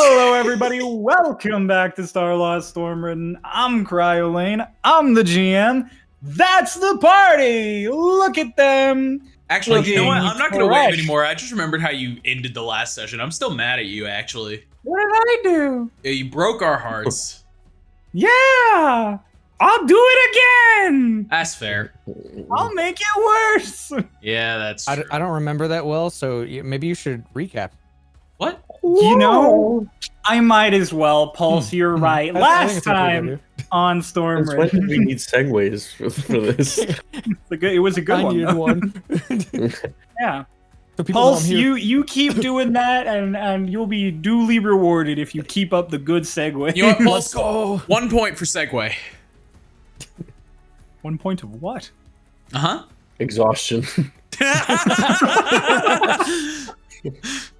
Hello, everybody. Welcome back to Starlost Stormridden. I'm Cryolane. I'm the GM. That's the party. Look at them. Actually, you know what? I'm not going to wave fresh. anymore. I just remembered how you ended the last session. I'm still mad at you, actually. What did I do? Yeah, you broke our hearts. Yeah. I'll do it again. That's fair. I'll make it worse. Yeah, that's true. I don't remember that well, so maybe you should recap. What? You know, I might as well. Pulse, you're right. I think Last it's what we're gonna time do. on Since when did Stormridden, we need segues for this? it was a good I one. needed though. one. Yeah. So people know Pulse, I'm here. you keep doing that, and you'll be duly rewarded if you keep up the good segue. You know what, Let's Pulse? go. 1 point for segue. 1 point of what? Uh-huh. Exhaustion.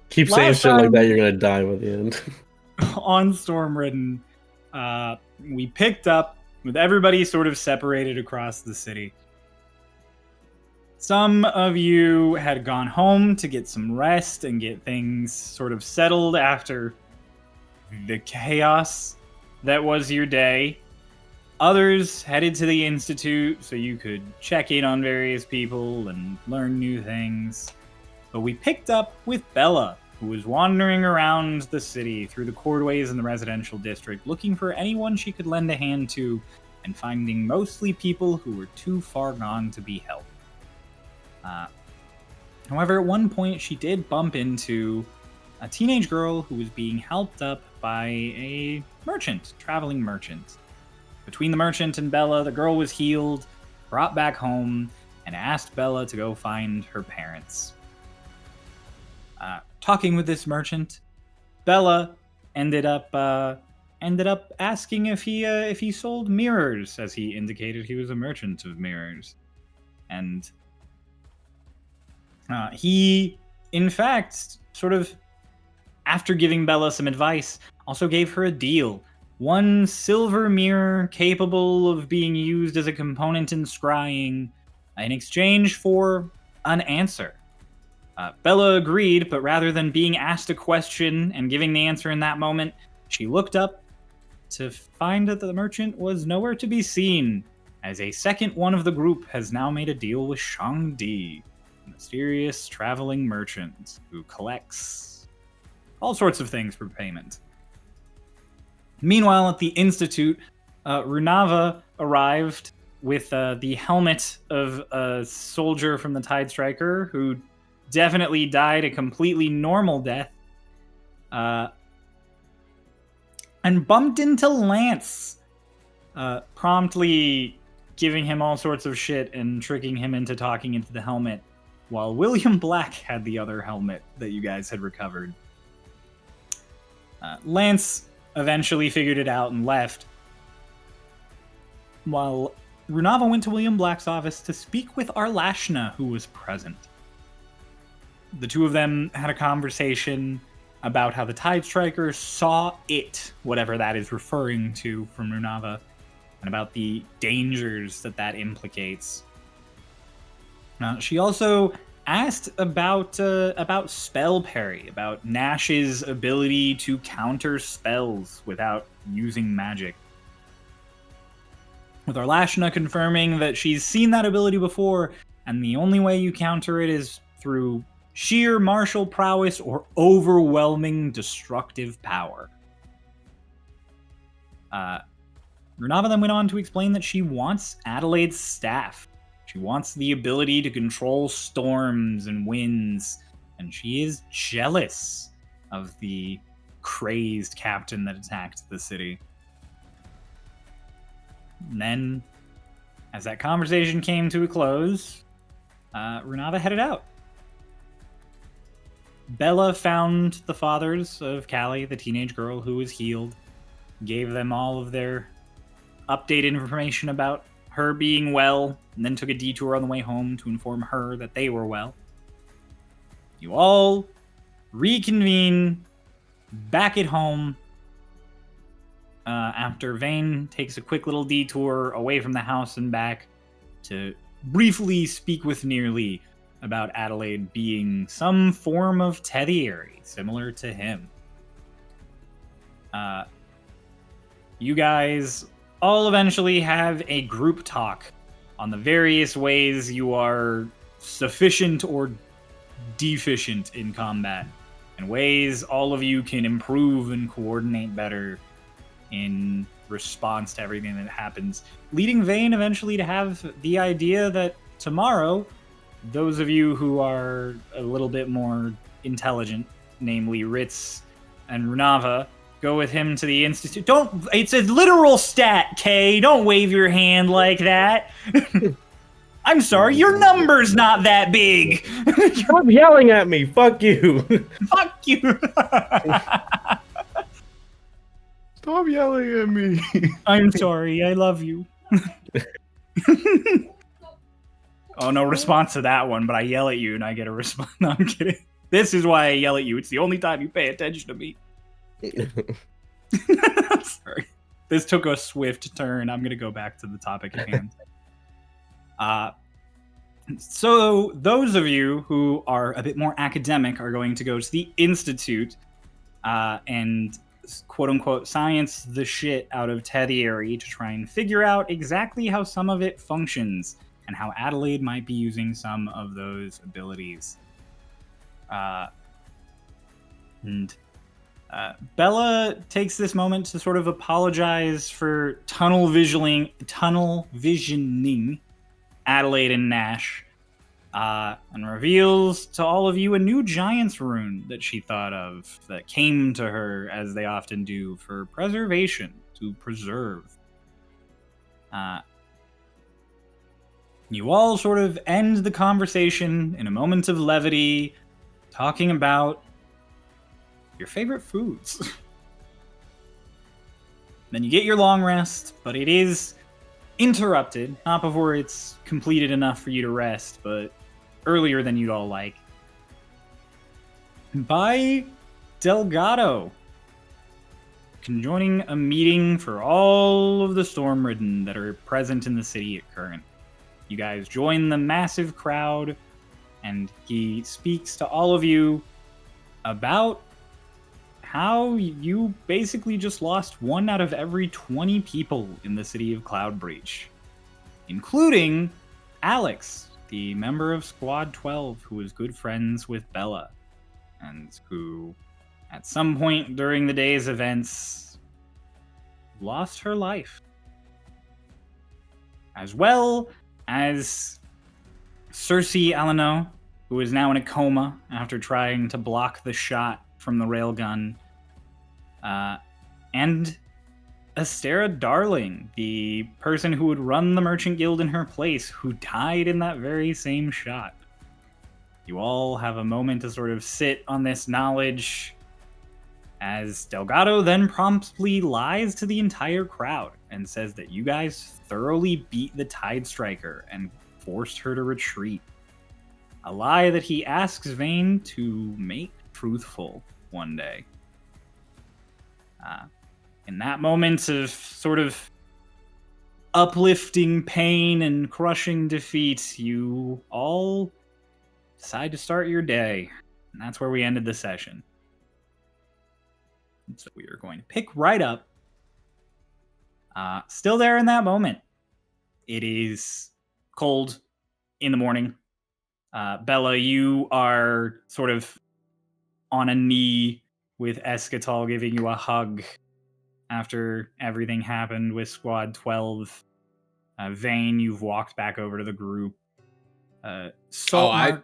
Keep saying Last shit like time- that, you're gonna die by the end. On Stormridden, we picked up with everybody sort of separated across the city. Some of you had gone home to get some rest and get things sort of settled after the chaos that was your day. Others headed to the Institute so you could check in on various people and learn new things. But we picked up with Bella, who was wandering around the city through the corridors in the residential district, looking for anyone she could lend a hand to, and finding mostly people who were too far gone to be helped. However, at one point she did bump into a teenage girl who was being helped up by a merchant, traveling merchant. Between the merchant and Bella, the girl was healed, brought back home, and asked Bella to go find her parents. Talking with this merchant, Bella ended up asking if he sold mirrors, as he indicated he was a merchant of mirrors, and he, in fact, sort of after giving Bella some advice, also gave her a deal. 1 silver mirror capable of being used as a component in scrying in exchange for an answer. Bella agreed, but rather than being asked a question and giving the answer in that moment, she looked up to find that the merchant was nowhere to be seen, as a second one of the group has now made a deal with Shang-Di, a mysterious traveling merchant who collects all sorts of things for payment. Meanwhile, at the Institute, Runava arrived with the helmet of a soldier from the Tide Striker who definitely died a completely normal death, and bumped into Lance, promptly giving him all sorts of shit and tricking him into talking into the helmet, while William Black had the other helmet that you guys had recovered. Lance eventually figured it out and left, while Runava went to William Black's office to speak with Arlashna, who was present. The two of them had a conversation about how the Tide Striker saw it, whatever that is referring to from Runava, and about the dangers that implicates. She also asked about spell parry, about Nash's ability to counter spells without using magic. With Arlashna confirming that she's seen that ability before, and the only way you counter it is through sheer martial prowess or overwhelming destructive power. Runava then went on to explain that she wants Adelaide's staff. She wants the ability to control storms and winds, and she is jealous of the crazed captain that attacked the city. And then, as that conversation came to a close, Runava headed out. Bella found the fathers of Callie, the teenage girl who was healed, gave them all of their updated information about her being well, and then took a detour on the way home to inform her that they were well. You all reconvene back at home after Vane takes a quick little detour away from the house and back to briefly speak with Nearly about Adelaide being some form of Tether, similar to him. You guys all eventually have a group talk on the various ways you are sufficient or deficient in combat, and ways all of you can improve and coordinate better in response to everything that happens, leading Vane eventually to have the idea that tomorrow, those of you who are a little bit more intelligent, namely Ritz and Runava, go with him to the Institute. It's a literal stat, Kay. Don't wave your hand like that. I'm sorry, your number's not that big. Stop yelling at me. Fuck you. Fuck you. Stop yelling at me. I'm sorry, I love you. Oh, no response to that one, but I yell at you and I get a response. No, I'm kidding. This is why I yell at you. It's the only time you pay attention to me. Sorry. This took a swift turn. I'm going to go back to the topic at hand. So those of you who are a bit more academic are going to go to the Institute and quote-unquote science the shit out of Tether to try and figure out exactly how some of it functions and how Adelaide might be using some of those abilities. Bella takes this moment to sort of apologize for tunnel visioning Adelaide and Nash, and reveals to all of you a new Giant's Rune that she thought of that came to her, as they often do, for preservation, to preserve. You all sort of end the conversation in a moment of levity, talking about your favorite foods. Then you get your long rest, but it is interrupted, not before it's completed enough for you to rest, but earlier than you'd all like, by Delgado conjoining a meeting for all of the Stormridden that are present in the city at current. You guys join the massive crowd, and he speaks to all of you about how you basically just lost 1 out of every 20 people in the city of Cloudbreach, including Alex, the member of Squad 12 who was good friends with Bella, and who, at some point during the day's events, lost her life. As well as Cersei Alano, who is now in a coma after trying to block the shot from the railgun, and Astera Darling, the person who would run the Merchant Guild in her place, who died in that very same shot. You all have a moment to sort of sit on this knowledge, as Delgado then promptly lies to the entire crowd and says that you guys thoroughly beat the Tide Striker and forced her to retreat. A lie that he asks Vane to make truthful one day. In that moment of sort of uplifting pain and crushing defeat, you all decide to start your day. And that's where we ended the session. So we are going to pick right up. Still there in that moment. It is cold in the morning. Bella, you are sort of on a knee with Escatal giving you a hug after everything happened with Squad 12. Vane, you've walked back over to the group. After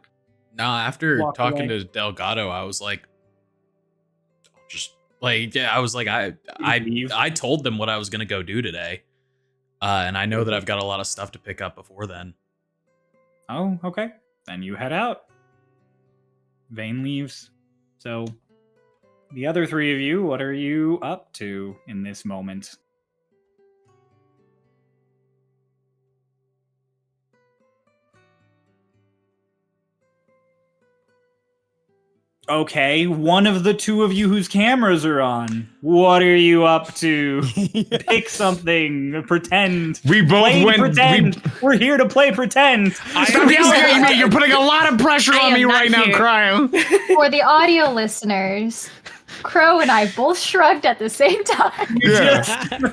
talking away. to Delgado, I was like, I told them what I was gonna go do today, and I know that I've got a lot of stuff to pick up before then. Oh, okay. Then you head out. Vane leaves. So, the other 3 of you, what are you up to in this moment? Okay, one of the 2 of you whose cameras are on. What are you up to? Pick something. Pretend. We both Play went. pretend. We're here to play pretend. Stop yelling at me! You're putting a lot of pressure I on am me not right now, here. Cryo. For the audio listeners, Crow and I both shrugged at the same time. Yeah.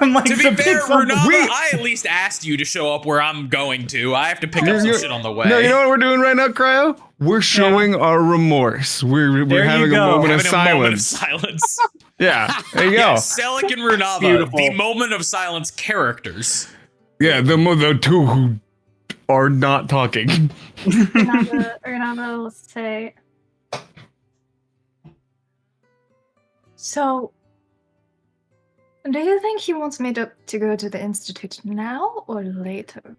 I'm like, To be "So fair, pick something." Runava, I at least asked you to show up where I'm going to. I have to pick up some shit on the way. No, you know what we're doing right now, Cryo? We're showing our remorse. We're There you having a go. moment of Having a moment of silence. silence. Yeah, there you go. Yeah, Celic and Runava, Beautiful. the moment of silence characters. Yeah, the two who are not talking. Urnava will say, so, do you think he wants me to go to the Institute now or later?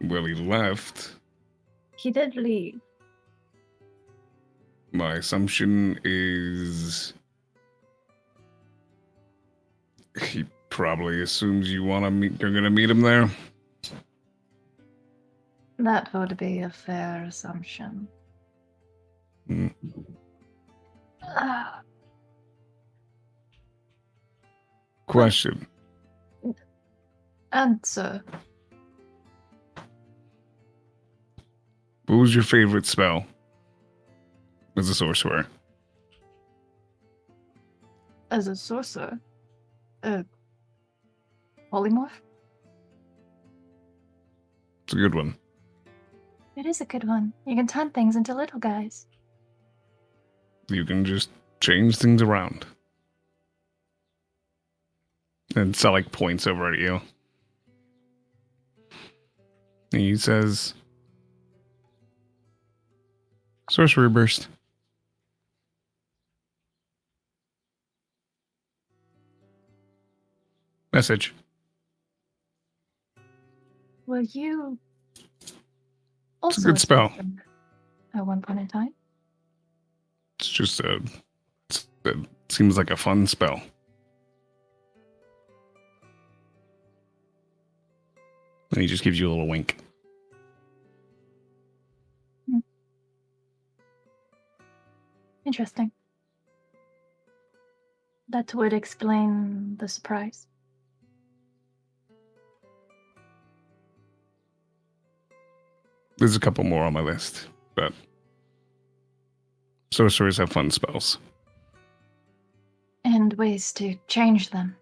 Well, he left. He did leave. My assumption is he probably assumes you want to meet. You're gonna meet him there. That would be a fair assumption. Hmm. Ah, Question: answer. what was your favorite spell as a sorcerer? As a sorcerer, polymorph? It's a good one. It is a good one. You can turn things into little guys. You can just change things around. And Celic points over at you. And he says, Sorcery Burst. Message. Were you It's also a good spell. sorcerer at one point in time? It's just it seems like a fun spell. And he just gives you a little wink. Interesting. That would explain the surprise. There's a couple more on my list, but sorcerers have fun spells. And ways to change them.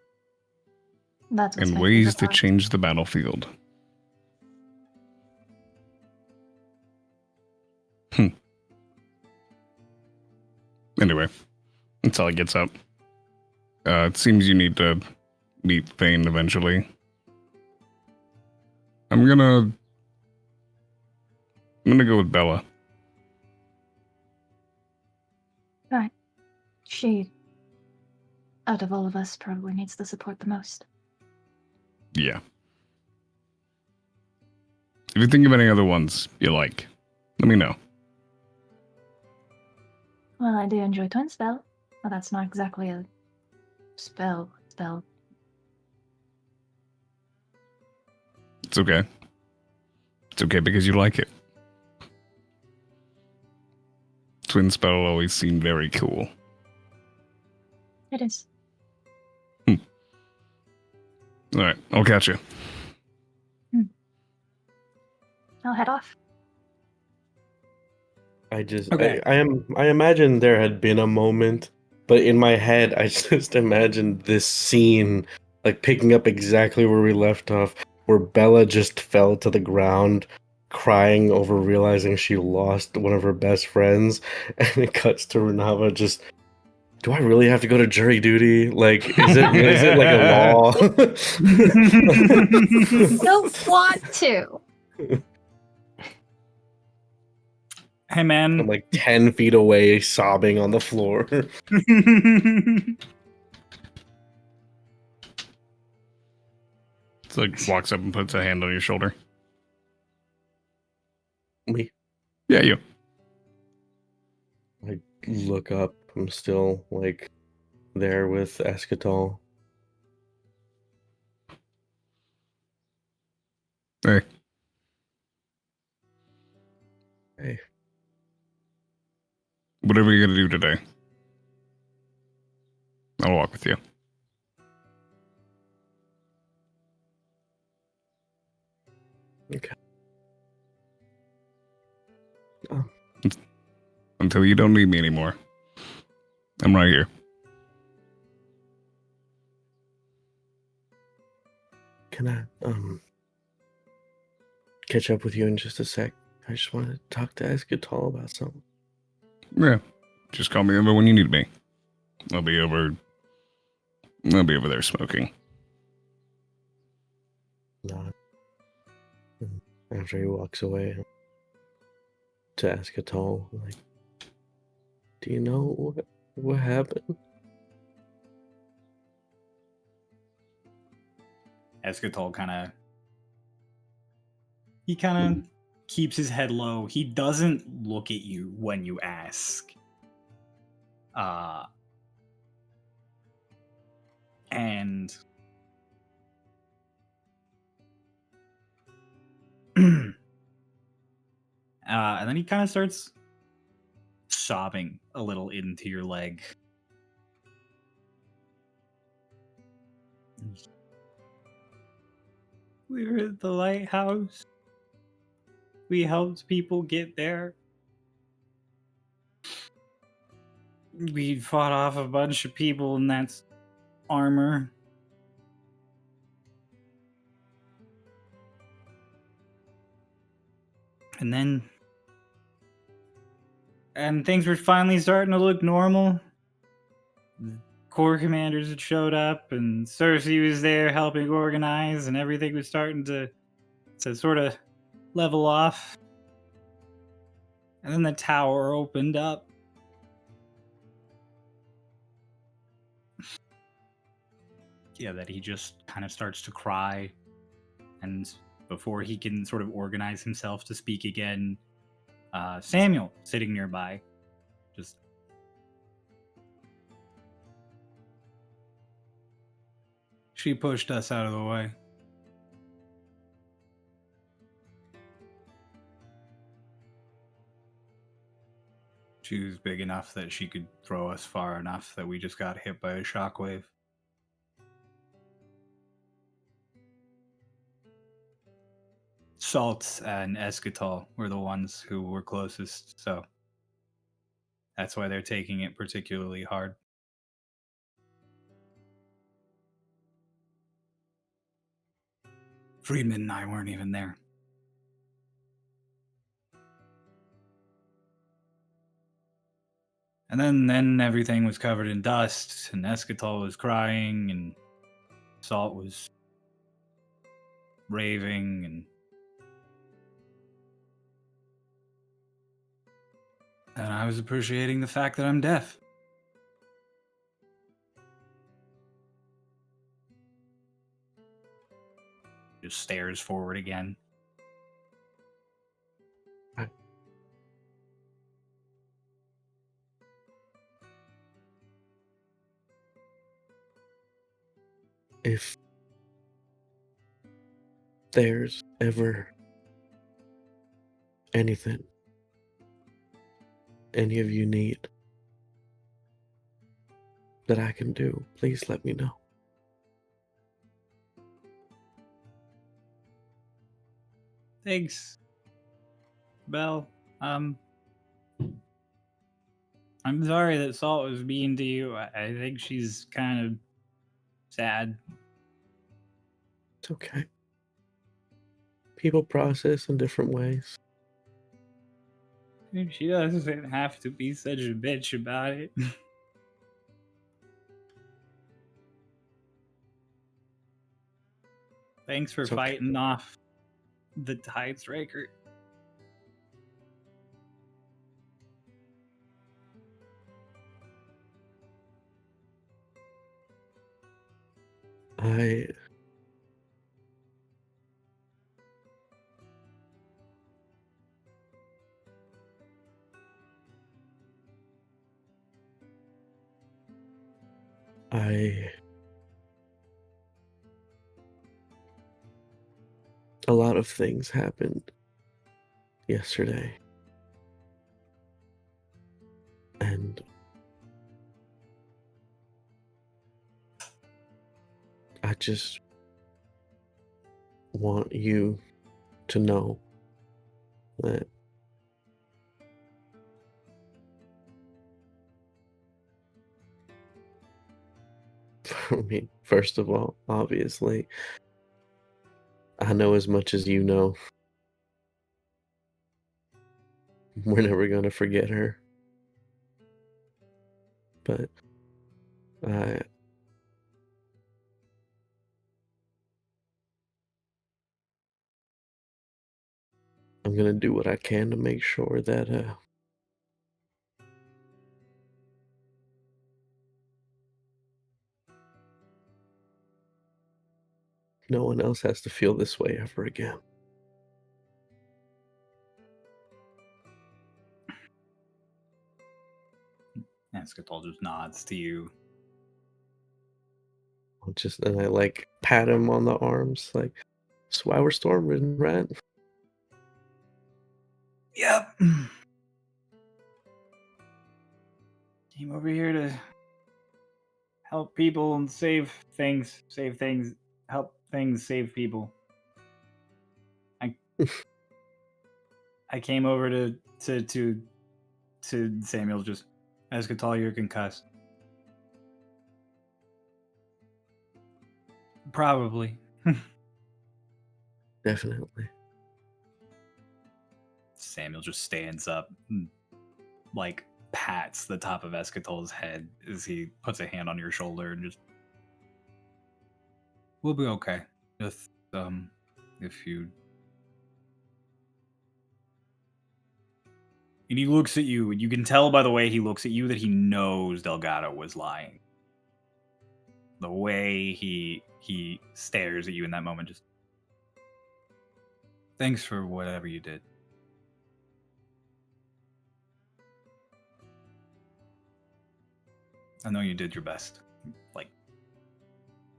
That's what's And my ways favorite to part. change the battlefield. Anyway, that's how he gets up. It seems you need to meet Thane eventually. I'm gonna go with Bella. Right. She, out of all of us, probably needs the support the most. Yeah. If you think of any other ones you like, let me know. Well, I do enjoy Twin Spell, but that's not exactly a spell. It's okay. It's okay because you like it. Twin spell always seemed very cool. It is. Alright, I'll catch you. I'll head off. Okay. I imagine there had been a moment, but in my head I just imagined this scene like picking up exactly where we left off, where Bella just fell to the ground crying over realizing she lost one of her best friends, and it cuts to Renava just, do I really have to go to jury duty? Like, is it like a law? Don't want to. Hey, I'm man. like 10 feet away, sobbing on the floor. It's like walks up and puts a hand on your shoulder. Me. Yeah, you. I look up. I'm still like there with Eschatal. Hey. Hey. Whatever you're gonna do today, I'll walk with you. Okay. Until you don't need me anymore. I'm right here. Can I catch up with you in just a sec? I just wanted to talk to Escatal about something. Yeah. Just call me over when you need me. I'll be over there smoking. Not. After he walks away, to Escatal, like, do you know what happened? Escatal kind of keeps his head low. He doesn't look at you when you ask. And and then he kind of starts sobbing a little into your leg. We were at the lighthouse. We helped people get there. We fought off a bunch of people in that armor. And things were finally starting to look normal. The corps commanders had showed up, and Cersei was there helping organize, and everything was starting to sort of level off. And then the tower opened up. Yeah, that he just kind of starts to cry. And before he can sort of organize himself to speak again, Samuel, sitting nearby, just... She pushed us out of the way. She was big enough that she could throw us far enough that we just got hit by a shockwave. Salt and Escatal were the ones who were closest, so that's why they're taking it particularly hard. Friedman and I weren't even there. And then everything was covered in dust, and Escatal was crying, and Salt was raving, and I was appreciating the fact that I'm deaf. Just stares forward again. If there's ever anything any of you need that I can do, please let me know. Thanks, Belle. I'm sorry that Salt was mean to you. I think she's kind of sad. It's okay. People process in different ways. She doesn't have to be such a bitch about it. Thanks for It's okay. fighting off the Tidesraker. A lot of things happened yesterday. And I just want you to know that I mean, first of all, obviously, I know as much as you know. We're never going to forget her. But I I'm going to do what I can to make sure that no one else has to feel this way ever again. Escatal just nods to you. And I like pat him on the arms, like, that's why we're Stormridden, right? Yep. Came over here to help people and save things, help things, save people. I came over to Samuel, just Escatal, you're concussed. Probably. Definitely. Samuel just stands up and, like, pats the top of Escatal's head as he puts a hand on your shoulder and just, we'll be okay. Just, if you... And he looks at you, and you can tell by the way he looks at you that he knows Delgado was lying. The way he stares at you in that moment, just, thanks for whatever you did. I know you did your best. Like,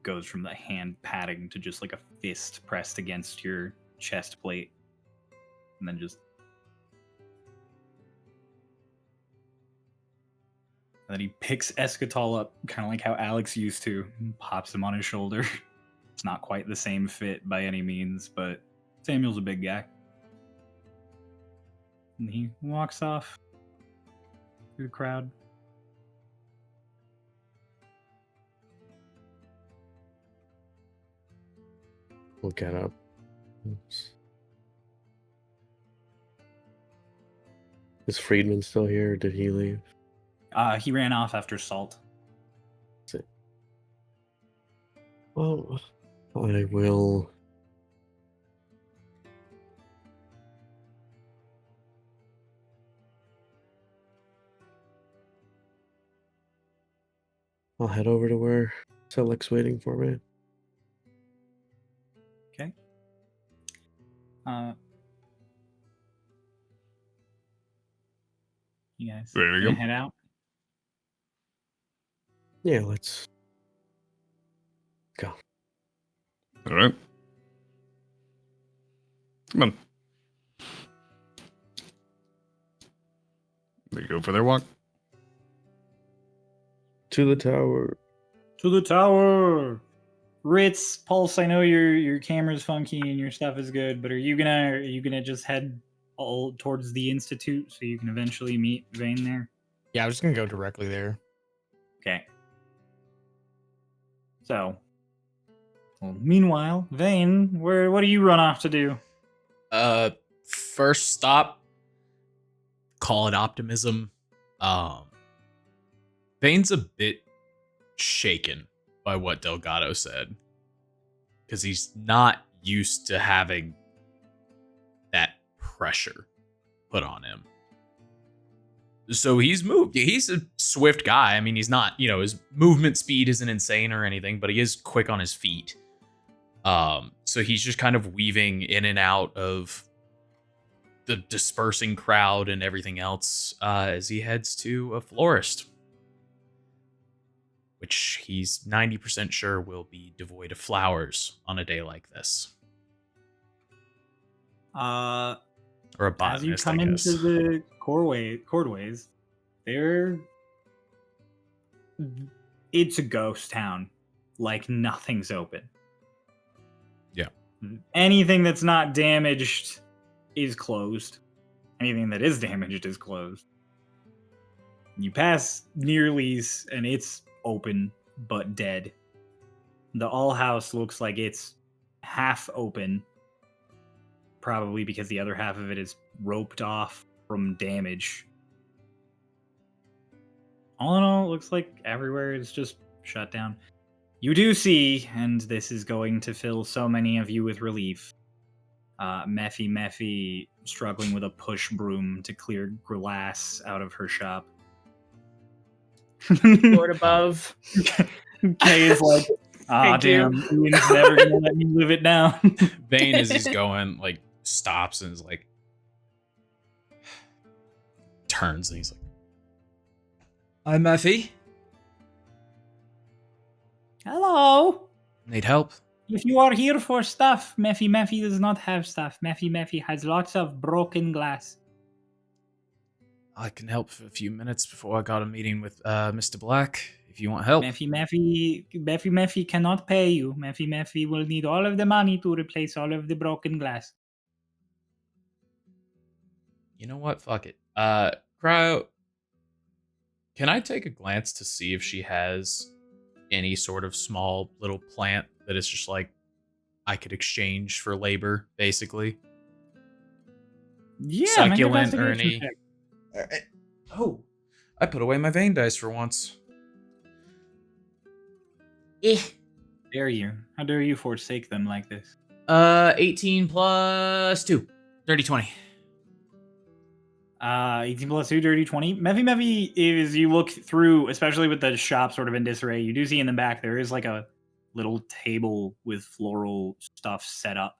goes from the hand patting to just like a fist pressed against your chest plate. And then just... And then he picks Escatal up, kind of like how Alex used to, and pops him on his shoulder. It's not quite the same fit by any means, but Samuel's a big guy. And he walks off through the crowd. We'll get up. Oops. Is Friedman still here, or did he leave? He ran off after Salt. That's it. Well, I will... I'll head over to where Celic's waiting for me. Okay. You guys There you gonna go. head out? Yeah, let's go. All right. Come on. They go for their walk. To the tower. To the tower. Ritz, Pulse, I know your camera's funky and your stuff is good, but are you gonna just head all towards the Institute so you can eventually meet Vane there? Yeah, I was just gonna go directly there. Okay. So, well, meanwhile, Vane, what do you run off to do? First stop, call it optimism. Vane's a bit shaken by what Delgado said, because he's not used to having that pressure put on him. So he's moved. He's a swift guy. I mean, he's not, his movement speed isn't insane or anything, but he is quick on his feet. So he's just kind of weaving in and out of the dispersing crowd and everything else as he heads to a florist, which he's 90% sure will be devoid of flowers on a day like this. Or a botanist, As you come I guess. into the cordways, it's a ghost town. Like, nothing's open. Yeah. Anything that's not damaged is closed. Anything that is damaged is closed. You pass Nearly's and it's open but dead. The all house looks like it's half open, probably because the other half of it is roped off from damage. All in all, it looks like everywhere is just shut down. You do see, and this is going to fill so many of you with relief, Mephi struggling with a push broom to clear glass out of her shop. Lord above. Kay is like, ah, Thank you. damn, Ian's never gonna let me live it down. Vane, as he's going, like, stops and is like, turns and he's like, "Hi, Mephi. Hello. Need help?" If you are here for stuff, Mephi does not have stuff. Mephi has lots of broken glass. I can help for a few minutes before I got a meeting with Mr. Black, if you want help. Mephi cannot pay you. Mephi will need all of the money to replace all of the broken glass. You know what? Fuck it. Cryo, can I take a glance to see if she has any sort of small little plant that is just like I could exchange for labor, basically? Yeah, Succulent or any. Oh, I put away my Vane dice for once. Dare you? How dare you forsake them like this? 18 plus 2. Dirty 20. 18 plus 2, dirty 20. Mephi is, you look through, especially with the shop sort of in disarray, you do see in the back there is like a little table with floral stuff set up.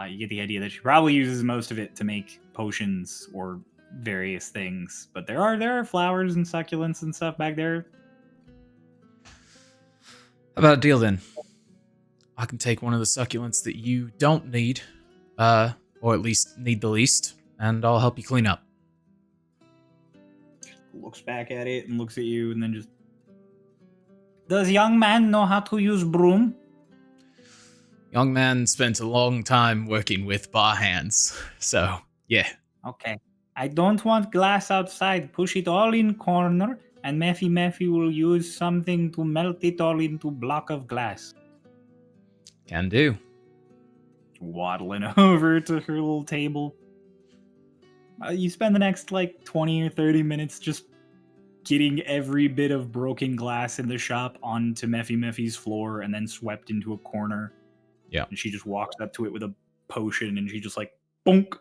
You get the idea that she probably uses most of it to make potions or various things. But there are flowers and succulents and stuff back there. How about a deal then? I can take one of the succulents that you don't need, or at least need the least, and I'll help you clean up. Looks back at it and looks at you and then just... Does young man know how to use broom? Young man spent a long time working with bar hands, so yeah. Okay. I don't want glass outside. Push it all in corner, and Mephi will use something to melt it all into block of glass. Can do. Waddling over to her little table. You spend the next, 20 or 30 minutes just getting every bit of broken glass in the shop onto Mephi's floor and then swept into a corner. Yeah. And she just walks up to it with a potion and she just bonk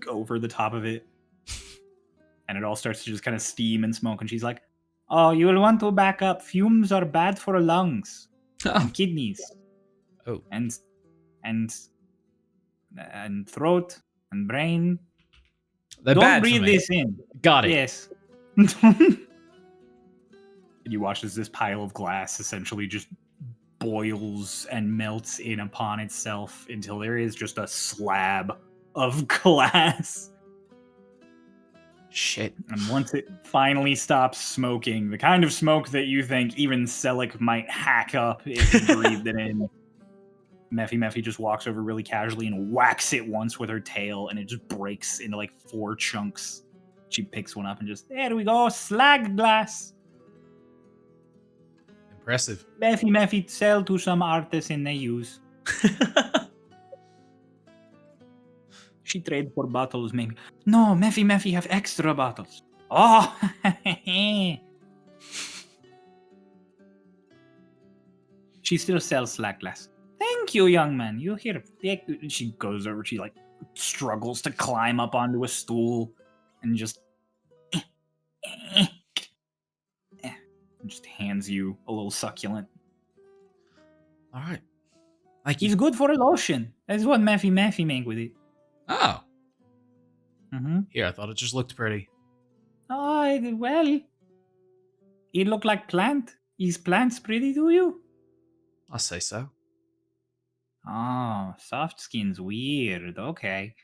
over the top of it. And it all starts to just kind of steam and smoke. And she's like, oh, you'll want to back up. Fumes are bad for lungs and kidneys. Oh. And throat and brain. They're Don't bad for breathe me. this in. Got it. Yes. And you watch as this pile of glass essentially just boils and melts in upon itself until there is just a slab of glass. Shit. And once it finally stops smoking, the kind of smoke that you think even Celic might hack up if he breathed it in, Mephi just walks over really casually and whacks it once with her tail, and it just breaks into 4 chunks. She picks one up and just, there we go, slag glass. Impressive. Mephi sell to some artisan they use. She trade for bottles, maybe. No, Mephi have extra bottles. Oh, she still sells slag glass. Thank you, young man. You here? She goes over. She struggles to climb up onto a stool and just hands you a little succulent. All right. Thank you. He's good for a lotion. That's what Mephi make with it. Oh. Mm-hmm. Here, I thought it just looked pretty. Oh, well, it look like plant. Is plants pretty to you? I'll say so. Oh, soft skin's weird. Okay.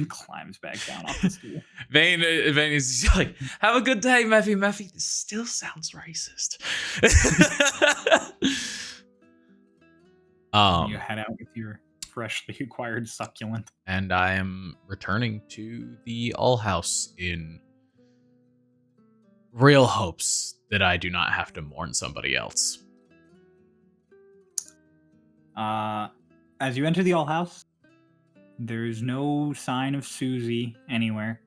Climbs back down off the stool. Vane is like, have a good day, Mephi. This still sounds racist. You head out with your freshly acquired succulent. And I am returning to the All House in real hopes that I do not have to mourn somebody else. As you enter the All House, there's no sign of Susie anywhere.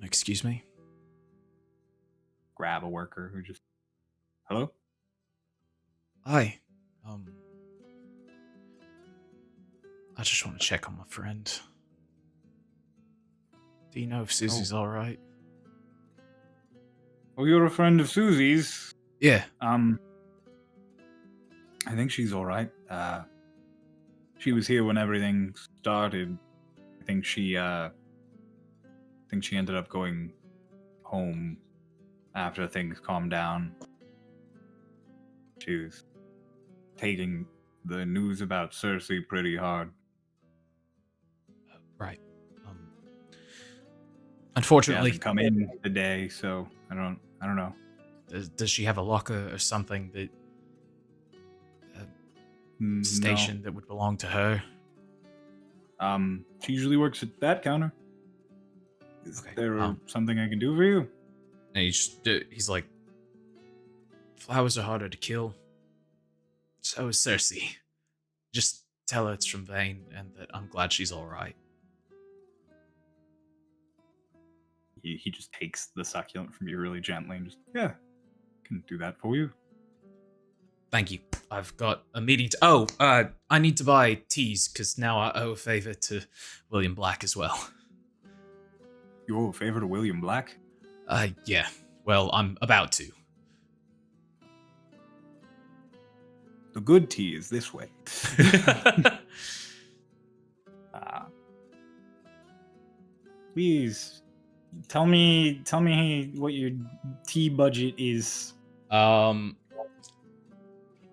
Excuse me? Grab a worker who just... Hello? Hi. I just want to check on my friend. Do you know if Susie's alright? Oh, you're a friend of Susie's. Yeah. I think she's all right. She was here when everything started. I think she ended up going home after things calmed down. She was taking the news about Cersei pretty hard. Right. She Unfortunately, hasn't come in today, so I don't know. does she have a locker or something that station that would belong to her? No. She usually works at that counter. Is Okay, there something I can do for you? And he's like, flowers are harder to kill. So is Cersei. Just tell her it's from Vayne and that I'm glad she's alright. He just takes the succulent from you really gently and just, yeah, can do that for you. Thank you. I've got a meeting to... I need to buy teas, because now I owe a favor to William Black as well. You owe a favor to William Black? Yeah. Well, I'm about to. The good tea is this way. Please, tell me what your tea budget is.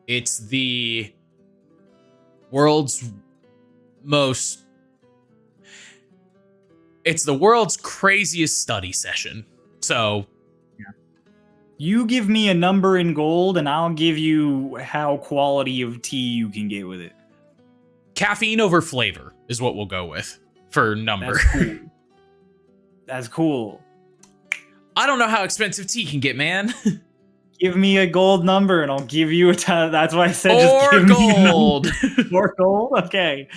It's the world's most... It's the world's craziest study session. So... You give me a number in gold, and I'll give you how quality of tea you can get with it. Caffeine over flavor is what we'll go with for number. That's cool. That's cool. I don't know how expensive tea can get, man. Give me a gold number, and I'll give you a ton. That's why I said Or just give gold. me a number. Or gold? Okay.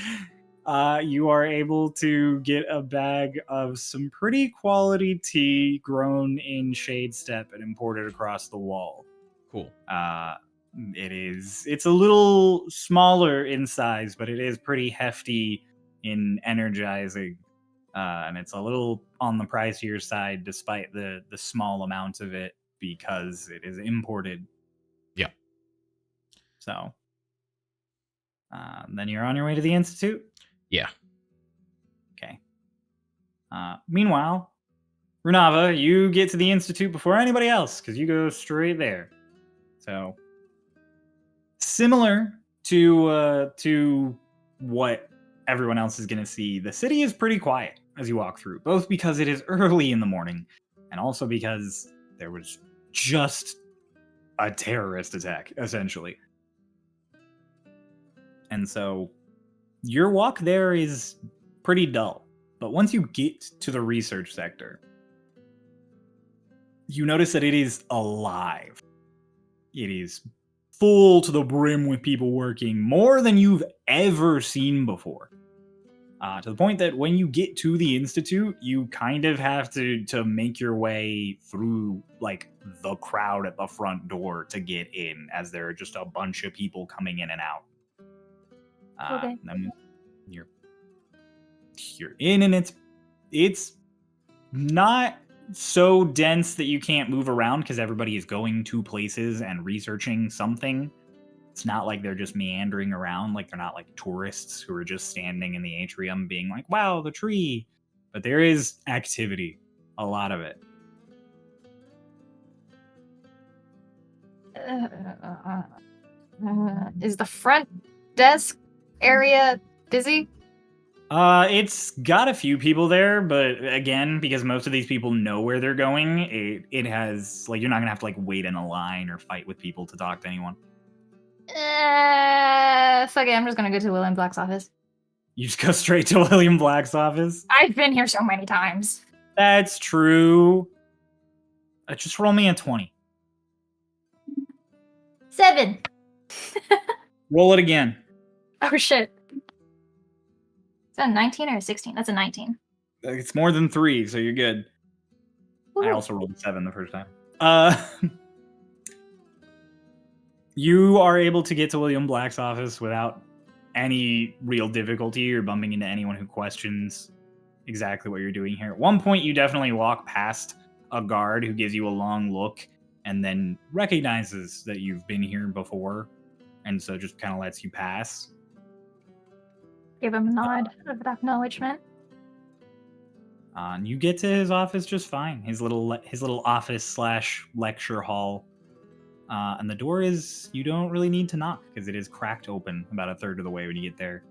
You are able to get a bag of some pretty quality tea grown in Shade Step and imported across the wall. Cool. It's a little smaller in size, but it is pretty hefty in energizing. And it's a little on the pricier side despite the small amount of it because it is imported. Yeah. So then you're on your way to the Institute? Yeah. Okay. Meanwhile, Runava, you get to the Institute before anybody else because you go straight there. So similar to what everyone else is going to see, the city is pretty quiet as you walk through, both because it is early in the morning and also because there was just a terrorist attack, essentially. And so your walk there is pretty dull, but once you get to the research sector, you notice that it is alive. It is full to the brim with people working, more than you've ever seen before. To the point that when you get to the Institute, you kind of have to make your way through like the crowd at the front door to get in, as there are just a bunch of people coming in and out. Okay. And then you're in, and it's not so dense that you can't move around because everybody is going to places and researching something. It's not like they're just meandering around, like they're not like tourists who are just standing in the atrium being like, wow, the tree. But there is activity, a lot of it. Is the front desk area busy? It's got a few people there, but again, because most of these people know where they're going, it has, like, you're not gonna have to, like, wait in a line or fight with people to talk to anyone. Fuck it, I'm just gonna go to William Black's office. You just go straight to William Black's office? I've been here so many times. That's true. Just roll me a 20. 7. Roll it again. Oh shit. Is that a 19 or a 16? That's a 19. It's more than 3, so you're good. I Woo. also rolled a 7 the first time. You are able to get to William Black's office without any real difficulty or bumping into anyone who questions exactly what you're doing here. At one point, you definitely walk past a guard who gives you a long look and then recognizes that you've been here before, and so just kind of lets you pass. Give him a nod of acknowledgement. And you get to his office just fine. His little office / lecture hall. And the door is, you don't really need to knock because it is cracked open about a third of the way when you get there.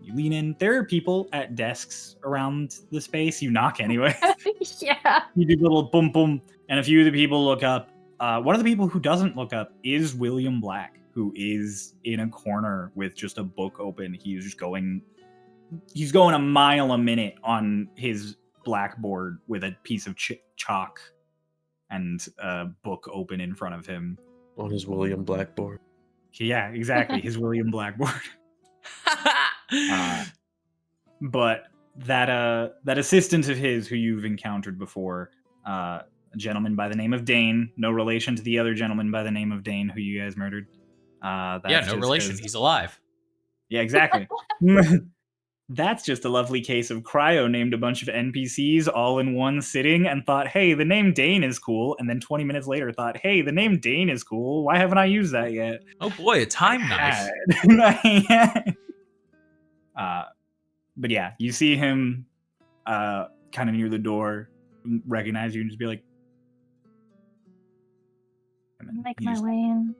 You lean in. There are people at desks around the space. You knock anyway. Yeah. You do a little boom boom, and a few of the people look up. One of the people who doesn't look up is William Black, who is in a corner with just a book open. He's going a mile a minute on his blackboard with a piece of chalk and a book open in front of him. On his William Blackboard. Yeah, exactly. His William Blackboard. But that assistant of his who you've encountered before, a gentleman by the name of Dane, no relation to the other gentleman by the name of Dane who you guys murdered. Yeah, no relation. He's alive. Yeah, exactly. That's just a lovely case of Cryo named a bunch of NPCs all in one sitting and thought, hey, the name Dane is cool. And then 20 minutes later thought, hey, the name Dane is cool. Why haven't I used that yet? Oh boy, a time knife. But yeah, you see him kind of near the door, recognize you, and just be like, Make my way in.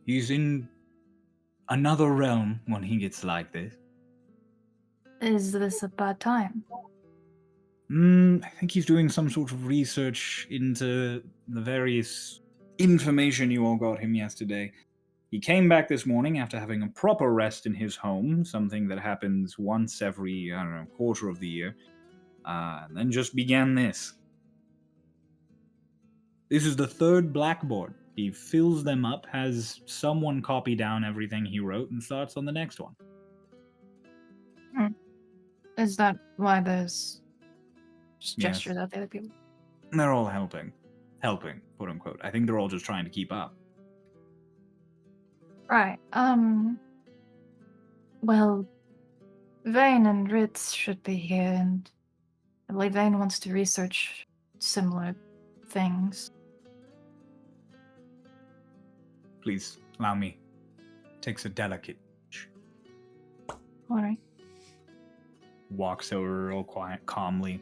He's in another realm when he gets like this. Is this a bad time? I think he's doing some sort of research into the various information you all got him yesterday. He came back this morning after having a proper rest in his home, something that happens once every, quarter of the year, and then just began this. This is the 3rd blackboard. He fills them up, has someone copy down everything he wrote, and starts on the next one. Is that why there's just Yes. gestures at the other people? They're all helping, quote unquote. I think they're all just trying to keep up. Right. Well, Vane and Ritz should be here, and I believe Vane wants to research similar things. Please, allow me. Takes a delicate. Alright. Walks over real quiet, calmly.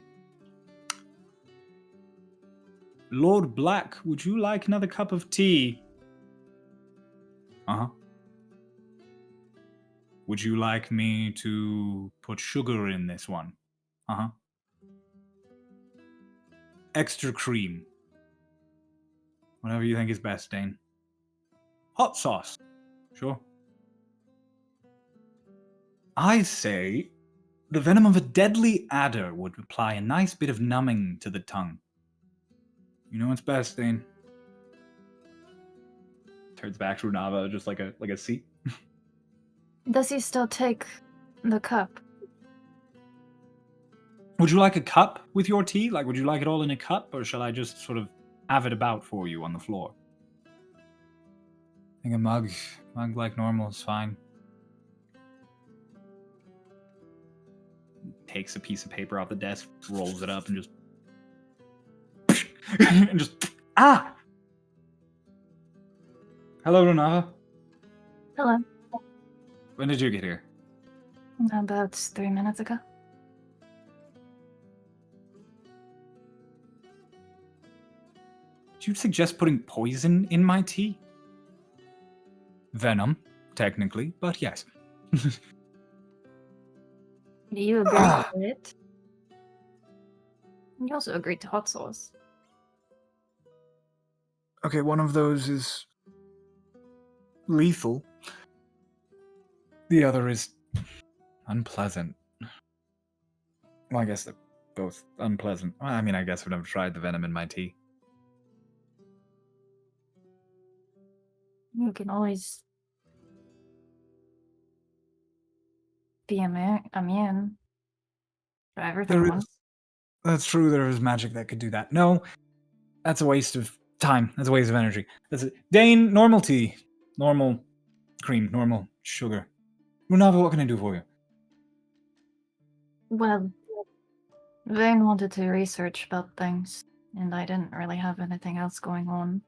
Lord Black, would you like another cup of tea? Uh-huh. Would you like me to put sugar in this one? Uh-huh. Extra cream. Whatever you think is best, Dane. Hot sauce. Sure. I say the venom of a deadly adder would apply a nice bit of numbing to the tongue. You know what's best, Dane? Turns back to Runava, just like a seat. Does he still take the cup? Would you like a cup with your tea? Like, would you like it all in a cup, or shall I just sort of have it about for you on the floor? I think a mug like normal is fine. Takes a piece of paper off the desk, rolls it up, and just ah. Hello, Runava. Hello. When did you get here? About 3 minutes ago. Did you suggest putting poison in my tea? Venom, technically, but yes. You agreed to it. You also agreed to hot sauce. Okay, one of those is lethal. The other is unpleasant. Well, I guess they're both unpleasant. Well, I mean, I guess I've never tried the venom in my tea. You can always be immune for everything. There is. That's true. There is magic that could do that. No, that's a waste of time. That's a waste of energy. That's it. Dane, normal tea, normal cream, normal sugar. Runava, what can I do for you? Well, Vane wanted to research about things, and I didn't really have anything else going on.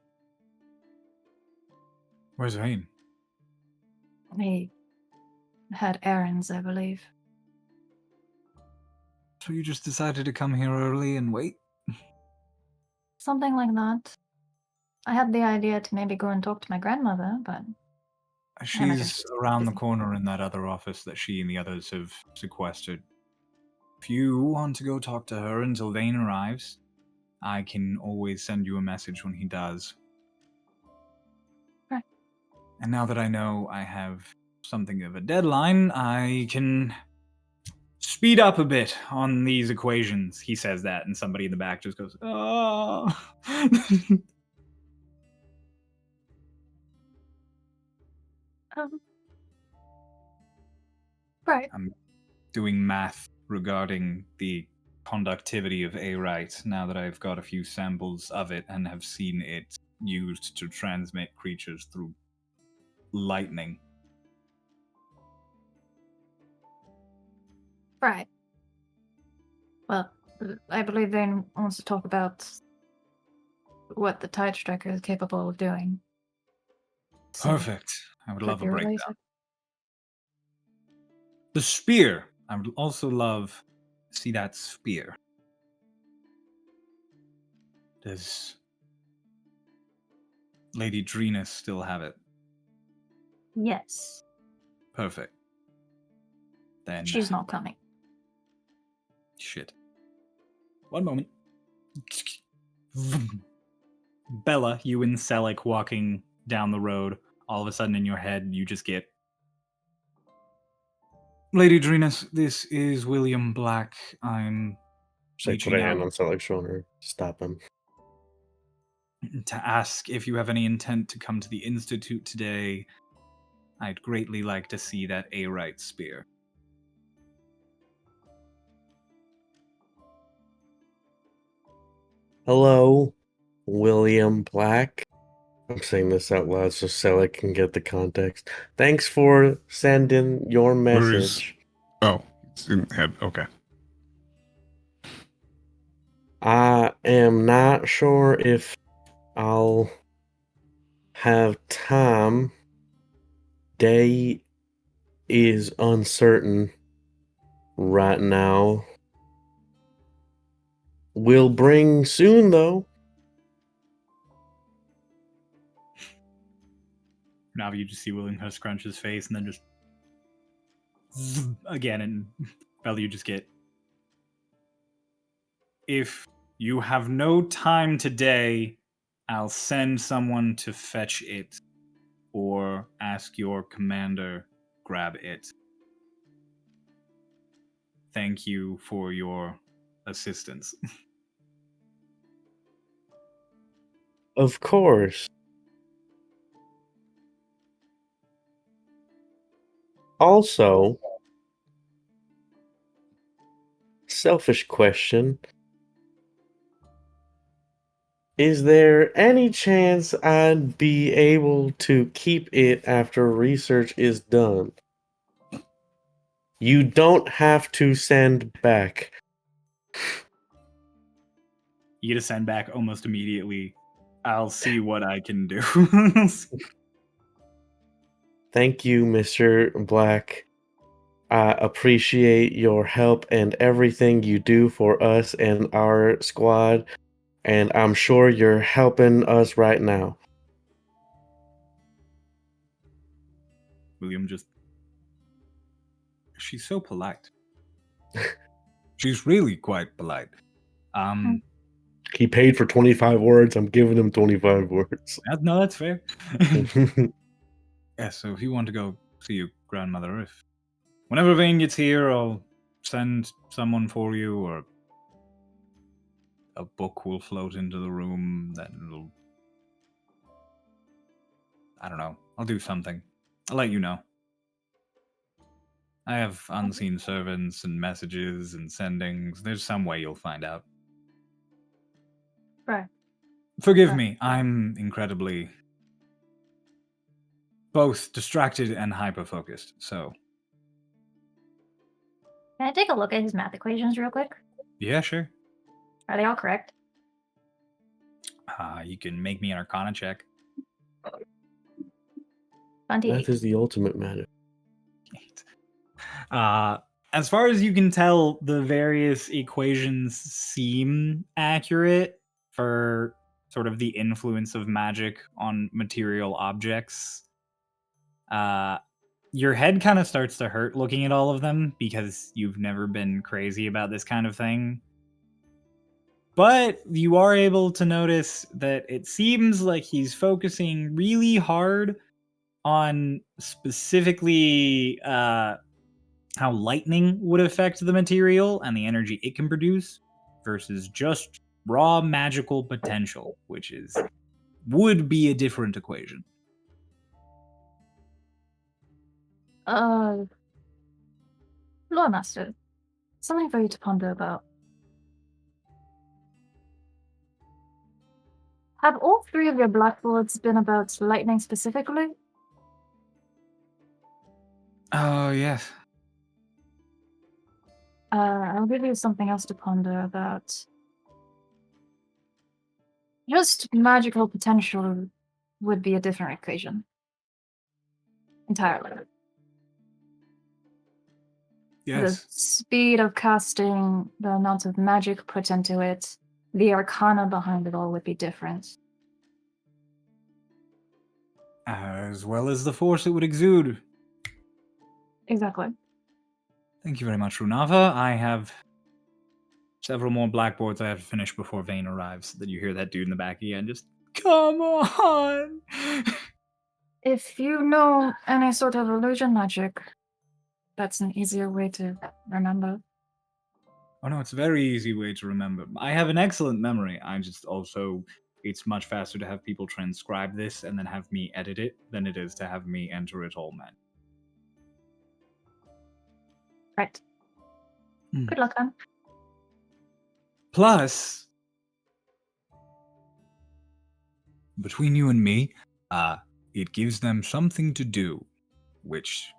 Where's Vane? He had errands, I believe. So you just decided to come here early and wait? Something like that. I had the idea to maybe go and talk to my grandmother, but She's around the busy. corner in that other office that she and the others have sequestered. If you want to go talk to her until Vane arrives, I can always send you a message when he does. Right. And now that I know I have something of a deadline, I can speed up a bit on these equations. He says that, and somebody in the back just goes, "Oh." Right. I'm doing math regarding the conductivity of Arite now that I've got a few samples of it and have seen it used to transmit creatures through lightning. Right. Well, I believe Vane wants to talk about what the Tide Striker is capable of doing. So, Perfect. I would could love a be breakdown. related. The spear. I would also love to see that spear. Does Lady Drenus still have it? Yes. Perfect. Then She's not coming. shit. One moment. Bella, you and Celic walking down the road. All of a sudden in your head, you just get... Lady Drenus, this is William Black. I'm Just like put a reaching hand out on Celic's shoulder, stop him. to ask if you have any intent to come to the Institute today. I'd greatly like to see that Arite spear. Hello, William Black. I'm saying this out loud so Celic can get the context. Thanks for sending your Where is- message. Oh, it's in head. Okay. I am not sure if I'll have time. Day is uncertain right now. Will bring soon, though. Now you just see William kind of scrunch his face and then just again, and Bella, you just get, if you have no time today, I'll send someone to fetch it or ask your commander grab it. Thank you for your assistance. Of course. Also, selfish question. Is there any chance I'd be able to keep it after research is done? You don't have to send back. You get to send back almost immediately. I'll see what I can do. Thank you, Mr. Black. I appreciate your help and everything you do for us and our squad, and I'm sure you're helping us right now. William just... She's so polite. She's really quite polite. He paid for 25 words. I'm giving him 25 words. No, that's fair. Yeah, so if you want to go see you, grandmother. If whenever Vane gets here, I'll send someone for you, or a book will float into the room that will... I don't know. I'll do something. I'll let you know. I have unseen servants and messages and sendings. There's some way you'll find out. Right. Forgive Right. me, I'm incredibly both distracted and hyper-focused, so... Can I take a look at his math equations real quick? Yeah, sure. Are they all correct? You can make me an Arcana check. 28. Math is the ultimate matter. As far as you can tell, the various equations seem accurate for sort of the influence of magic on material objects. Your head kind of starts to hurt looking at all of them because you've never been crazy about this kind of thing. But you are able to notice that it seems like he's focusing really hard on specifically how lightning would affect the material and the energy it can produce versus just raw magical potential, which would be a different equation. Lore Master, something for you to ponder about. Have all three of your blackboards been about lightning specifically? Oh, yes. I'll give you something else to ponder about. Just magical potential would be a different equation. Entirely. The Yes. speed of casting, the amount of magic put into it, the arcana behind it all would be different. As well as the force it would exude. Exactly. Thank you very much, Runava. I have several more blackboards I have to finish before Vane arrives. Then you hear that dude in the back again, just, come on! If you know any sort of illusion magic, that's an easier way to remember. Oh no, it's a very easy way to remember. I have an excellent memory. It's much faster to have people transcribe this and then have me edit it than it is to have me enter it all manually. Right. Hmm. Good luck, then. Plus, between you and me, it gives them something to do, which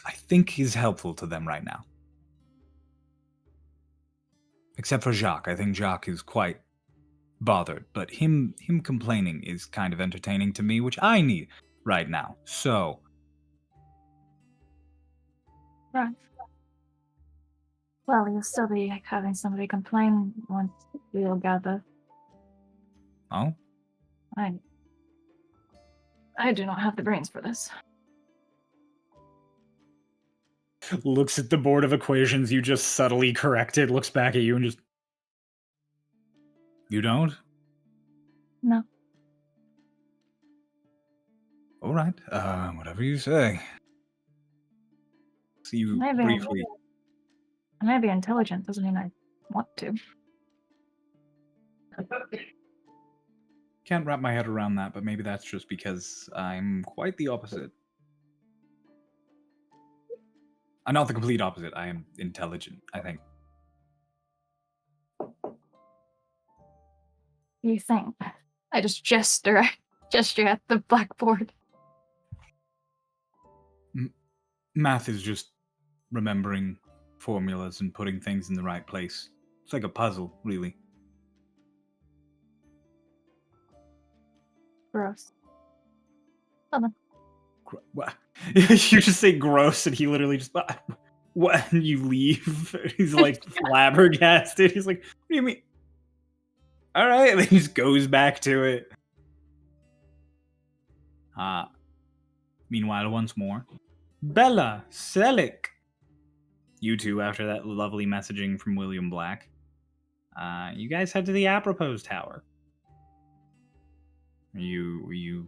I think is helpful to them right now. Except for Jacques. I think Jacques is quite bothered, but him complaining is kind of entertaining to me, which I need right now. So, Right. Well, you'll still be having somebody complain once we all gather. oh, I do not have the brains for this. looks at the board of equations you just subtly corrected, looks back at you and just, you don't? No. All right, whatever you say. See you Maybe briefly. I may be intelligent, doesn't mean I want to. Can't wrap my head around that, but maybe that's just because I'm quite the opposite. Not the complete opposite. I am intelligent, I think. You think? I just gesture at the blackboard. Math is just remembering formulas and putting things in the right place. It's like a puzzle, really. Gross. What? You just say gross, and he literally just what? And you leave. He's like flabbergasted. He's like, "What do you mean?" All right, and then he just goes back to it. Meanwhile, once more, Bella, Celic. You two, after that lovely messaging from William Black, you guys head to the Apropos Tower. You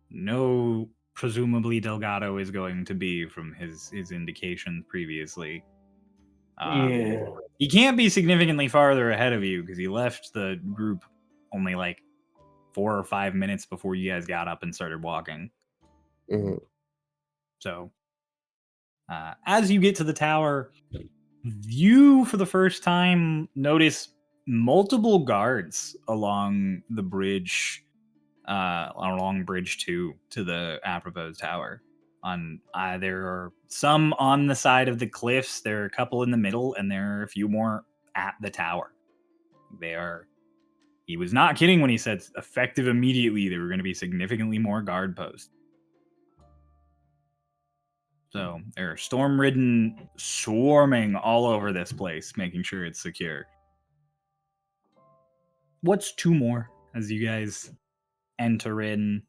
know presumably Delgado is going to be from his indication previously. Yeah. He can't be significantly farther ahead of you because he left the group only like 4 or 5 minutes before you guys got up and started walking. Mhm. So, as you get to the tower, you, for the first time, notice multiple guards along the bridge, along Bridge 2 to the apropos tower. There are some on the side of the cliffs, there are a couple in the middle, and there are a few more at the tower. He was not kidding when he said effective immediately there were going to be significantly more guard posts. So there are Stormridden swarming all over this place, making sure it's secure. What's 2 more as you guys enter in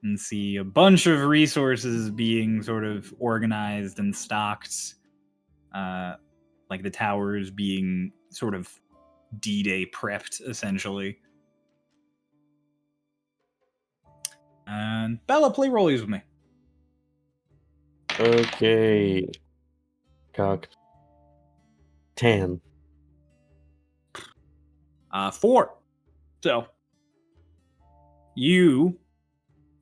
and see a bunch of resources being sort of organized and stocked, like the towers being sort of D-Day prepped, essentially. And Bella, play rollies with me. Okay. Cocked. 10. 4. So, you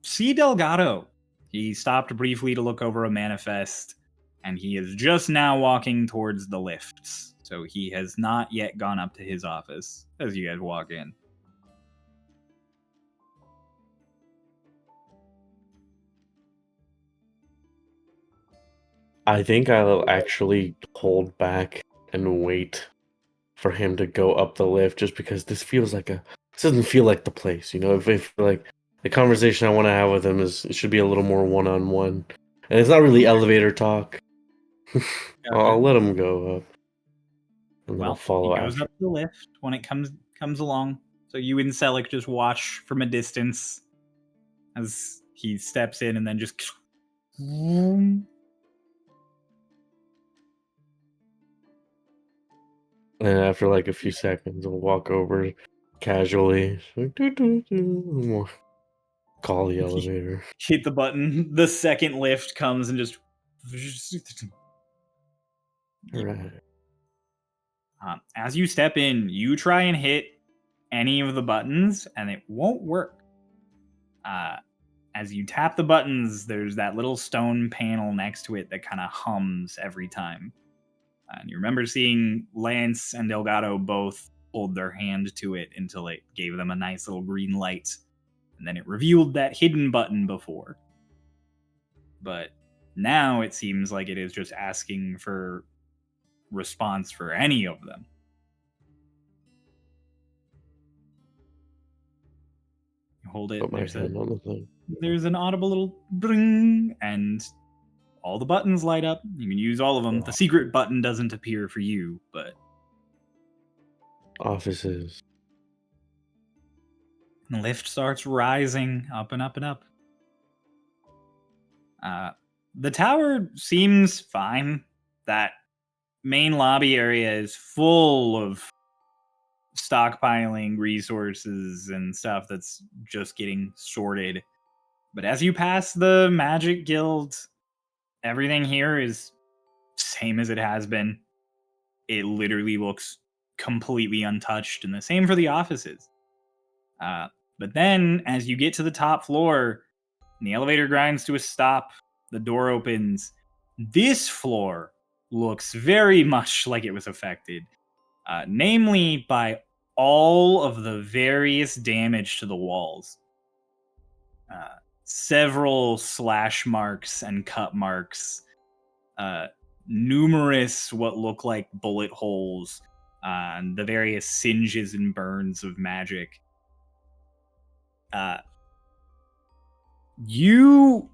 see Delgado. He stopped briefly to look over a manifest, and he is just now walking towards the lifts. So he has not yet gone up to his office as you guys walk in. I think I'll actually hold back and wait for him to go up the lift, just because this doesn't feel like the place, you know. If like the conversation I want to have with him it should be a little more one-on-one, and it's not really elevator talk. I'll let him go up, and then I'll follow he goes after. up the lift when it comes along. So you and Celic just watch from a distance as he steps in and then just. And after like a few seconds, I'll walk over casually, call the elevator. Hit the button. The second lift comes and just. All right. As you step in, you try and hit any of the buttons, and it won't work. As you tap the buttons, there's that little stone panel next to it that kind of hums every time. And you remember seeing Lance and Delgado both hold their hand to it until it gave them a nice little green light. And then it revealed that hidden button before. But now it seems like it is just asking for response for any of them. You hold it, Put my hand on the thing. there's an audible little bring, and all the buttons light up. You can use all of them. The secret button doesn't appear for you, but Offices. the lift starts rising up and up and up. The tower seems fine. That main lobby area is full of stockpiling resources and stuff that's just getting sorted. But as you pass the Magic Guild, everything here is same as it has been. It literally looks completely untouched, and the same for the offices. But then, as you get to the top floor, and the elevator grinds to a stop, the door opens. This floor looks very much like it was affected, namely by all of the various damage to the walls. Several slash marks and cut marks, numerous what look like bullet holes, and the various singes and burns of magic. You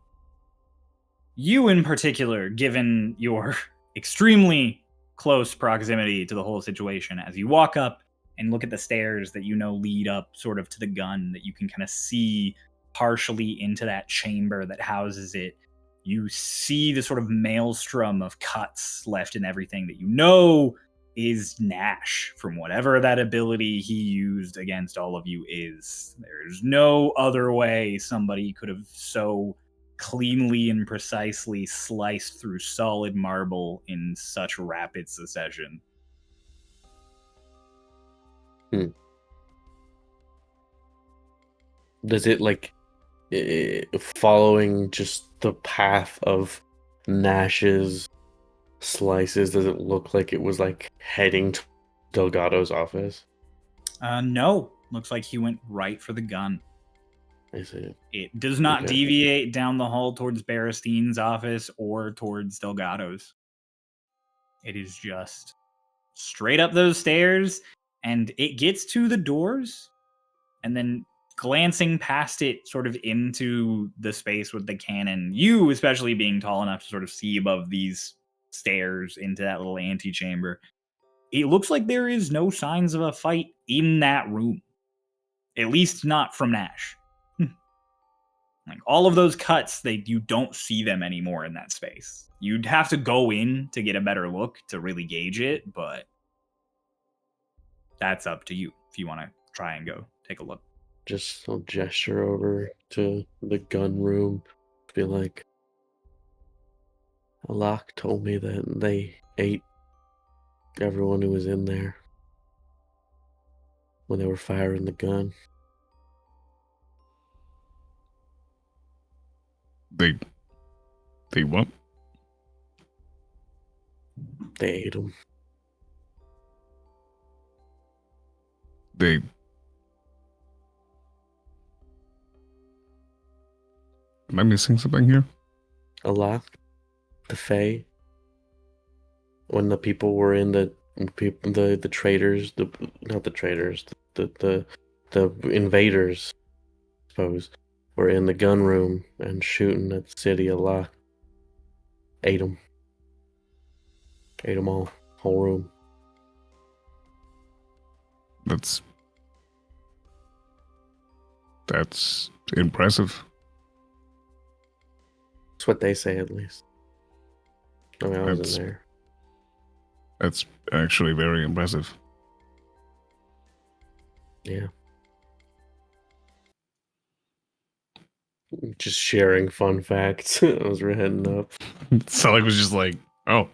in particular, given your extremely close proximity to the whole situation, as you walk up and look at the stairs that you know lead up sort of to the gun, that you can kind of see partially into that chamber that houses it, you see the sort of maelstrom of cuts left in everything that you know is Nash, from whatever that ability he used against all of you is. There's no other way somebody could have so cleanly and precisely sliced through solid marble in such rapid succession. Does it like following just the path of Nash's slices? Does it look like it was like heading to Delgado's office? No. Looks like he went right for the gun. I see. It does not Okay. deviate down the hall towards Barristine's office or towards Delgado's. It is just straight up those stairs, and it gets to the doors, and then glancing past it sort of into the space with the cannon, you especially being tall enough to sort of see above these stairs into that little antechamber, it looks like there is no signs of a fight in that room. At least not from Nash. Like all of those cuts, you don't see them anymore in that space. You'd have to go in to get a better look to really gauge it, but that's up to you if you want to try and go take a look. Just I'll gesture over to the gun room. Be like, Alak told me that they ate everyone who was in there when they were firing the gun. They what? They ate them. They. Am I missing something here? Alak, the Fae, when the people were in the traders, not the traders, the invaders, I suppose, were in the gun room and shooting at the city. Alak ate them. Ate them all, whole room. That's impressive. That's what they say, at least. I mean, I wasn't That's- there. That's actually very impressive. Yeah. Just sharing fun facts. As we're heading up. Celic was just like, oh.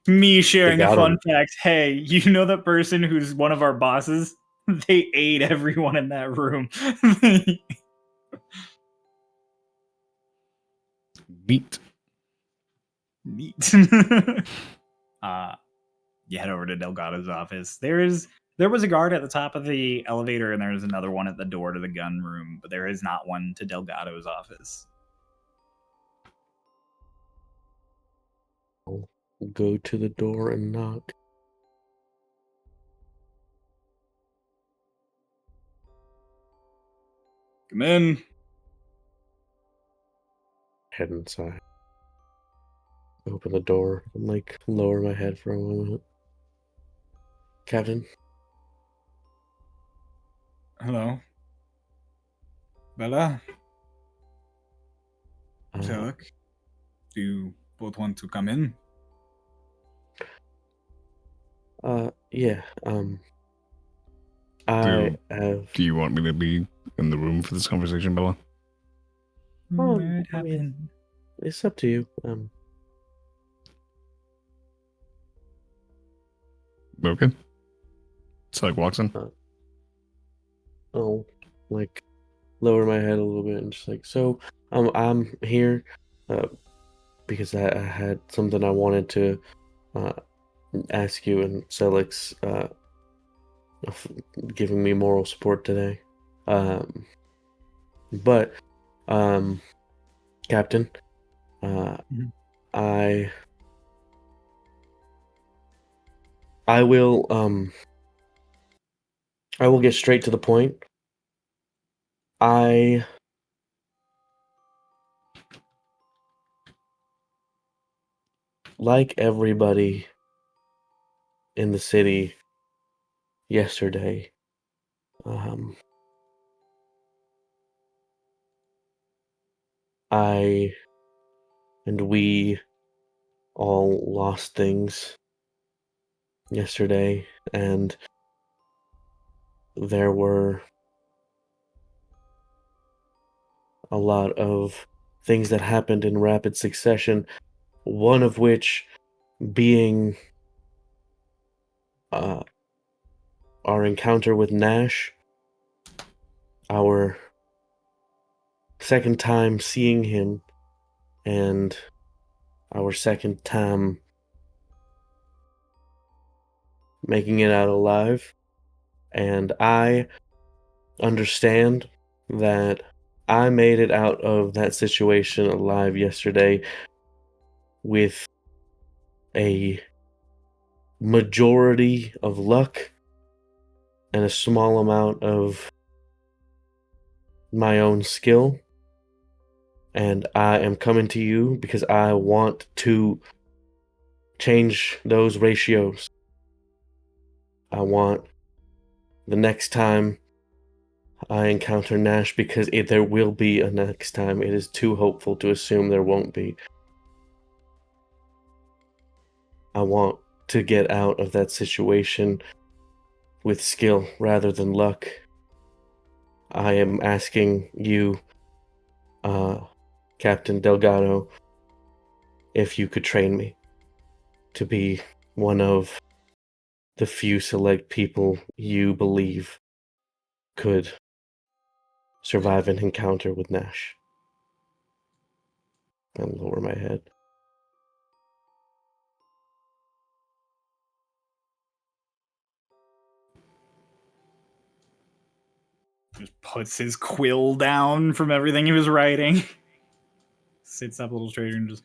Me sharing a got fun him. fact. Hey, you know that person who's one of our bosses? They ate everyone in that room. Neat. Neat. You head over to Delgado's office. There was a guard at the top of the elevator, and there's another one at the door to the gun room, but there is not one to Delgado's office. I'll go to the door and knock. Come in. Head inside. Open the door and like lower my head for a moment. Captain, Hello. Bella? uh, Celic? Do you both want to come in? yeah, I have. Do you want me to be in the room for this conversation, Bella? Oh, Where it I mean- happened. It's up to you. Okay. Celic walks in. I'll like lower my head a little bit and just like, so I'm here because I had something I wanted to ask you, and Celic's giving me moral support today. But Captain, I will get straight to the point. I like everybody in the city yesterday. I and we all lost things yesterday, and there were a lot of things that happened in rapid succession, one of which being our encounter with Nash, our second time seeing him, and our second time making it out alive. And I understand that I made it out of that situation alive yesterday with a majority of luck and a small amount of my own skill. And I am coming to you because I want to change those ratios. I want the next time I encounter Nash, because there will be a next time. It is too hopeful to assume there won't be. I want to get out of that situation with skill rather than luck. I am asking you, Captain Delgado, if you could train me to be one of the few select people you believe could survive an encounter with Nash. And lower my head. Just puts his quill down from everything he was writing. Sits up a little straighter and just...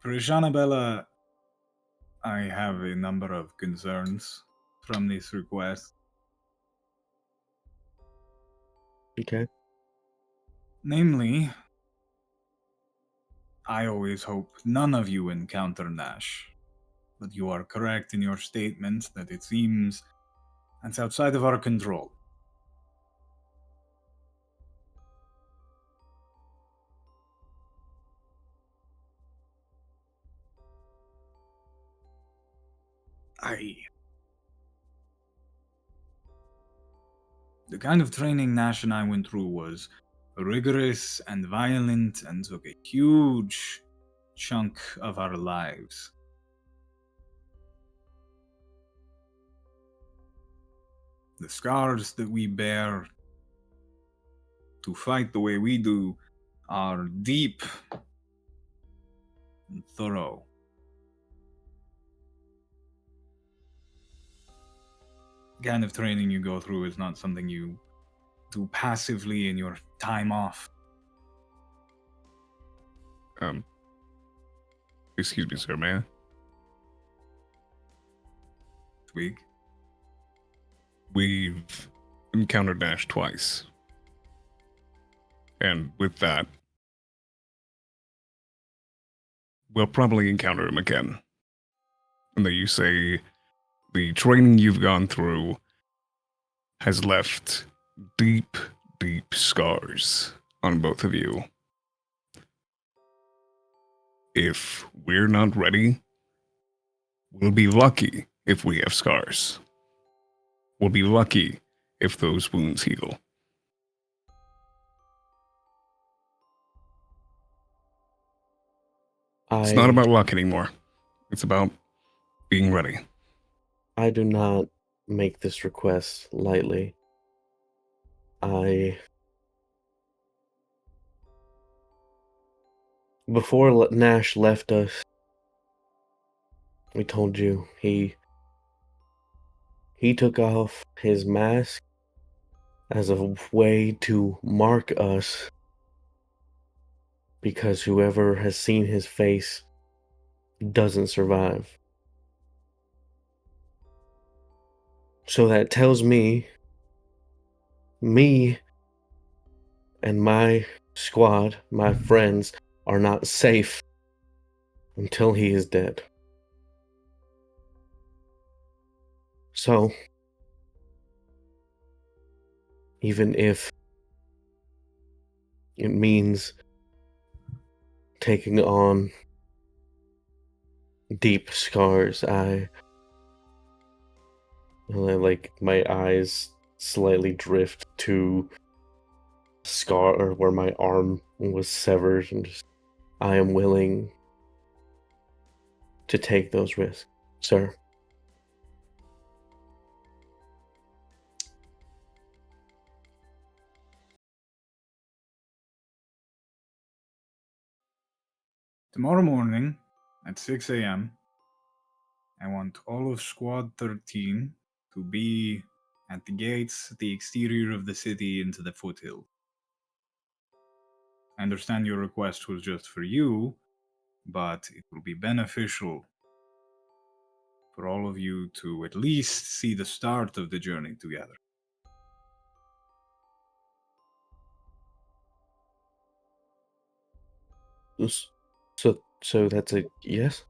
For Annabella, I have a number of concerns from this request. Okay. Namely, I always hope none of you encounter Nash. But you are correct in your statement that it seems that's outside of our control. The kind of training Nash and I went through was rigorous and violent and took a huge chunk of our lives. The scars that we bear to fight the way we do are deep and thorough. The kind of training you go through is not something you do passively in your time off. Excuse me, sir, may I? Twig? We've encountered Nash twice. And with that, we'll probably encounter him again. And that you say the training you've gone through has left deep, deep scars on both of you. If we're not ready, we'll be lucky if we have scars. We'll be lucky if those wounds heal. It's not about luck anymore. It's about being ready. I do not make this request lightly. Before Nash left us, we told you he took off his mask as a way to mark us, because whoever has seen his face doesn't survive. So that tells me and my squad, my friends, are not safe until he is dead. So, even if it means taking on deep scars, And I, like, my eyes slightly drift to scar or where my arm was severed, and just, I am willing to take those risks, sir. Tomorrow morning at 6 a.m., I want all of Squad 13 to be at the gates at the exterior of the city into the foothill. I understand your request was just for you, but it will be beneficial for all of you to at least see the start of the journey together. So that's a yes?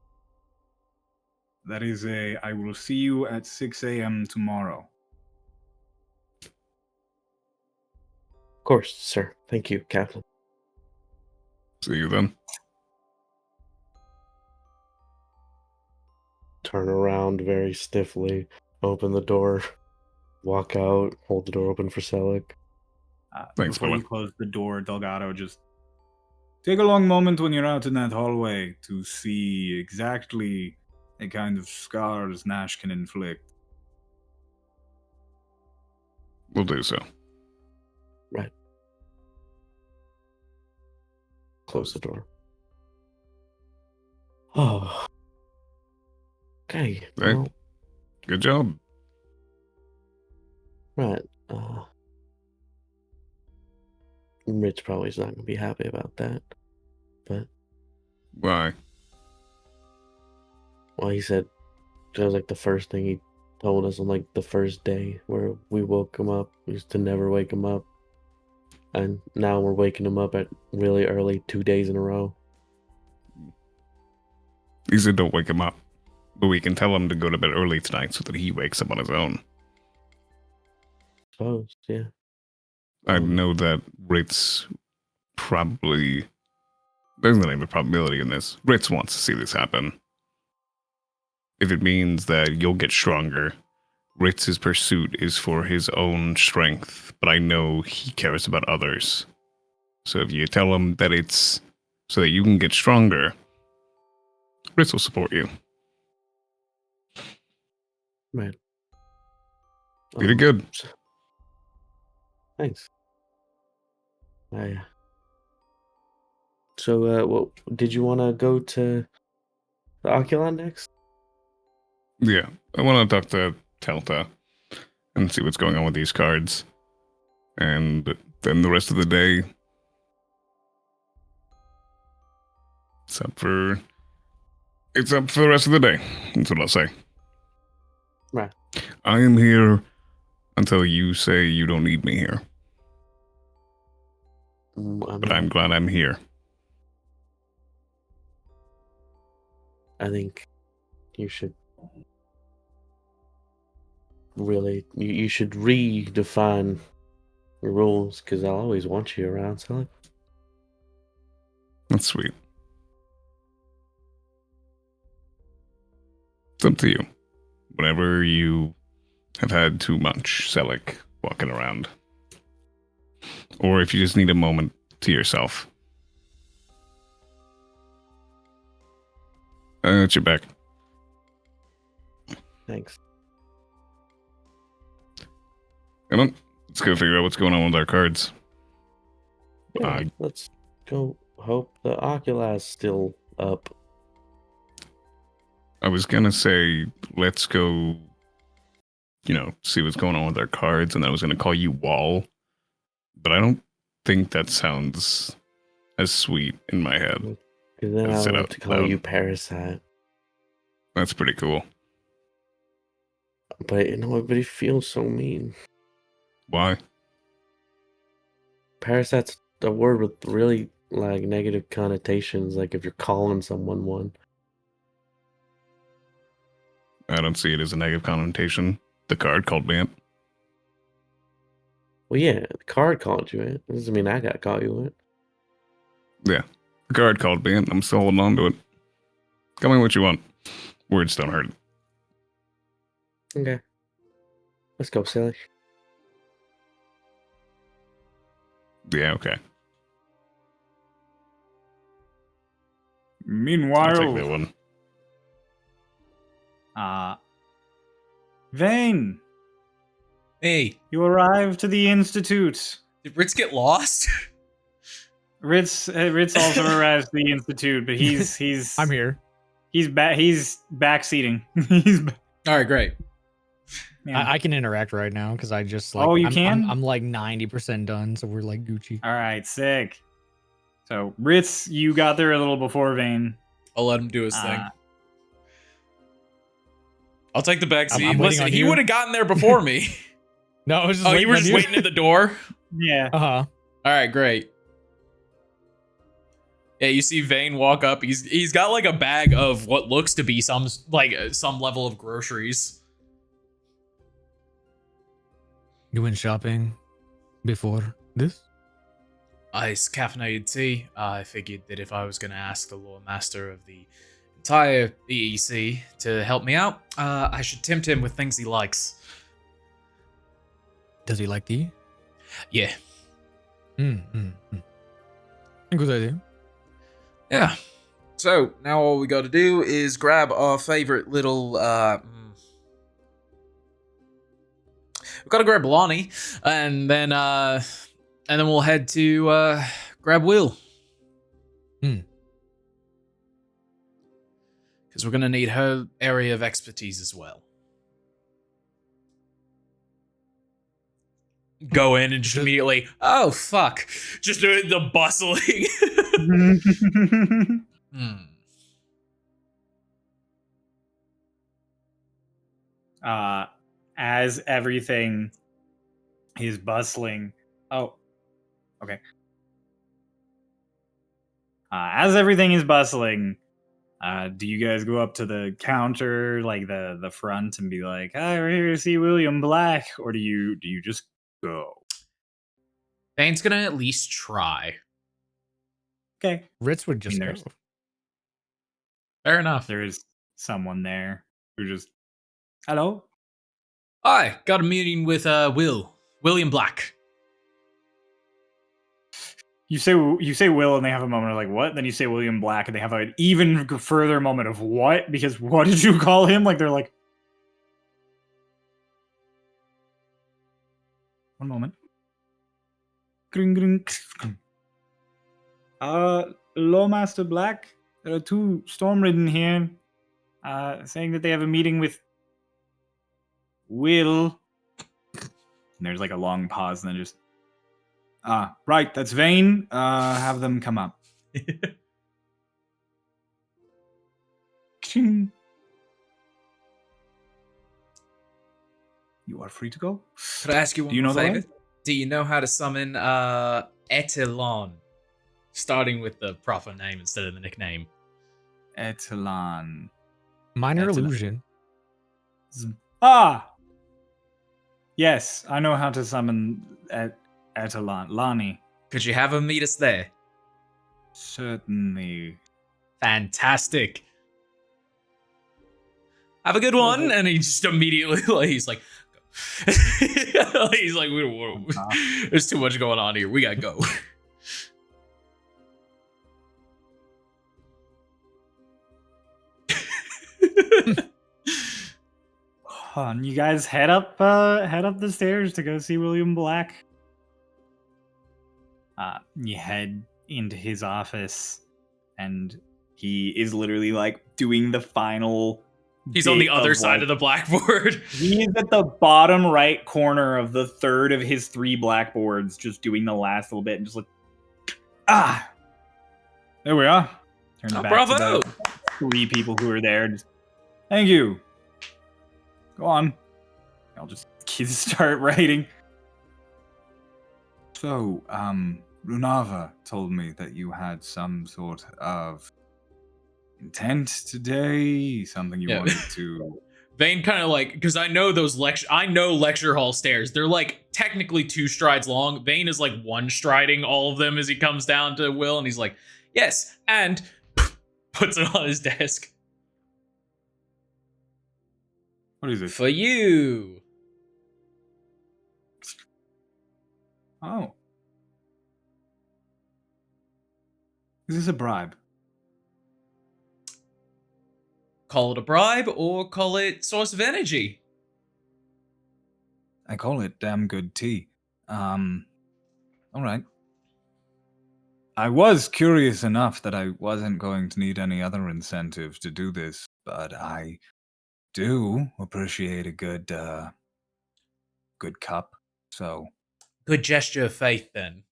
That is I will see you at 6 a.m. tomorrow. Of course, sir. Thank you, Captain. See you then. Turn around very stiffly, open the door, walk out, hold the door open for Celic. Thanks, Before fella. you close the door, Delgado, just take a long moment when you're out in that hallway to see exactly the kind of scars Nash can inflict. We'll do so. Right. Close the door. Oh. Okay. Hey. Well, Good job. right. Rich probably is not going to be happy about that. But, Why? well, he said that was like the first thing he told us on like the first day where we woke him up. We used to never wake him up. And now we're waking him up at really early 2 days in a row. He said don't wake him up. But we can tell him to go to bed early tonight so that he wakes up on his own. Suppose, yeah. I know that Ritz probably... There's not even a probability in this. Ritz wants to see this happen. If it means that you'll get stronger, Ritz's pursuit is for his own strength, but I know he cares about others. So if you tell him that it's so that you can get stronger, Ritz will support you. Right. You did good. Thanks. So, what did you want to go to the Oculi next? Yeah, I want to talk to Telta and see what's going on with these cards. And then the rest of the day, it's up for the rest of the day. That's what I'll say. Right. I am here until you say you don't need me here. But I'm glad I'm here. I think you should really, you should redefine your rules, because I'll always want you around, Celic. That's sweet. It's up to you. Whenever you have had too much Celic walking around. Or if you just need a moment to yourself. At your back. Thanks. Come on. Let's go figure out what's going on with our cards. Yeah, let's go hope the Oculi is still up. I was gonna say, let's go, see what's going on with our cards, and then I was gonna call you Wall. But I don't think that sounds as sweet in my head. Because then Let's I'll sit have out to call loud. you Parasite. That's pretty cool. But everybody feels so mean. Why? Parasite's a word with really negative connotations, like if you're calling someone one. I don't see it as a negative connotation. The card called me it. Well, yeah, the card called you it. Doesn't mean I got called you it. Yeah. The card called me it. I'm still holding on to it. Tell me what you want. Words don't hurt. Okay. Let's go, Celic. Yeah, okay. I'll take that Meanwhile, one. Vane, Hey, you arrived to the Institute. did Ritz get lost? Ritz also arrives to the Institute, but he's I'm here. He's backseating. he's ba- All right, great. yeah. I can interact right now because I just like. Oh, you I'm, can? I'm like 90% done, so we're like Gucci. All right, sick. So Ritz, you got there a little before Vane. I'll let him do his thing. I'll take the back seat. I'm waiting Listen, on he you. would have gotten there before me. No, I was just. Oh, you were just waiting at the door? Yeah. Uh huh. All right, great. Yeah, you see Vane walk up. He's got like a bag of what looks to be some level of groceries. You went shopping before this? It's caffeinated tea. I figured that if I was going to ask the lore master of the entire EEC to help me out, I should tempt him with things he likes. Does he like tea? Yeah. Good idea. Yeah. So now all we got to do is grab our favorite little. We've got to grab Lonnie, and then we'll head to grab Will. Because we're gonna need her area of expertise as well. Go in and just immediately. Oh fuck! Just doing the bustling. As everything is bustling. Oh, okay. As everything is bustling, do you guys go up to the counter, like the front, and be like, "Hi, we're here to see William Black," or do you just go? Bane's gonna at least try. Okay, Ritz would just go. there's- Fair enough. there is someone there who just, hello. Hi, got a meeting with William Black. You say Will, and they have a moment of like what? Then you say William Black, and they have an even further moment of what? Because what did you call him? Like they're like, one moment. Gring, gring. Lawmaster Black, there are two Stormridden here, saying that they have a meeting with Will. And there's like a long pause, and then just, right, that's Vane. Have them come up. Ching. You are free to go. Could I ask you one Do you more know the favor? way? Do you know how to summon Etelon? Starting with the proper name instead of the nickname. Etalon. Minor That's an- illusion. Yes, I know how to summon Etalon. Lani. Could you have him meet us there? Certainly. Fantastic. Have a good one. And he just immediately, like, he's like, he's like, there's too much going on here. We gotta go. And you guys head up the stairs to go see William Black. You head into his office, and he is literally like doing the final. He's on the bit other side of the blackboard. He's at the bottom right corner of the third of his 3 blackboards, just doing the last little bit, and just like, there we are. Turn it back Bravo! to the 3 people who are there. Just, thank you. Go on. I'll just start writing. So, Runava told me that you had some sort of intent today, something you Yeah. wanted to. Vane kind of like, because I know those lecture hall stairs. They're like technically 2 strides long. Vane is like 1 striding all of them as he comes down to Will, and he's like, yes, and puts it on his desk. What is it? For you. Oh. Is this a bribe? Call it a bribe or call it source of energy. I call it damn good tea. All right. I was curious enough that I wasn't going to need any other incentive to do this, but I do appreciate a good cup. So, Good gesture of faith, then.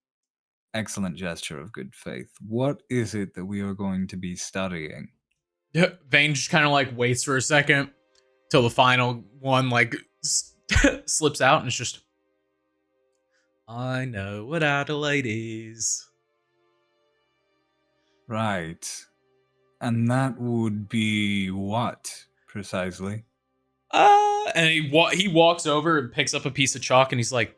excellent gesture of good faith. What is it that we are going to be studying? Vane just kind of like waits for a second till the final one like slips out, and it's just, I know what Adelaide is. Right. And that would be what, precisely? And he walks over and picks up a piece of chalk, and he's like,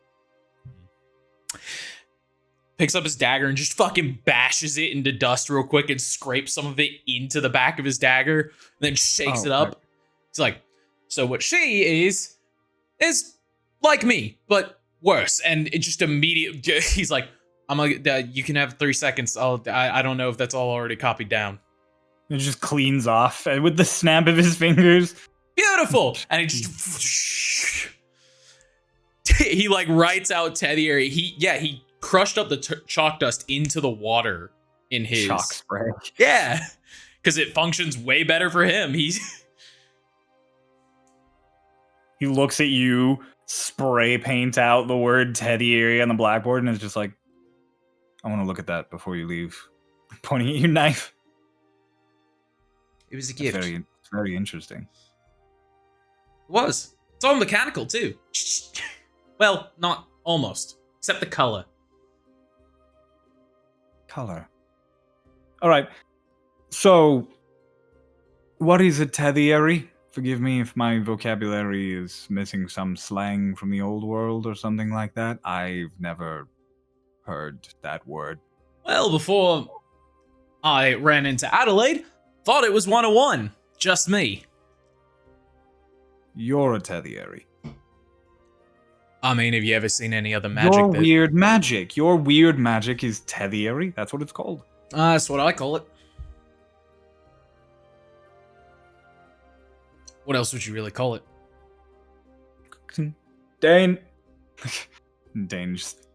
picks up his dagger and just fucking bashes it into dust real quick and scrapes some of it into the back of his dagger, and then shakes it up. Right. It's like, so what she is like me, but worse. And it just immediately, he's like, I'm like, you can have 3 seconds. I don't know if that's all already copied down. It just cleans off with the snap of his fingers. Beautiful. And he just, he like writes out Tether. He crushed up the chalk dust into the water in his Chalk spray. Yeah, because it functions way better for him. He looks at you, spray paint out the word Teddy area on the blackboard, and is just like, I want to look at that before you leave. Pointing at your knife. It was a It's gift. very, very interesting. It was. It's all mechanical too. Well, not almost, except the color. Color. All right. So, what is a tediary? Forgive me if my vocabulary is missing some slang from the old world or something like that. I've never heard that word. Well, before I ran into Adelaide, thought it was 101. Just me. You're a tediary. I mean, have you ever seen any other magic? Your weird magic. Your weird magic is tediary. That's what it's called. That's what I call it. What else would you really call it? Dane. Dane just...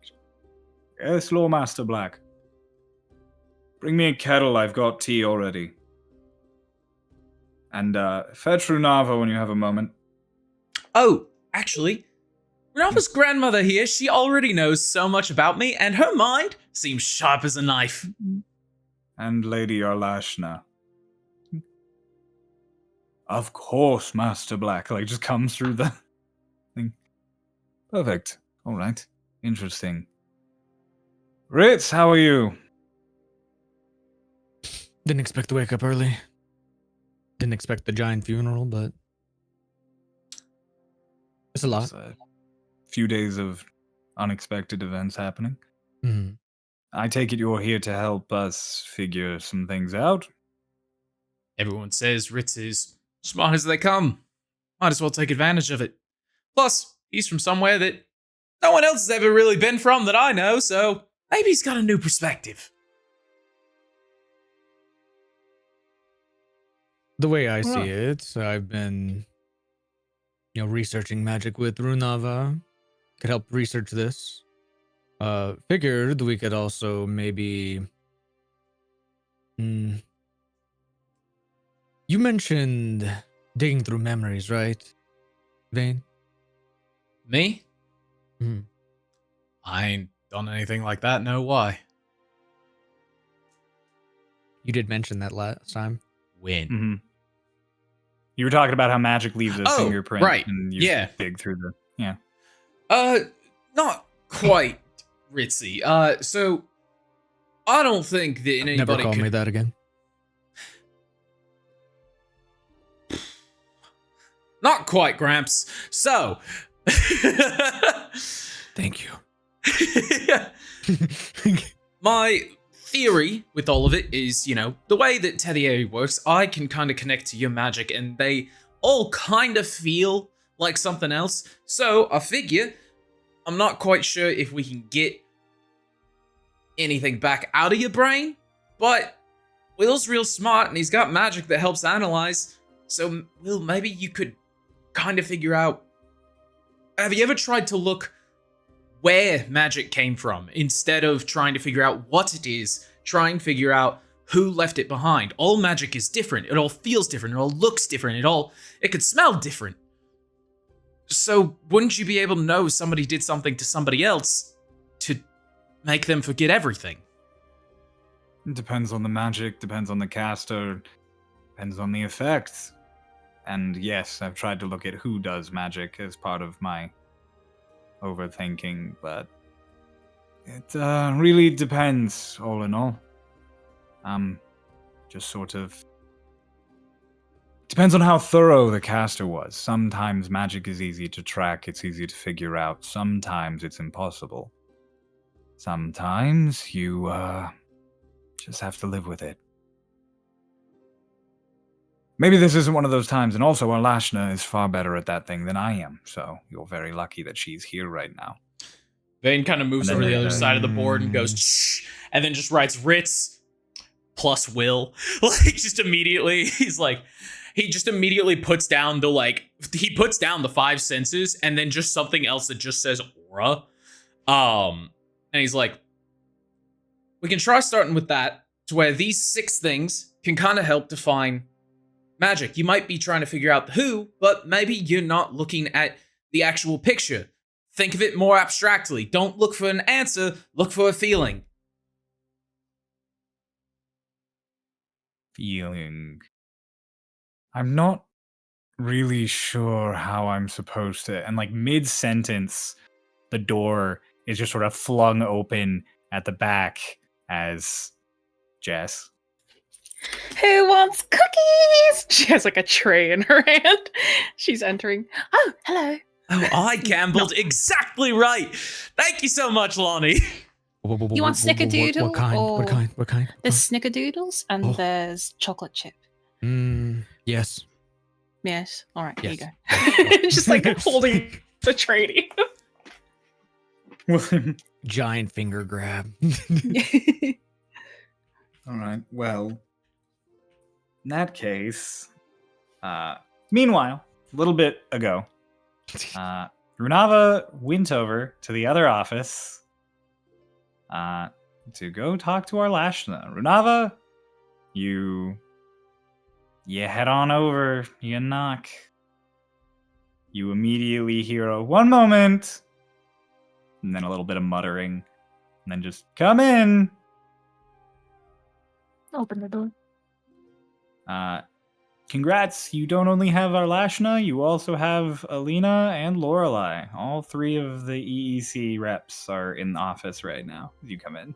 Yes, Lawmaster Black. Bring me a kettle. I've got tea already. And fetch Runava when you have a moment. Oh, actually, Renava's grandmother here, she already knows so much about me, and her mind seems sharp as a knife. And Lady Arlashna. Of course, Master Black. Like, just comes through the thing. Perfect. All right. Interesting. Ritz, how are you? Didn't expect to wake up early. Didn't expect the giant funeral, but it's a lot. It's a few days of unexpected events happening. Mhm. I take it you're here to help us figure some things out. Everyone says Ritz is smart as they come. Might as well take advantage of it. Plus, he's from somewhere that no one else has ever really been from that I know, so maybe he's got a new perspective. The way I see Alright. it, I've been, researching magic with Runava. Could help research this. Figured we could also maybe. You mentioned digging through memories, right, Vane? Me? Mhm. I ain't done anything like that, no why. You did mention that last time. When? Mm-hmm. You were talking about how magic leaves a Oh, fingerprint. right. And you Yeah. dig through the... Yeah. Not quite ritzy. So I don't think that Never anybody call could... me that again. Not quite, Gramps. So Thank you. my theory with all of it is, the way that Tether works, I can kind of connect to your magic and they all kind of feel like something else. So I figure I'm not quite sure if we can get anything back out of your brain, but Will's real smart and he's got magic that helps analyze. So, Will, maybe you could kind of figure out. Have you ever tried to look where magic came from instead of trying to figure out what it is? Try and figure out who left it behind. All magic is different. It all feels different. It all looks different. It could smell different. So, wouldn't you be able to know somebody did something to somebody else to make them forget everything? It depends on the magic, depends on the caster, depends on the effect. And yes, I've tried to look at who does magic as part of my overthinking, but it really depends, all in all. Just sort of depends on how thorough the caster was. Sometimes magic is easy to track, it's easy to figure out. Sometimes it's impossible. Sometimes you just have to live with it. Maybe this isn't one of those times, and also Alashna is far better at that thing than I am, so you're very lucky that she's here right now. Vane kind of moves And over then to the other there's- side of the board and goes, shh, and then just writes Ritz plus Will. Like, just immediately, he just immediately puts down he puts down the 5 senses and then just something else that just says aura. And he's like, we can try starting with that, to where these 6 things can kind of help define magic. You might be trying to figure out the who, but maybe you're not looking at the actual picture. Think of it more abstractly. Don't look for an answer, look for a feeling. Feeling. I'm not really sure how I'm supposed to. And like mid-sentence, the door is just sort of flung open at the back as Jess. Who wants cookies? She has like a tray in her hand. She's entering. Oh, hello. Oh, I gambled exactly right. Thank you so much, Lonnie. You want snickerdoodle? What kind? Or What kind? What kind? There's snickerdoodles and Oh. there's chocolate chip. Yes. Yes. All right. Here you Yes. go. Just like holding the tray. Giant finger grab. All right. Well, in that case, meanwhile, a little bit ago, Runava went over to the other office to go talk to our Lashna. Runava, you head on over, you knock. You immediately hear a one moment, and then a little bit of muttering, and then just come in. Open the door. Congrats, you don't only have Arlashna, you also have Alina and Lorelei. All 3 of the EEC reps are in the office right now. You come in.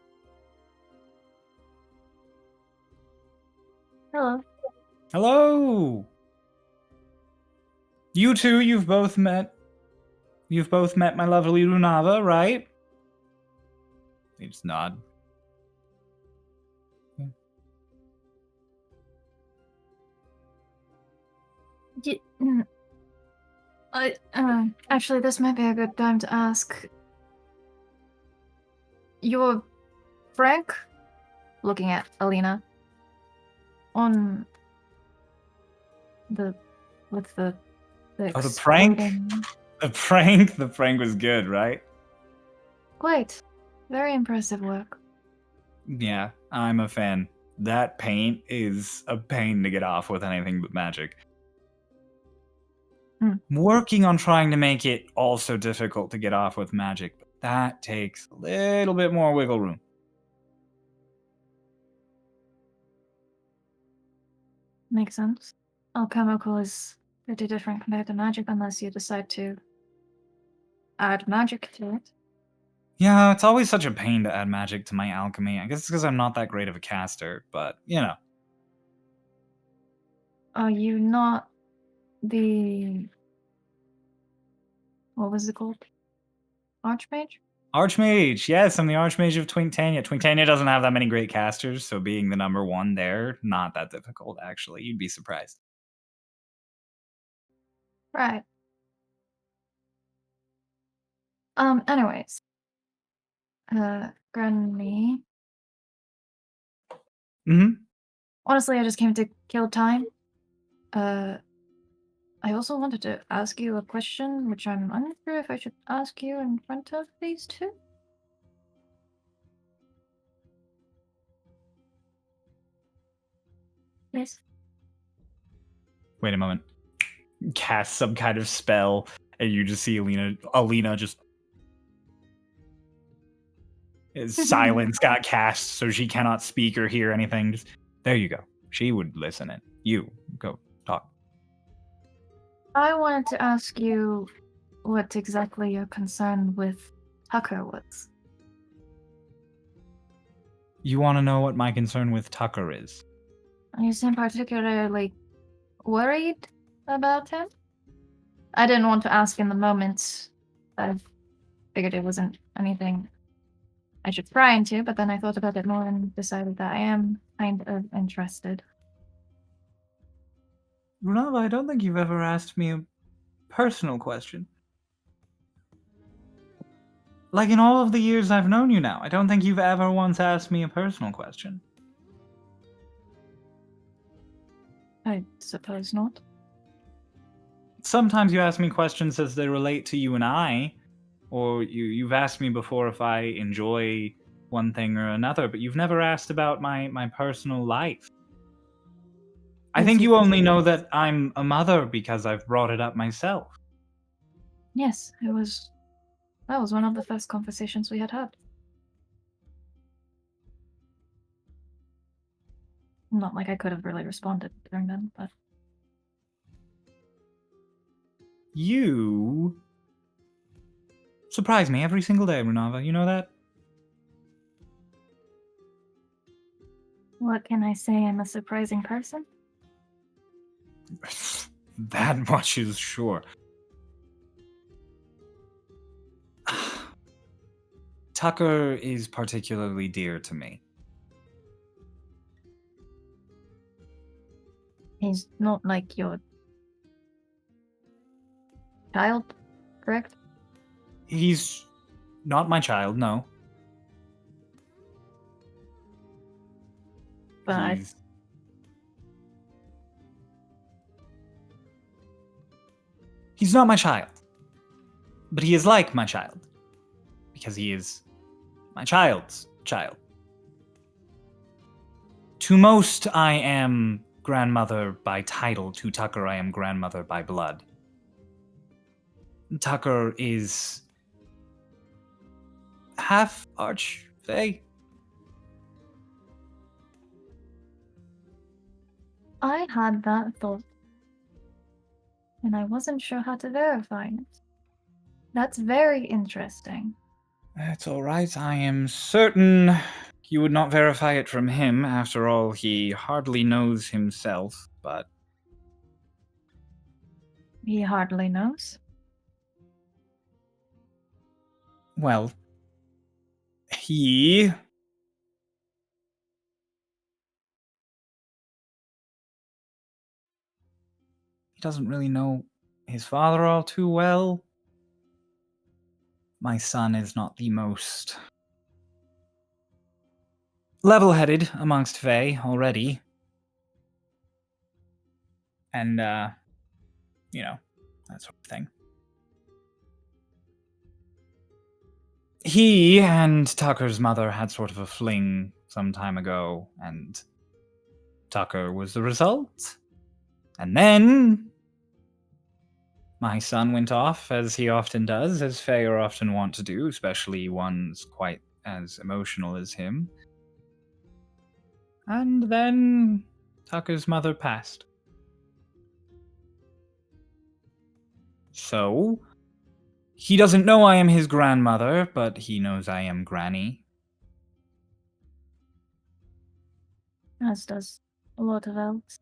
Hello. Hello! You two, you've both met my lovely Runava, right? They just nod. Actually, this might be a good time to ask. You're Frank, looking at Alina, on the with the Oh, the prank? exploding- The prank was good, right? Great, very impressive work. Yeah, I'm a fan. That paint is a pain to get off with anything but magic. Hmm. I'm working on trying to make it also difficult to get off with magic, but that takes a little bit more wiggle room. Makes sense. Alchemical is pretty different compared to magic unless you decide to add magic to it. Yeah, it's always such a pain to add magic to my alchemy. I guess it's because I'm not that great of a caster, but, you know. Are you not the... What was it called? Archmage? Archmage, yes, I'm the Archmage of Twingtania. Twingtania doesn't have that many great casters, so being the number 1 there, not that difficult, actually. You'd be surprised. Right. Anyways. Granny, Mm-hmm. Honestly, I just came to kill time. I also wanted to ask you a question, which I'm unsure if I should ask you in front of these two. Yes. Wait a moment. Cast some kind of spell, and you just see Alina just silence got cast, so she cannot speak or hear anything. Just, there you go. She would listen, and you go talk. I wanted to ask you what exactly your concern with Tucker was. You want to know what my concern with Tucker is? You seem particularly worried about him? I didn't want to ask in the moment. I figured it wasn't anything I should pry into, but then I thought about it more and decided that I am kind of interested. Runava, I don't think you've ever asked me a personal question. Like in all of the years I've known you now, I don't think you've ever once asked me a personal question. I suppose not. Sometimes you ask me questions as they relate to you and I, or you've asked me before if I enjoy one thing or another, but you've never asked about my personal life. I Yes, think we you did. only know that I'm a mother because I've brought it up myself. Yes, that was one of the first conversations we had. Not like I could have really responded during them, but You surprise me every single day, Runava. You know that? what can I say? I'm a surprising person. That much is sure. Tucker is particularly dear to me. He's not like your child, correct? He's not my child, no. But He's not my child. But he is like my child. Because he is my child's child. To most, I am grandmother by title. To Tucker, I am grandmother by blood. Tucker is half Archfey. I had that thought, and I wasn't sure how to verify it. That's very interesting. That's all right. I am certain you would not verify it from him. After all, he hardly knows himself, but He hardly knows. well, he doesn't really know his father all too well. My son is not the most level-headed amongst Fae already. And, that sort of thing. He and Tucker's mother had sort of a fling some time ago, and Tucker was the result. And then my son went off, as he often does, as Fae are often wont to do, especially ones quite as emotional as him. And then Tucker's mother passed. So, he doesn't know I am his grandmother, but he knows I am Granny. As does a lot of elves.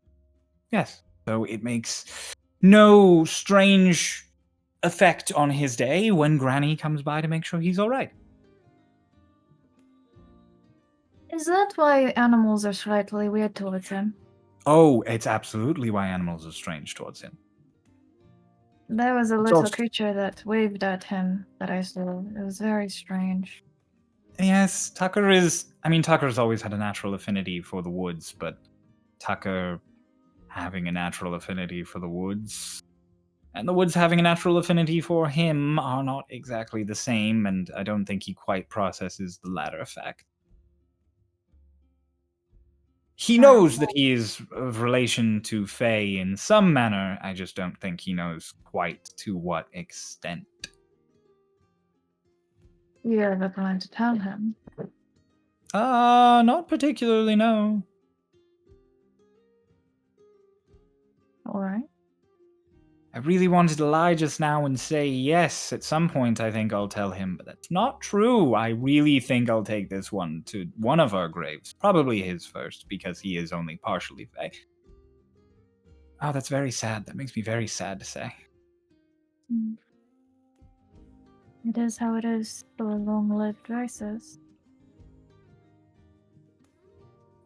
Yes. So it makes no strange effect on his day when Granny comes by to make sure he's alright. Is that why animals are slightly weird towards him? Oh, it's absolutely why animals are strange towards him. There was a It's little also- creature that waved at him that I saw. It was very strange. Yes, Tucker's always had a natural affinity for the woods, but Tucker having a natural affinity for the woods and the woods having a natural affinity for him are not exactly the same, and I don't think he quite processes the latter fact. He knows that he is of relation to Faye in some manner, I just don't think he knows quite to what extent. You ever plan to tell him? Not particularly, no. Alright. I really wanted to lie just now and say yes, at some point I think I'll tell him, but that's not true. I really think I'll take this one to one of our graves. Probably his first, because he is only partially Fae. Oh, that's very sad. That makes me very sad to say. It is how it is for long-lived races.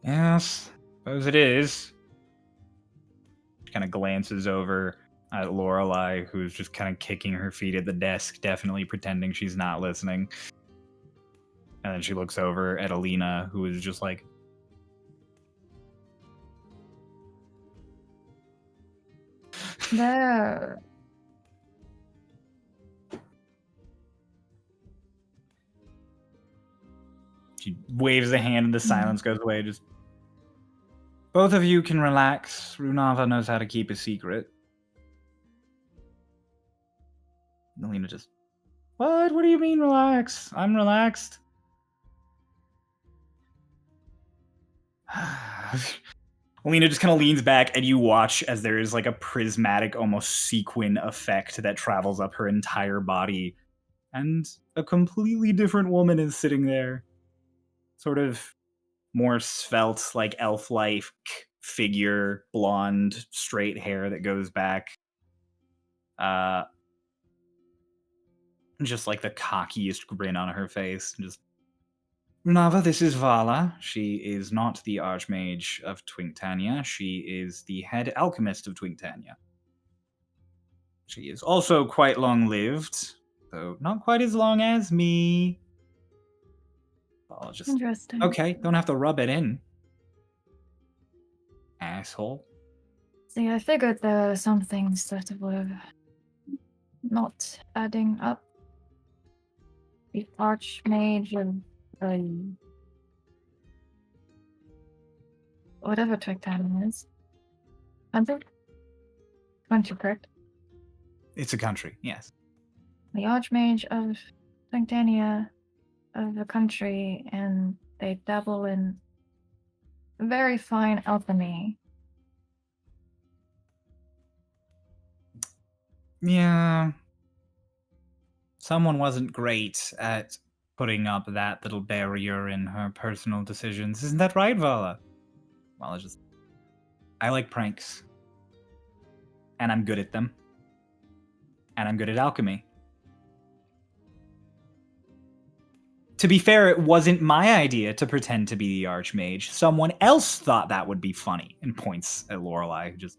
Yes, suppose it is. She kind of glances over at Lorelei, who's just kind of kicking her feet at the desk, definitely pretending she's not listening. And then she looks over at Alina, who is just like, There. she waves a hand and the silence goes away. Just, both of you can relax. Runava knows how to keep a secret. Alina just, what? What do you mean relax? I'm relaxed. Alina just kind of leans back, and you watch as there is like a prismatic, almost sequin effect that travels up her entire body. And a completely different woman is sitting there. Sort of more svelte, like elf-like figure, blonde, straight hair that goes back. Just like the cockiest grin on her face. Just, Runava, this is Vala. She is not the Archmage of Twinktania. She is the head alchemist of Twinktania. She is also quite long-lived, though not quite as long as me. Vala just, Interesting. okay, don't have to rub it in. Asshole. See, I figured there were some things that were not adding up. The Archmage of whatever Twictanian is. Country, correct? It's a country, yes. The Archmage of Twictania of the country, and they dabble in very fine alchemy. Yeah. Someone wasn't great at putting up that little barrier in her personal decisions. Isn't that right, Vala? Vala just, I like pranks. And I'm good at them. And I'm good at alchemy. To be fair, it wasn't my idea to pretend to be the Archmage. Someone else thought that would be funny, and points at Lorelei, who just,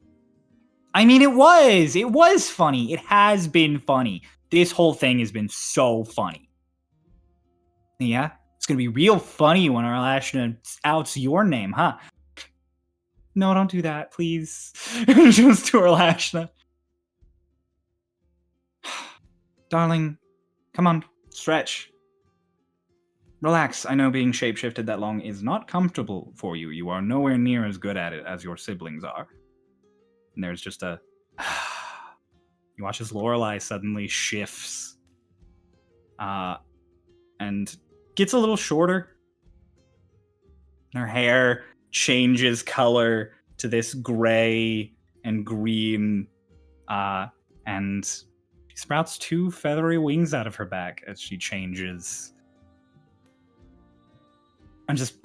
I mean, it was. It was funny. It has been funny. This whole thing has been so funny. Yeah? It's going to be real funny when Arlashna outs your name, huh? No, don't do that, please. Just to Arlashna. Darling, come on, stretch. Relax. I know being shapeshifted that long is not comfortable for you. You are nowhere near as good at it as your siblings are. And there's just a... You watch as Lorelei suddenly shifts. And gets a little shorter. Her hair changes color to this gray and green. And she sprouts two feathery wings out of her back as she changes. I'm just...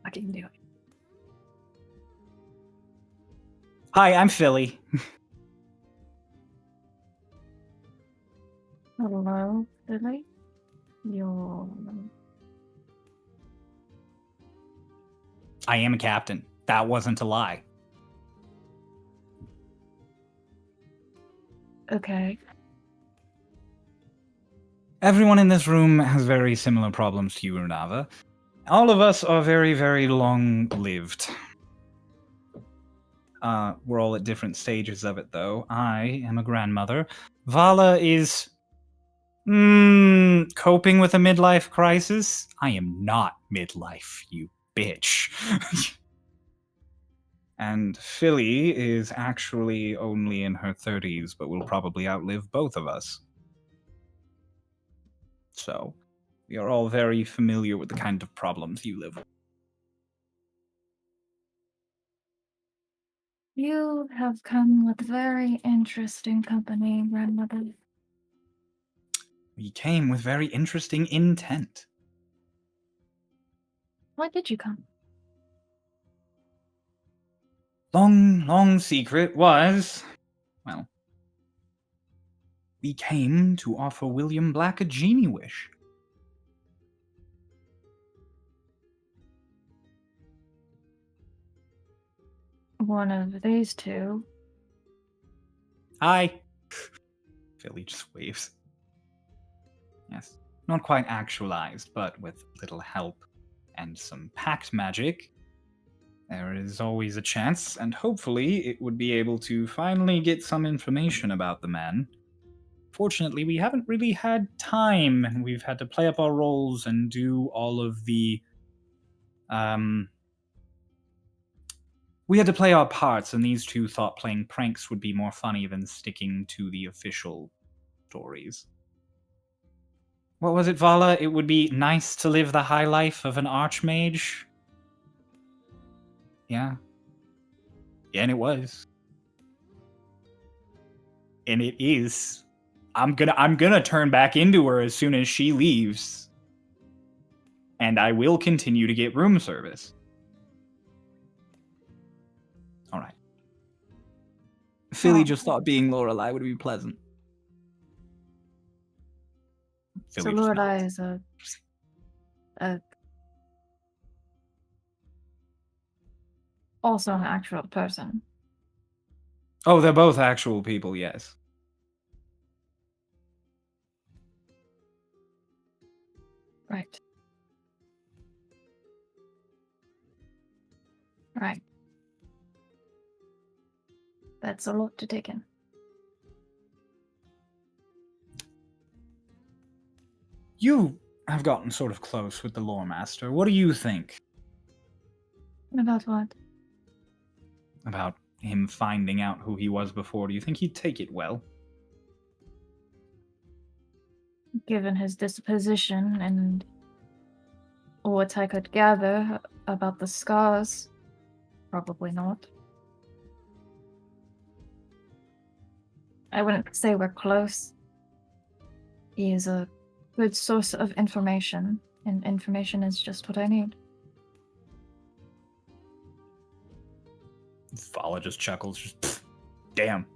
I can do it. Hi, I'm Philly. Hello, Lily. You're... I am a captain. That wasn't a lie. Okay. Everyone in this room has very similar problems to you, Runava. All of us are very, very long-lived. We're all at different stages of it, though. I am a grandmother. Vala is coping with a midlife crisis. I am not midlife, you bitch. And Philly is actually only in her 30s, but will probably outlive both of us. So, we are all very familiar with the kind of problems you live with. You have come with very interesting company, grandmother. We came with very interesting intent. Why did you come? Long secret was, well, we came to offer William Black a genie wish. One of these two. Hi. Philly just waves. Yes. Not quite actualized, but with little help and some pact magic, there is always a chance, and hopefully it would be able to finally get some information about the man. Fortunately, we haven't really had time, and we've had to play up our roles and do all of the we had to play our parts, and these two thought playing pranks would be more funny than sticking to the official stories. What was it, Vala? It would be nice to live the high life of an archmage? Yeah. Yeah, and it was. And it is. I'm gonna turn back into her as soon as she leaves. And I will continue to get room service. Alright. Philly just thought being Lorelei would be pleasant. So Philly just Lorelei nods. is a also an actual person. Oh, they're both actual people, yes. Right. Right. That's a lot to take in. You have gotten sort of close with the lore master. What do you think About what? about him finding out who he was before? Do you think he'd take it well? Given his disposition and what I could gather about the scars, probably not. I wouldn't say we're close. He is a good source of information, and information is just what I need. Vala just chuckles. Just, pfft, damn.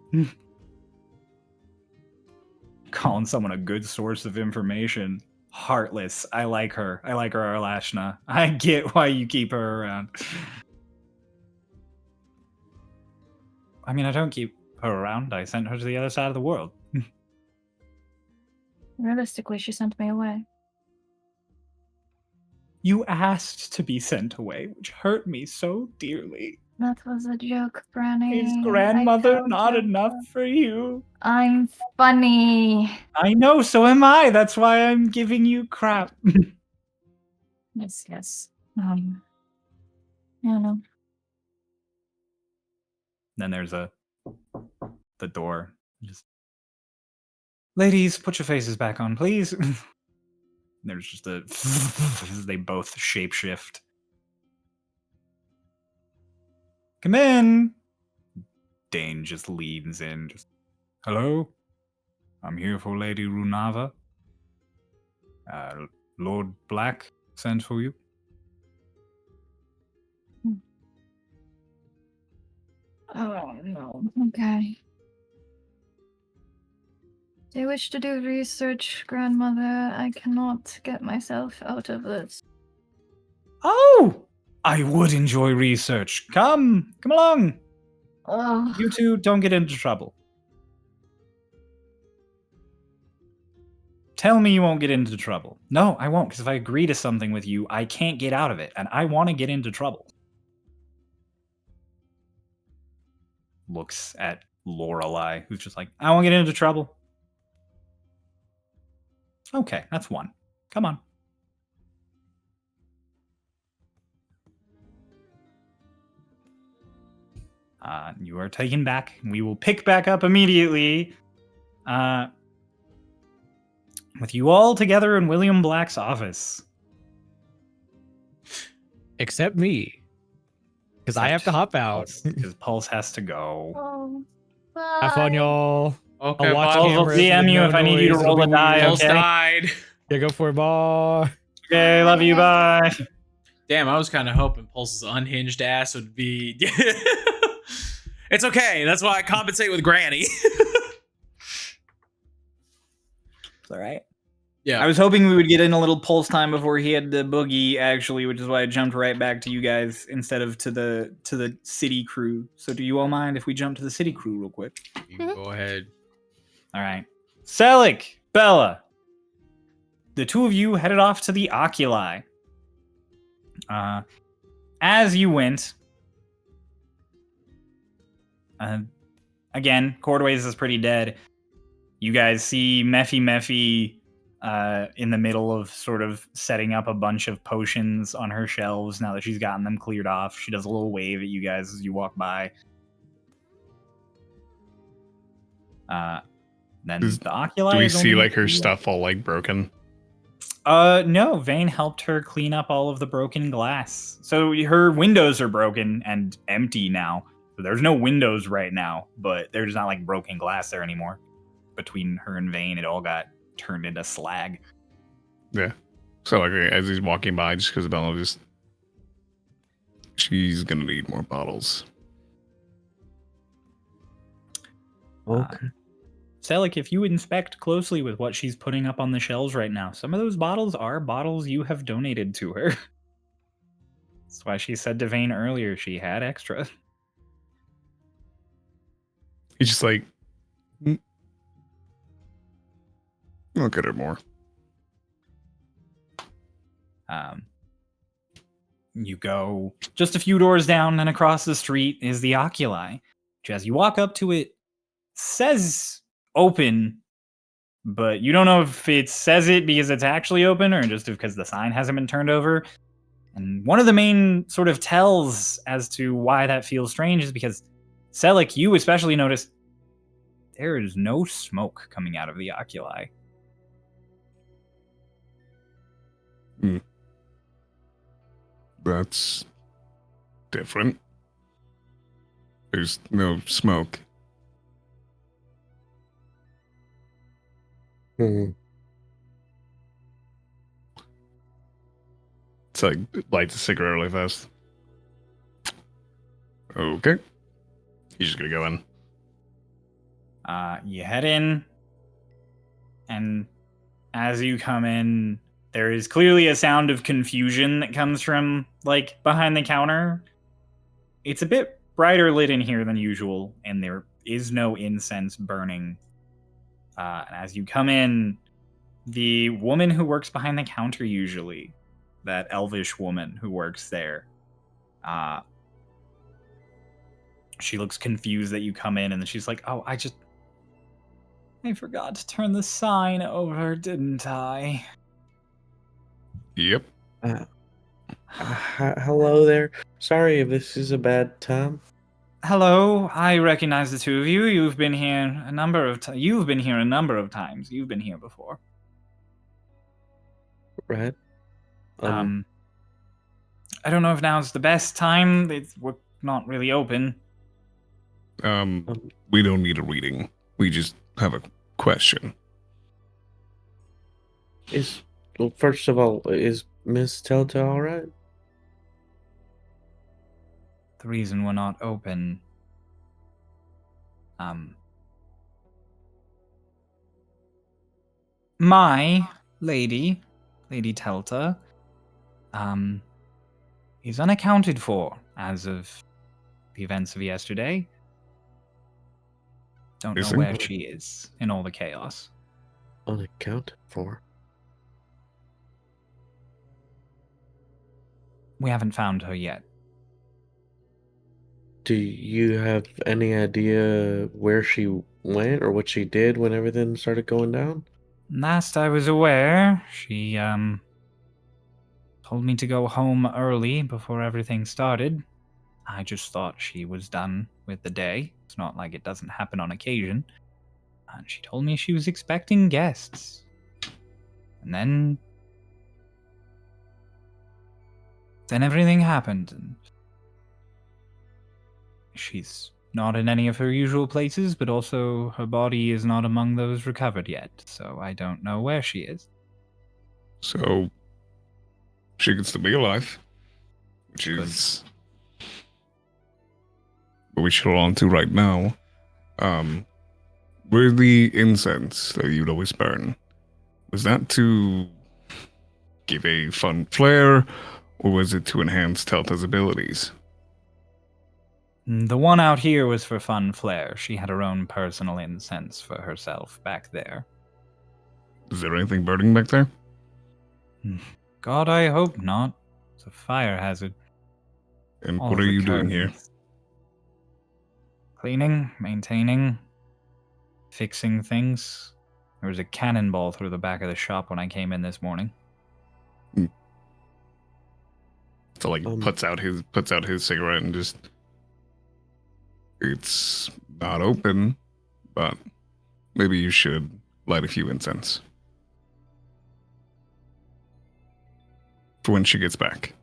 Calling someone a good source of information. Heartless. I like her. I like her, Arlashna. I get why you keep her around. I mean, I don't keep her around. I sent her to the other side of the world. Realistically, she sent me away. You asked to be sent away, which hurt me so dearly. That was a joke, Granny. Is I grandmother told not you. enough for you? I'm funny. I know, so am I. That's why I'm giving you crap. Yes. I don't know. Then there's the door. Just, ladies, put your faces back on, please. There's just a they both shapeshift. Come in. Dane just leans in. Just, hello? I'm here for Lady Runava. Lord Black sent for you. Oh, no. Okay. Do you wish to do research, grandmother? I cannot get myself out of this. Oh! I would enjoy research. Come along. Oh, You two don't get into trouble. Tell me you won't get into trouble. No, I won't, because if I agree to something with you, I can't get out of it, and I want to get into trouble. Looks at Lorelei, who's just like, I won't get into trouble. Okay, that's one. Come on. You are taken back. We will pick back up immediately. With you all together in William Black's office. Except me. Because I have to hop out. Because Pulse has to go. Oh, Have fun, bye. y'all. Okay, I'll watch I'll cameras DM with you no if I need you to noise. roll It'll a be die, weird. Pulse okay? died. Yeah, go for it, bye. Okay, love you, bye. Damn, I was kind of hoping Pulse's unhinged ass would be. It's okay. That's why I compensate with Granny. It's alright. Yeah. I was hoping we would get in a little Pulse time before he had the boogie, actually, which is why I jumped right back to you guys instead of to the city crew. So do you all mind if we jump to the city crew real quick? You can go ahead. Alright. Celic, Bella. The two of you headed off to the Oculi. As you went, again, Cordways is pretty dead. You guys see Mephi in the middle of sort of setting up a bunch of potions on her shelves now that she's gotten them cleared off. She does a little wave at you guys as you walk by. Then the Oculi. Do we is see only- like her stuff all like broken? No, Vane helped her clean up all of the broken glass. So her windows are broken and empty now. So there's no windows right now, but there's not like broken glass there anymore. Between her and Vane, it all got turned into slag. Yeah. So like as he's walking by, just because Bella just, she's gonna need more bottles. Okay. Celic, if you inspect closely with what she's putting up on the shelves right now, some of those bottles are bottles you have donated to her. That's why she said to Vane earlier she had extra. He's just like, look at her more. You go just a few doors down and across the street is the Oculi, which as you walk up to it says open, but you don't know if it says it because it's actually open or just because the sign hasn't been turned over. And one of the main sort of tells as to why that feels strange is because Celic, you especially notice there is no smoke coming out of the Oculi. That's different. There's no smoke. Hmm. It's like lights a cigarette really fast. Okay. He's just gonna go in. You head in, and as you come in, there is clearly a sound of confusion that comes from, like, behind the counter. It's a bit brighter lit in here than usual, and there is no incense burning. And as you come in, the woman who works behind the counter usually, that elvish woman who works there, she looks confused that you come in, and then she's like, oh, I forgot to turn the sign over, didn't I? Yep. Hello there. Sorry if this is a bad time. Hello, I recognize the two of you. You've been here a number of times. You've been here a number of times. You've been here before. Right. I don't know if now's the best time. We're not really open. We don't need a reading. We just have a question. Well, first of all, is Miss Telltale all right? The reason we're not open, my Lady Telta, is unaccounted for as of the events of yesterday. Don't know Missing? where she is in all the chaos. unaccounted for. We haven't found her yet. Do you have any idea where she went or what she did when everything started going down? Last I was aware, she told me to go home early before everything started. I just thought she was done with the day. It's not like it doesn't happen on occasion. And she told me she was expecting guests. And then everything happened, and she's not in any of her usual places, but also her body is not among those recovered yet, so I don't know where she is. So she gets to be alive, which is what we should hold on to right now. Where the incense that you'd always burn, was that to give a fun flair, or was it to enhance Telta's abilities? The one out here was for fun flair. She had her own personal incense for herself back there. Is there anything burning back there? God, I hope not. It's a fire hazard. And All what of are the you doing here? curtains. Cleaning, maintaining, fixing things. There was a cannonball through the back of the shop when I came in this morning. So like puts out his cigarette and just, it's not open, but maybe you should light a few incense for when she gets back.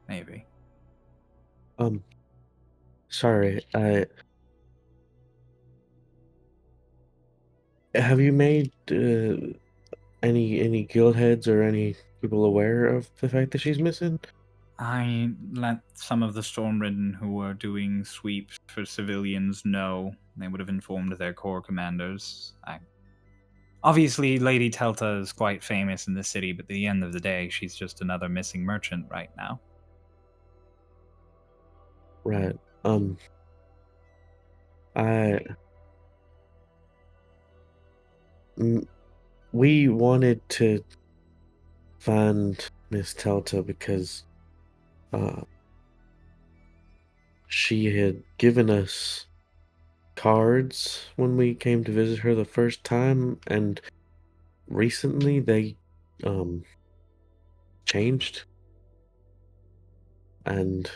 Maybe. Sorry, have you made any guild heads or any people aware of the fact that she's missing? I let some of the Stormridden who were doing sweeps for civilians know. They would have informed their core commanders. Obviously, Lady Telta is quite famous in the city, but at the end of the day, she's just another missing merchant right now. Right. We wanted to find Miss Telta because she had given us cards when we came to visit her the first time, and recently they changed, and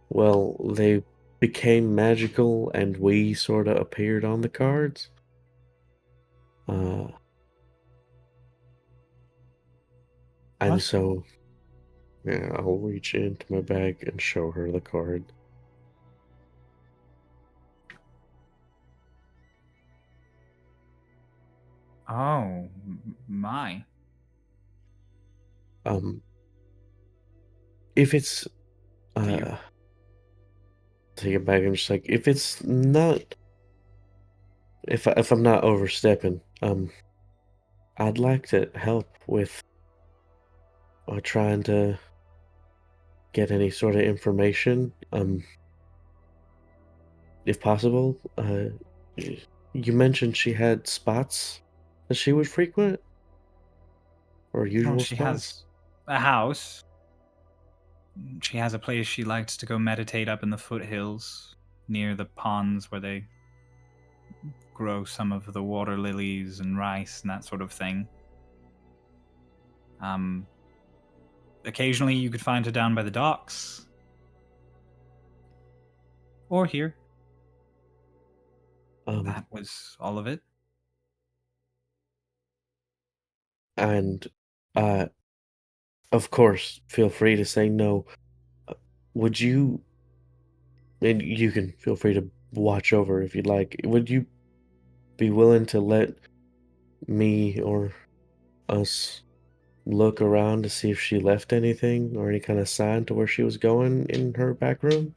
well, they became magical, and we sort of appeared on the cards. And so, yeah, I'll reach into my bag and show her the card. Oh, my. If it's, take it back and just like, if it's not, if I'm not overstepping, I'd like to help with trying to get any sort of information, if possible. You mentioned she had spots that she would frequent, or usual She spots. has a house. She has a place she likes to go meditate up in the foothills near the ponds where they grow some of the water lilies and rice and that sort of thing. Occasionally you could find her down by the docks. Or here. That was all of it. And of course, feel free to say no. Would you, and you can feel free to watch over if you'd like, would you be willing to let me or us look around to see if she left anything or any kind of sign to where she was going in her back room?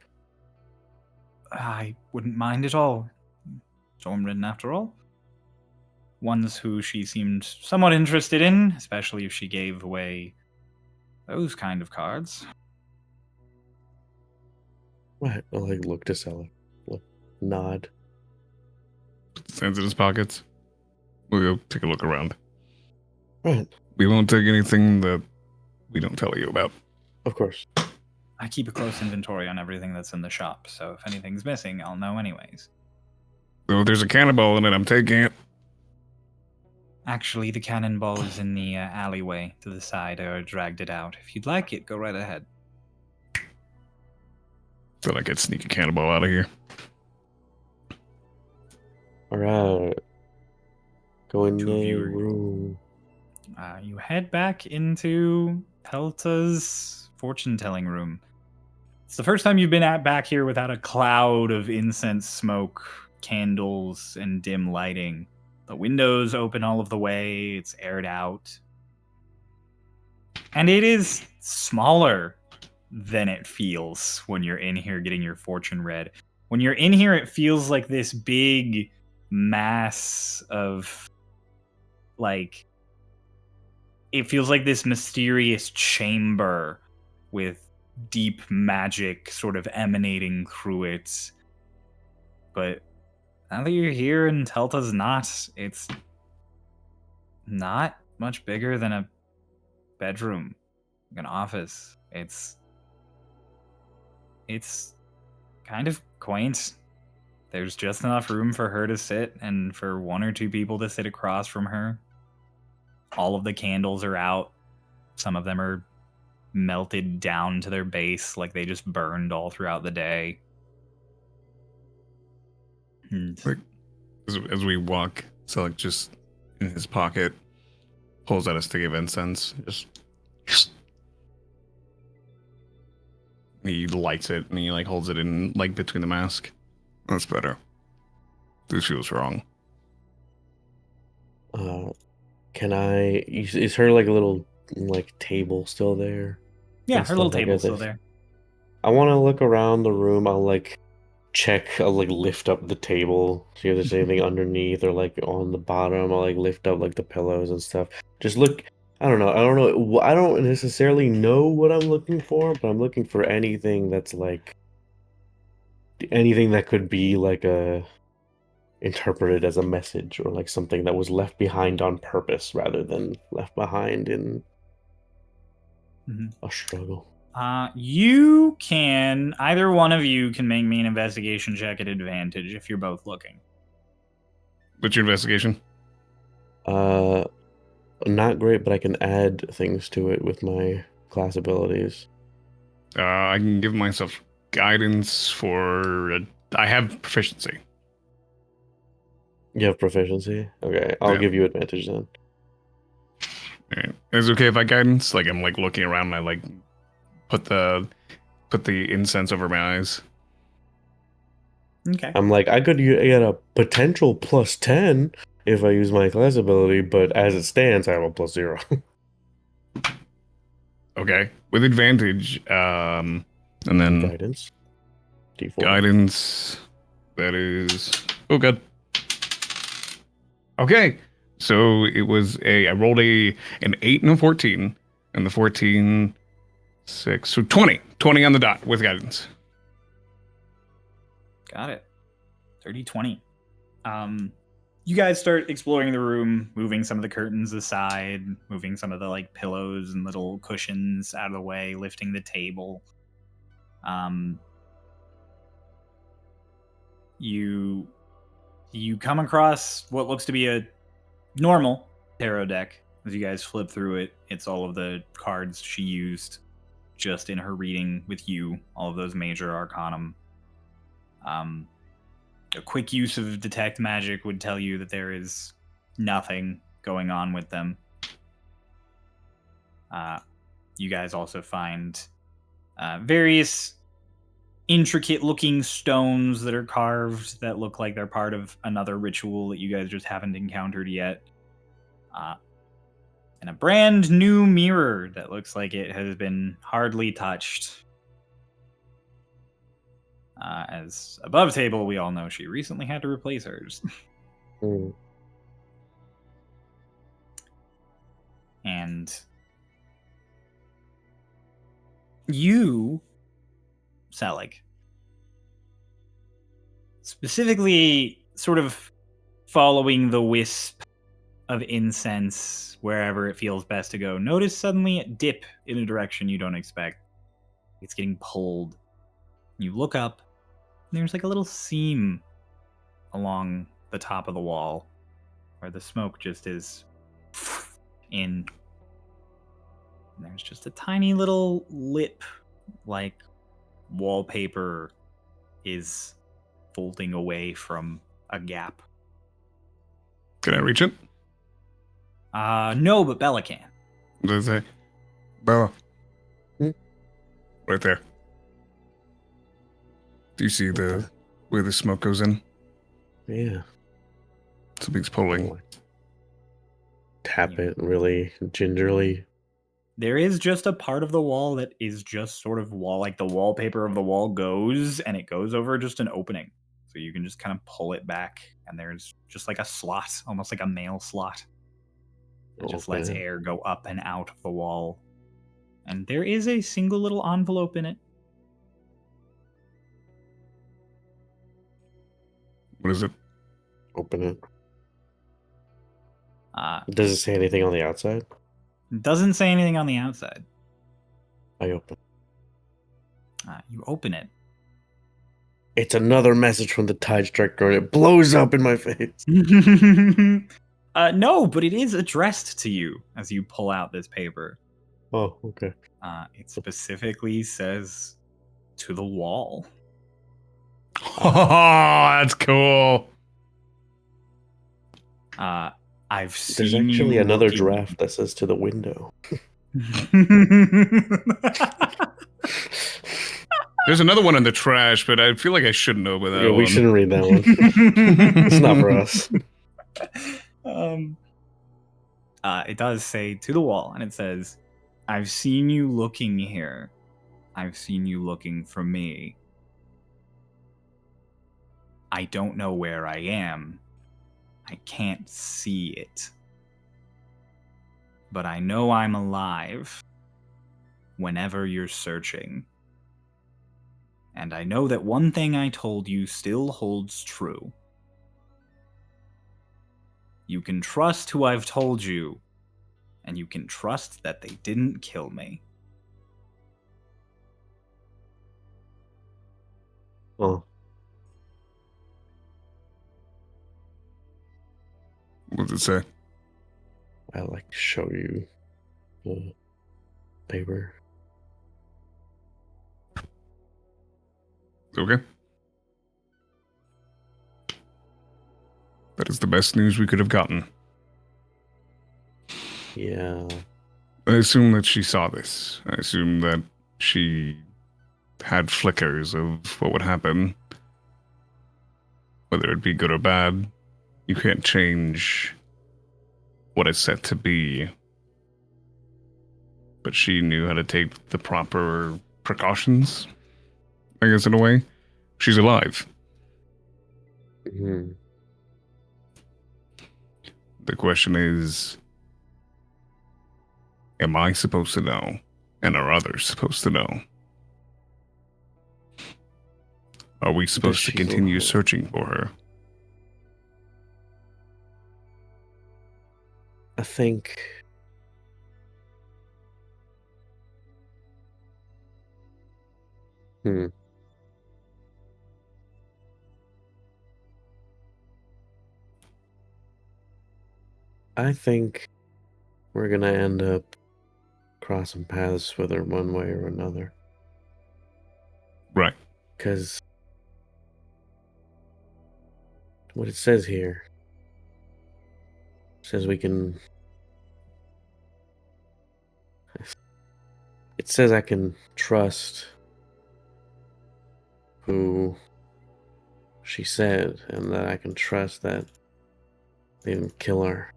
I wouldn't mind at all. Stormridden, after all. Ones who she seemed somewhat interested in, especially if she gave away those kind of cards. Right. I'll like look to Celic, nod. puts hands in his pockets. We'll go take a look around. Right. We won't take anything that we don't tell you about. Of course. I keep a close inventory on everything that's in the shop, so if anything's missing, I'll know anyways. So if there's a cannonball in it, I'm taking it. Actually, the cannonball is in the alleyway to the side. I dragged it out. If you'd like it, go right ahead. Feel like I'd sneak a cannonball out of here. All right. Go in Two of the you are- room. You head back into Pelta's fortune-telling room. It's the first time you've been back here without a cloud of incense smoke, candles, and dim lighting. The windows open all of the way. It's aired out. And it is smaller than it feels when you're in here getting your fortune read. When you're in here, it feels like this big mass of, like, it feels like this mysterious chamber with deep magic sort of emanating through it. But now that you're here and Telta's not, it's not much bigger than a bedroom, like an office. It's kind of quaint. There's just enough room for her to sit and for one or two people to sit across from her. All of the candles are out. Some of them are melted down to their base, like they just burned all throughout the day. And Like, as we walk, Celic just in his pocket pulls out a stick of incense. Just he lights it and he like holds it in like between the mask. That's better. This feels wrong. Can I? Is her like a little like table still there? yeah, and her little stuff like table's that? still there. I want to look around the room. I'll like check. I'll like lift up the table, see if there's anything underneath or like on the bottom. I'll like lift up like the pillows and stuff. Just look. I don't know. I don't necessarily know what I'm looking for, but I'm looking for anything that's like anything that could be like a interpreted as a message or like something that was left behind on purpose rather than left behind in Mhm. a struggle. You can, either one of you can make me an investigation check at advantage if you're both looking. What's your investigation? Not great, but I can add things to it with my class abilities. I can give myself guidance for. I have proficiency. You have proficiency? Okay, I'll Yeah. give you advantage then. Alright. Is it okay if I guidance? Like I'm like looking around and I like put the incense over my eyes. Okay. I'm like, I could get a potential +10 if I use my class ability, but as it stands, I have a +0. Okay. With advantage, and then Guidance. D4. guidance. That is oh god. Okay. So it was I rolled an 8 and a 14. And the 14 6. So 20. 20 on the dot with guidance. Got it. 30-20. You guys start exploring the room, moving some of the curtains aside, moving some of the like pillows and little cushions out of the way, lifting the table. You come across what looks to be a normal tarot deck. As you guys flip through it, it's all of the cards she used just in her reading with you, all of those major arcanum. A quick use of detect magic would tell you that there is nothing going on with them. You guys also find various intricate looking stones that are carved that look like they're part of another ritual that you guys just haven't encountered yet. And a brand new mirror that looks like it has been hardly touched. As above table, we all know she recently had to replace hers. Hmm. And you, Celic, specifically sort of following the wisp of incense wherever it feels best to go, notice suddenly it dip in a direction you don't expect. It's getting pulled. You look up, and there's like a little seam along the top of the wall where the smoke just is in. And there's just a tiny little lip, like wallpaper is folding away from a gap. Can I reach it? No, but Bella can. What does it say? Bella. Hmm? Right there. Do you see the where the smoke goes in? Yeah. Something's pulling. Tap it really gingerly. There is just a part of the wall that is just sort of wall, like the wallpaper of the wall goes, and it goes over just an opening. So you can just kind of pull it back, and there's just like a slot, almost like a mail slot. It just lets Okay. air go up and out of the wall. And there is a single little envelope in it. What is it? Open it. Uh, Does it say anything on the outside? it doesn't say anything on the outside. I open. You open it. It's another message from the Tide Striker, and it blows up in my face. No, but it is addressed to you as you pull out this paper. Oh, okay. It specifically says to the wall. Oh, that's cool. I've There's seen actually you another looking- draft that says to the window. There's another one in the trash, but I feel like I should know about that Yeah, one. we shouldn't read that one. It's not for us. It does say to the wall, and it says, I've seen you looking here. I've seen you looking for me. I don't know where I am. I can't see it. But I know I'm alive whenever you're searching. And I know that one thing I told you still holds true. You can trust who I've told you, and you can trust that they didn't kill me. Oh, What does it say? I like to show you the paper. Okay. That is the best news we could have gotten. Yeah. I assume that she saw this. I assume that she had flickers of what would happen. Whether it be good or bad, you can't change what it's set to be. But she knew how to take the proper precautions, I guess, in a way. She's alive. Mhm. The question is, am I supposed to know? And are others supposed to know? Are we supposed to she's continue alive. searching for her? I think. Hmm. I think we're gonna end up crossing paths with her one way or another. Right. Because what it says here says we can. It says I can trust who she said, and that I can trust that they didn't kill her.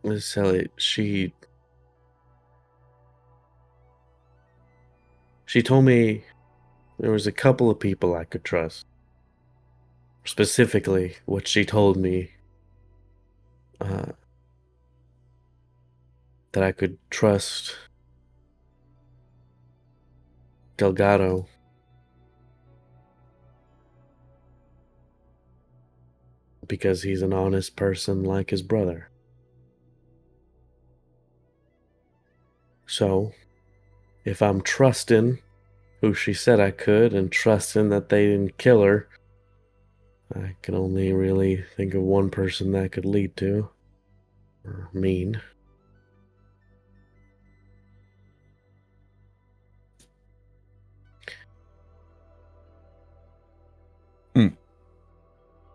Miss Celic, she told me there was a couple of people I could trust. Specifically, what she told me, that I could trust Delgado because he's an honest person like his brother. So, if I'm trusting who she said I could and trusting that they didn't kill her, I can only really think of one person that could lead to, or mean.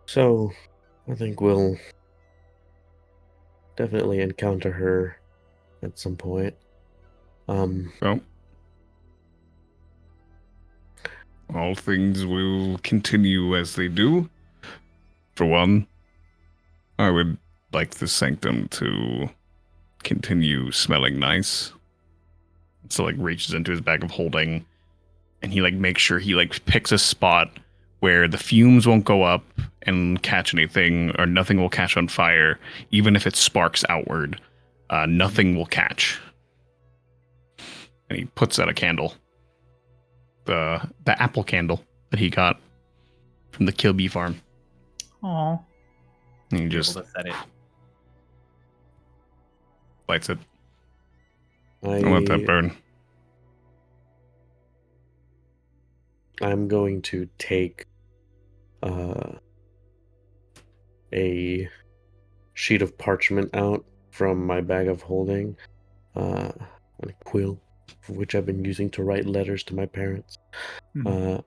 So, I think we'll definitely encounter her at some point. Well, all things will continue as they do. For one, I would like the sanctum to continue smelling nice. So like reaches into his bag of holding and he like makes sure he like picks a spot where the fumes won't go up and catch anything, or nothing will catch on fire. Even if it sparks outward, nothing will catch. And he puts out a candle. The apple candle that he got from the Kilby farm. Aw. And he Be just able to set it. lights it. I Don't let that burn. I'm going to take a sheet of parchment out from my bag of holding, and a quill, which I've been using to write letters to my parents. Mhm.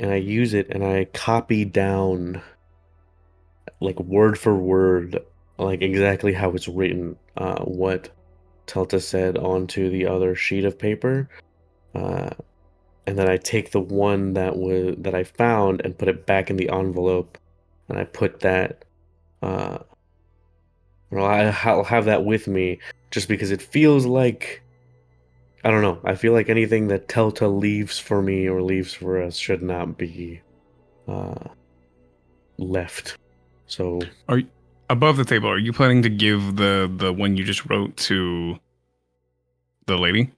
And I use it and I copy down, like word for word, like exactly how it's written, what Telta said onto the other sheet of paper. And then I take the one that I found and put it back in the envelope, and I put that. I'll have that with me just because it feels like, I don't know. I feel like anything that Telta leaves for me or leaves for us should not be left. So Above the table, are you planning to give the one you just wrote to the lady?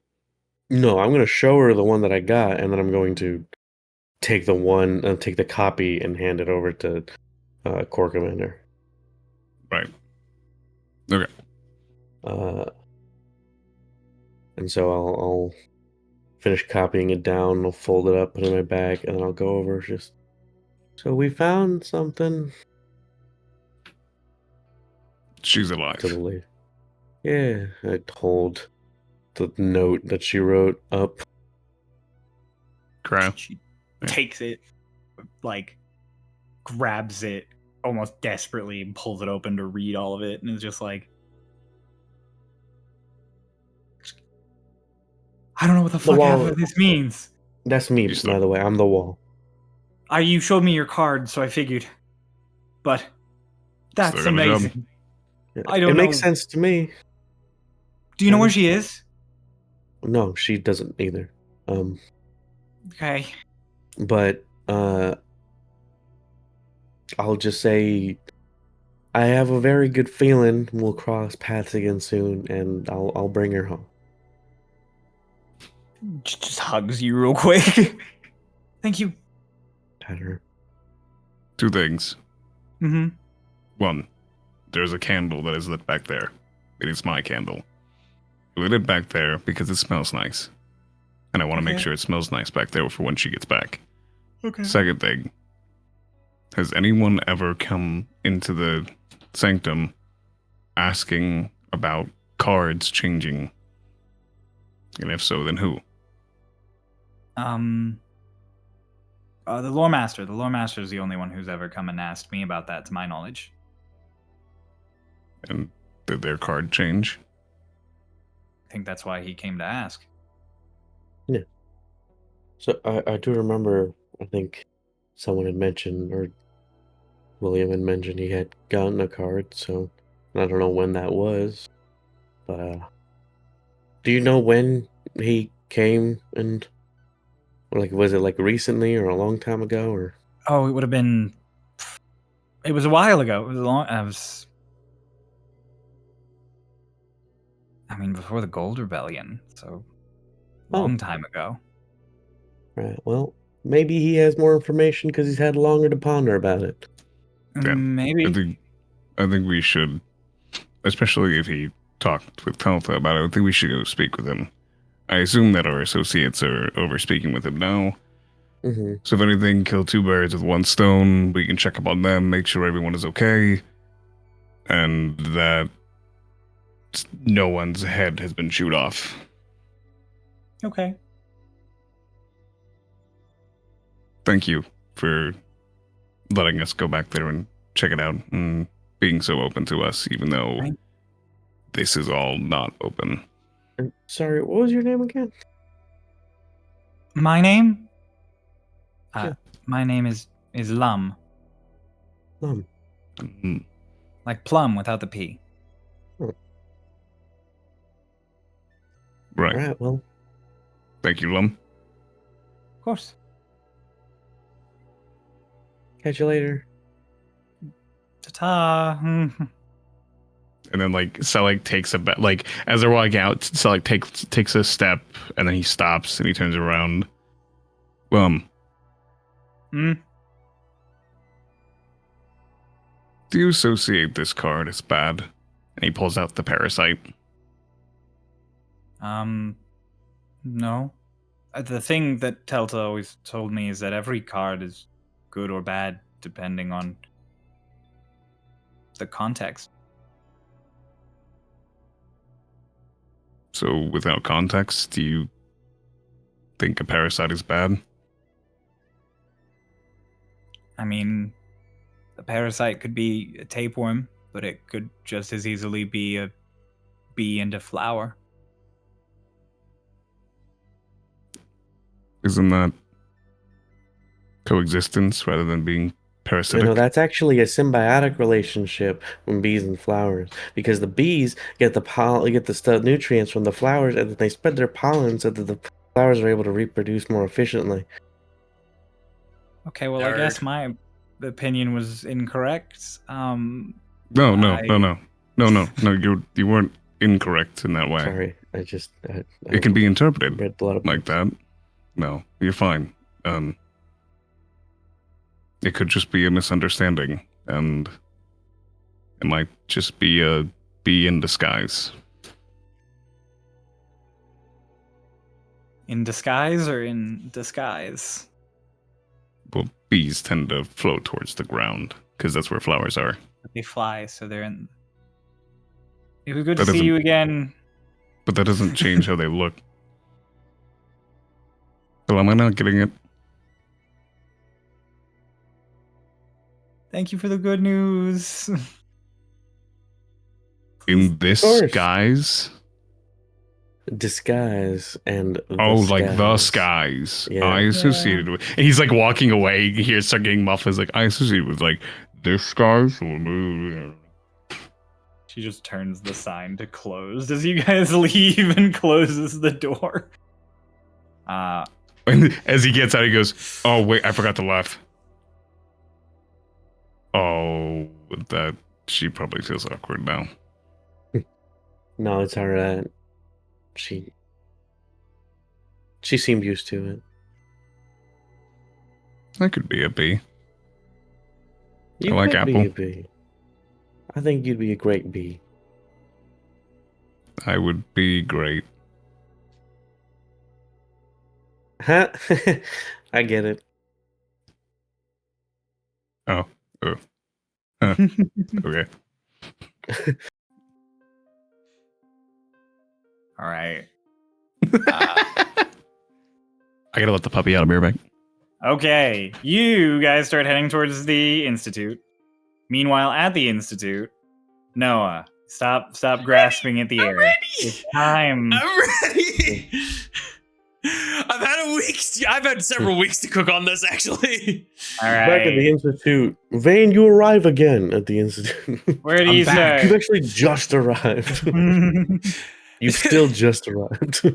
no, I'm gonna show her the one that I got, and then I'm going to take the copy and hand it over to Core Commander. Right. Okay. And so I'll finish copying it down, I'll fold it up, put it in my bag, and then I'll go over just. So we found something. She's To the alive. lady. Yeah, I hold the note that she wrote up. Cryo. She Yeah. takes it, like, grabs it almost desperately and pulls it open to read all of it, and is just like, I don't know what the fuck half wall- of this means. That's me, You by the way. I'm the wall. You showed me your card, so I figured. But that's Still got the job. amazing. Yeah, I don't it makes know. sense to me. Do you know where she is? No, she doesn't either. Okay. But I'll just say I have a very good feeling we'll cross paths again soon, and I'll bring her home. Just hugs you real quick. Thank you. Pat her. Two things. Mm-hmm. One, there's a candle that is lit back there. It is my candle. I lit it back there because it smells nice. And I want to make Okay. sure it smells nice back there for when she gets back. Okay. Second thing, has anyone ever come into the sanctum asking about cards changing? And if so, then who? The lore master. The lore master is the only one who's ever come and asked me about that, to my knowledge. And did their card change? I think that's why he came to ask. So I do remember, I think someone had mentioned, or William had mentioned he had gotten a card, so I don't know when that was. But do you know when he came, and like was it like recently or a long time ago, or? Oh, it would have been. It was a while ago. It was a long. I mean, before the Gold Rebellion, so long time ago. Right. Well, maybe he has more information because he's had longer to ponder about it. Yeah, Maybe. I think we should, especially if he talked with Telta about it, I think we should go speak with him. I assume that our associates are over speaking with him now. Mm-hmm. So if anything, kill two birds with one stone. We can check up on them, make sure everyone is okay, and that no one's head has been chewed off. Okay. Thank you for letting us go back there and check it out and being so open to us, even though Right. this is all not open. And sorry, what was your name again? My name? Yeah. My name is Lum. Mm, Like plum without the P. Right. All right, well, Thank you, Lum. Of course. catch you later. Ta-ta. And then like Celic takes like as they're walking out, Celic takes a step and then he stops and he turns around. Hmm? Do you associate this card as bad? And he pulls out the parasite. No. The thing that Telta always told me is that every card is good or bad depending on the context. So without context, do you think a parasite is bad? I mean, a parasite could be a tapeworm, but it could just as easily be a bee and a flower. Isn't that coexistence rather than being parasitic? That's actually a symbiotic relationship when bees and flowers, because the bees get the nutrients from the flowers, and then they spread their pollen so that the flowers are able to reproduce more efficiently. Okay, well, I guess my opinion was incorrect. No. You weren't incorrect in that way. Sorry, I It can be interpreted read a lot of like that. No, you're fine. It could just be a misunderstanding, and it might just be a bee in disguise. In disguise or in disguise? Well, bees tend to float towards the ground because that's where flowers are. They fly, so they're in. It was good That to see doesn't- you again. But that doesn't change how they look. Well, am I not getting it? Thank you for the good news. In this course. guise? disguise and Like the skies. skies. Yeah. I associated with. And he's like walking away. He start getting muffled. Like, I associated with like this skies. She just turns the sign to closed as you guys leave and closes the door. And as he gets out, he goes, "Oh wait, I forgot to laugh." Oh, that she probably feels awkward now. No, it's alright. She seemed used to it. I could be a bee. You I like could apple. be a bee. I think you'd be a great bee. I would be great. Huh? I get it. Oh. Okay. All right. I gotta let the puppy out. I'll be right back. Okay, you guys start heading towards the Institute. Meanwhile, at the Institute, Noah, stop grasping at the air. It's time. I'm ready. I've had several weeks to cook on this, actually. All Back at the right. Institute. Vane, you arrive again at the Institute. Where do you You've say? actually just arrived. You've still just arrived.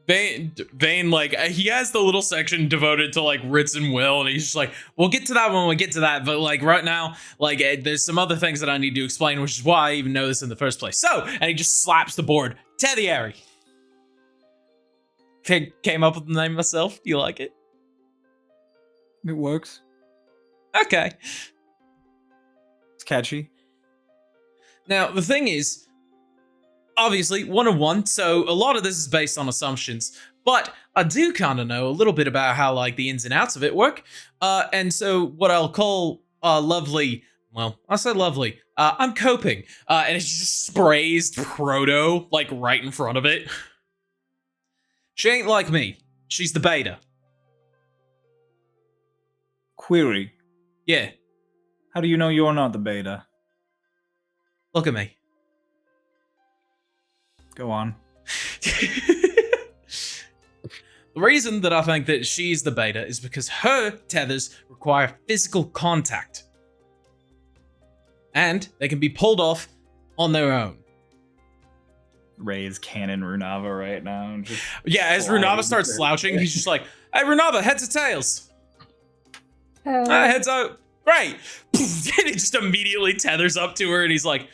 Vane, like, he has the little section devoted to, like, Ritz and Will, and he's just like, we'll get to that when we get to that, but, like, right now, like, there's some other things that I need to explain, which is why I even know this in the first place. So, and he just slaps the board. Tether. Came up with the name myself. Do you like it? It works. Okay. catchy. Now, the thing is, obviously, 101, so a lot of this is based on assumptions, but I do kind of know a little bit about how, like, the ins and outs of it work. And so what I'll call lovely, well, I said lovely, I'm coping. And it just sprays Proto, like, right in front of it. She ain't like me. She's the beta. Query. Yeah, How do you know you're not the beta? look at me. Go on. The reason that I think that she's the beta is because her tethers require physical contact. And they can be pulled off on their own. Ray is cannon Runava right now. Just Yeah, as sliding Runava starts through. slouching, he's just like, hey, Runava, heads or tails? Heads out. Great. And he just immediately tethers up to her, and he's like,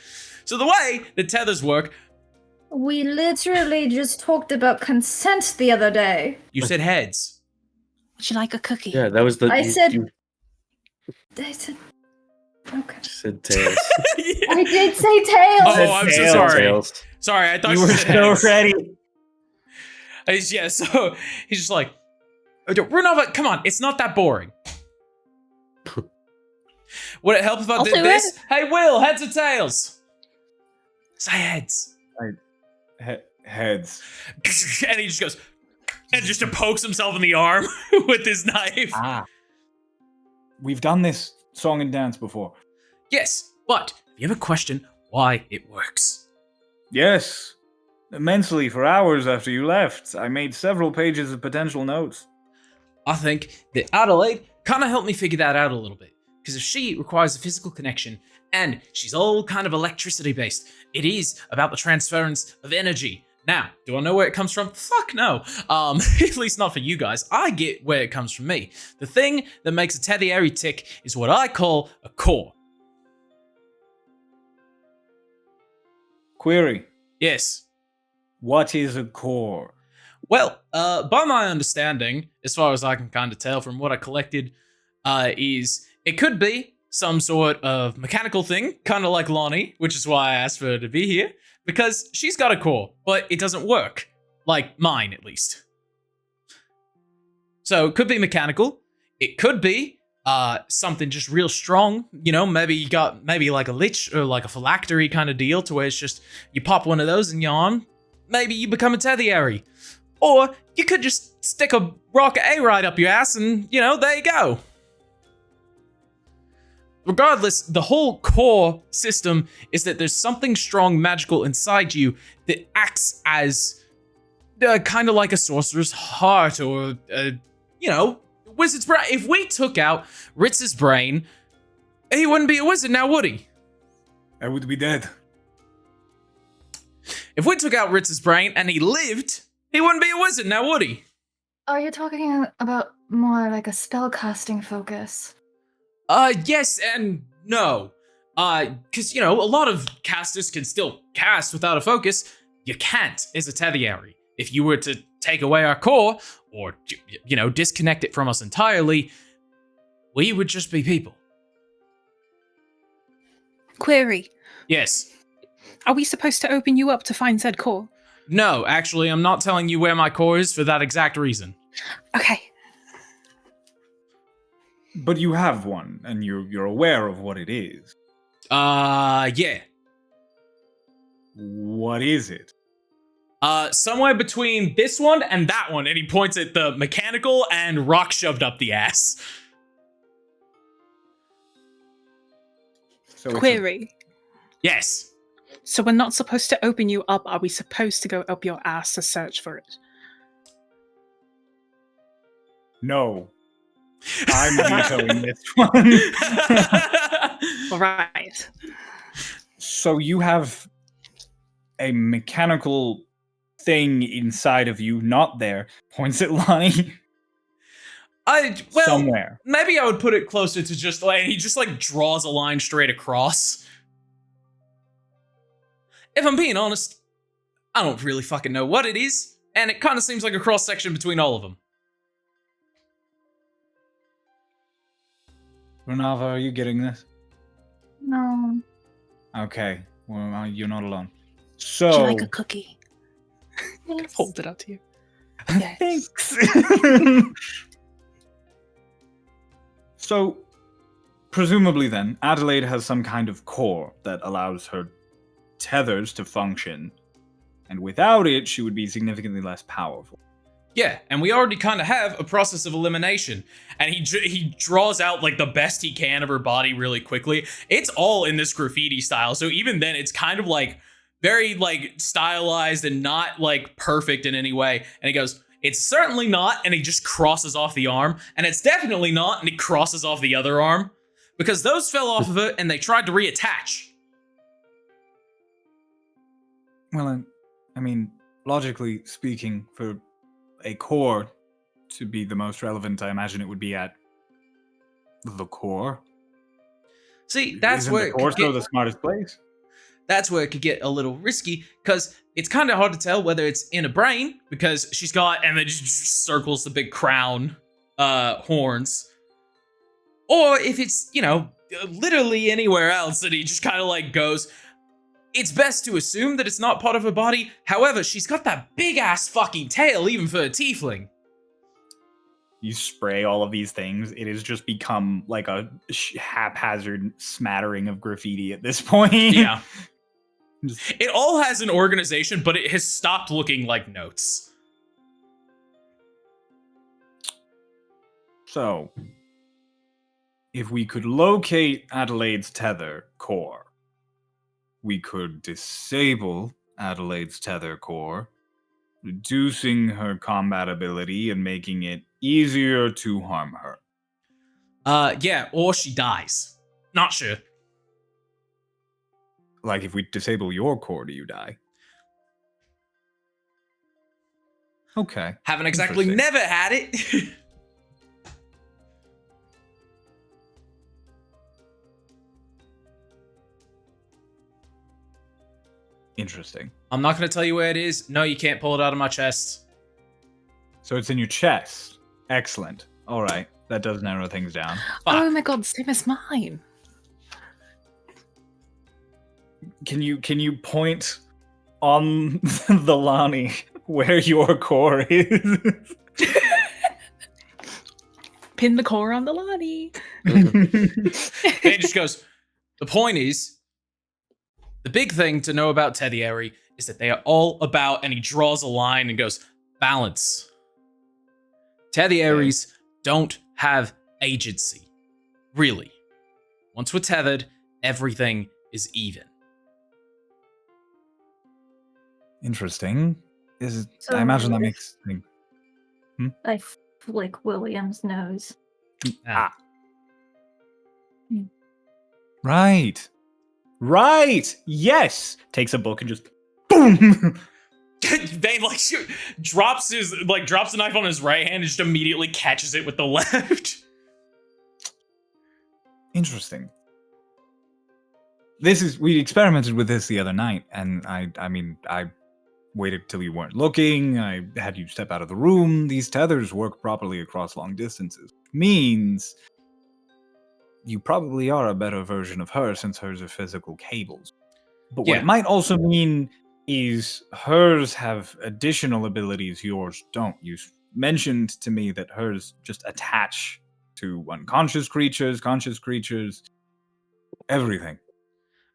so the way the tethers work, We literally just talked about consent the other day. you said heads. Would you like a cookie? Yeah, that was the. I you said- I said, okay. said tails. Yeah. I did say tails. Oh, I'm so Tails. sorry. Tails. Sorry, I thought You you were said so heads. ready. Yeah, so he's just like, Runava, come on, it's not that boring. Would it help if I I'll did do this? it. Hey, Will, heads or tails? Say heads. Heads. And he just goes, and just pokes himself in the arm with his knife. Ah. We've done this song and dance before. Yes, but if you ever question why it works. Yes. Immensely for hours after you left. I made several pages of potential notes. I think that Adelaide kind of helped me figure that out a little bit. Because if she requires a physical connection, and she's all kind of electricity based, it is about the transference of energy. Now, do I know where it comes from? Fuck no. At least not for you guys. I get where it comes from me. The thing that makes a Tether tick is what I call a core. Query. Yes. What is a core? Well, by my understanding, as far as I can kind of tell from what I collected, is it could be some sort of mechanical thing, kind of like Lonnie, which is why I asked for her to be here, because she's got a core, but it doesn't work. Like mine, at least. So it could be mechanical. It could be something just real strong. You know, maybe you got maybe like a lich or like a phylactery kind of deal to where it's just you pop one of those in your arm. Maybe you become a Tether. Or you could just stick a rocket A right up your ass and, you know, there you go. Regardless, the whole core system is that there's something strong, magical inside you that acts as kind of like a sorcerer's heart or, you know, wizard's brain. If we took out Ritz's brain, he wouldn't be a wizard now, would he? I would be dead. If we took out Ritz's brain and he lived, he wouldn't be a wizard now, would he? Are you talking about more like a spellcasting focus? Yes and no. Because, you know, a lot of casters can still cast without a focus. You can't as a Tether. If you were to take away our core, or, you know, disconnect it from us entirely, we would just be people. Query. Yes. Are we supposed to open you up to find said core? No, actually, I'm not telling you where my core is for that exact reason. Okay. But you have one, and you're aware of what it is. Yeah. What is it? Somewhere between this one and that one, and he points at the mechanical and rock shoved up the ass. So it's a- Query. Yes. So we're not supposed to open you up. Are we supposed to go up your ass to search for it? No. I'm vetoing this one. All right. So you have a mechanical thing inside of you, not there. Points at Lonnie. Well, somewhere. maybe I would put it closer to just like, he just like draws a line straight across. If I'm being honest, I don't really fucking know what it is, and it kind of seems like a cross section between all of them. Renava, are you getting this? No. Okay, well, you're not alone. Would So, you like a cookie? Yes. Hold it out to you. Yes. thanks. So, presumably then, Adelaide has some kind of core that allows her tethers to function, and without it, she would be significantly less powerful. Yeah, and we already kind of have a process of elimination. And he draws out like the best he can of her body really quickly. It's all in this graffiti style. So even then, it's kind of like very like stylized and not like perfect in any way. And he goes, "It's certainly not." And he just crosses off the arm. And it's definitely not. And he crosses off the other arm because those fell off of it and they tried to reattach. Well, I mean, logically speaking, for a core to be the most relevant, I imagine it would be at the core. See, that's Isn't where the it core could get, the smartest place. that's where it could get a little risky because it's kind of hard to tell whether it's in a brain because she's got, and then just circles the big crown horns, or if it's, you know, literally anywhere else that he just kind of like goes. It's best to assume that it's not part of her body. However, she's got that big ass fucking tail even for a tiefling. You spray all of these things, it has just become like a haphazard smattering of graffiti at this point. Yeah. It all has an organization, but it has stopped looking like notes. So, if we could locate Adelaide's tether core, we could disable Adelaide's tether core, reducing her combat ability and making it easier to harm her. Yeah, or she dies. Not sure. Like, if we disable your core, do you die? Okay. Haven't exactly Interesting. never had it. Interesting. I'm not going to tell you where it is. No, you can't pull it out of my chest. So it's in your chest. Excellent. All right. That does narrow things down. Oh my god, same as mine. Can you point on the Lani where your core is? Pin the core on the Lani. It just goes, the point is, the big thing to know about Tether is that they are all about, and he draws a line and goes, balance. Tether's don't have agency. Really. Once we're tethered, everything is even. Interesting. So I imagine that makes I flick William's nose. Ah. Right. Right. Yes. Takes a book and just boom. Vane drops the knife on his right hand and just immediately catches it with the left. Interesting. We experimented with this the other night, and I mean I waited till you weren't looking. I had you step out of the room. These tethers work properly across long distances. Means you probably are a better version of her since hers are physical cables. But what it might also mean is hers have additional abilities yours don't. You mentioned to me that hers just attach to unconscious creatures, conscious creatures, everything.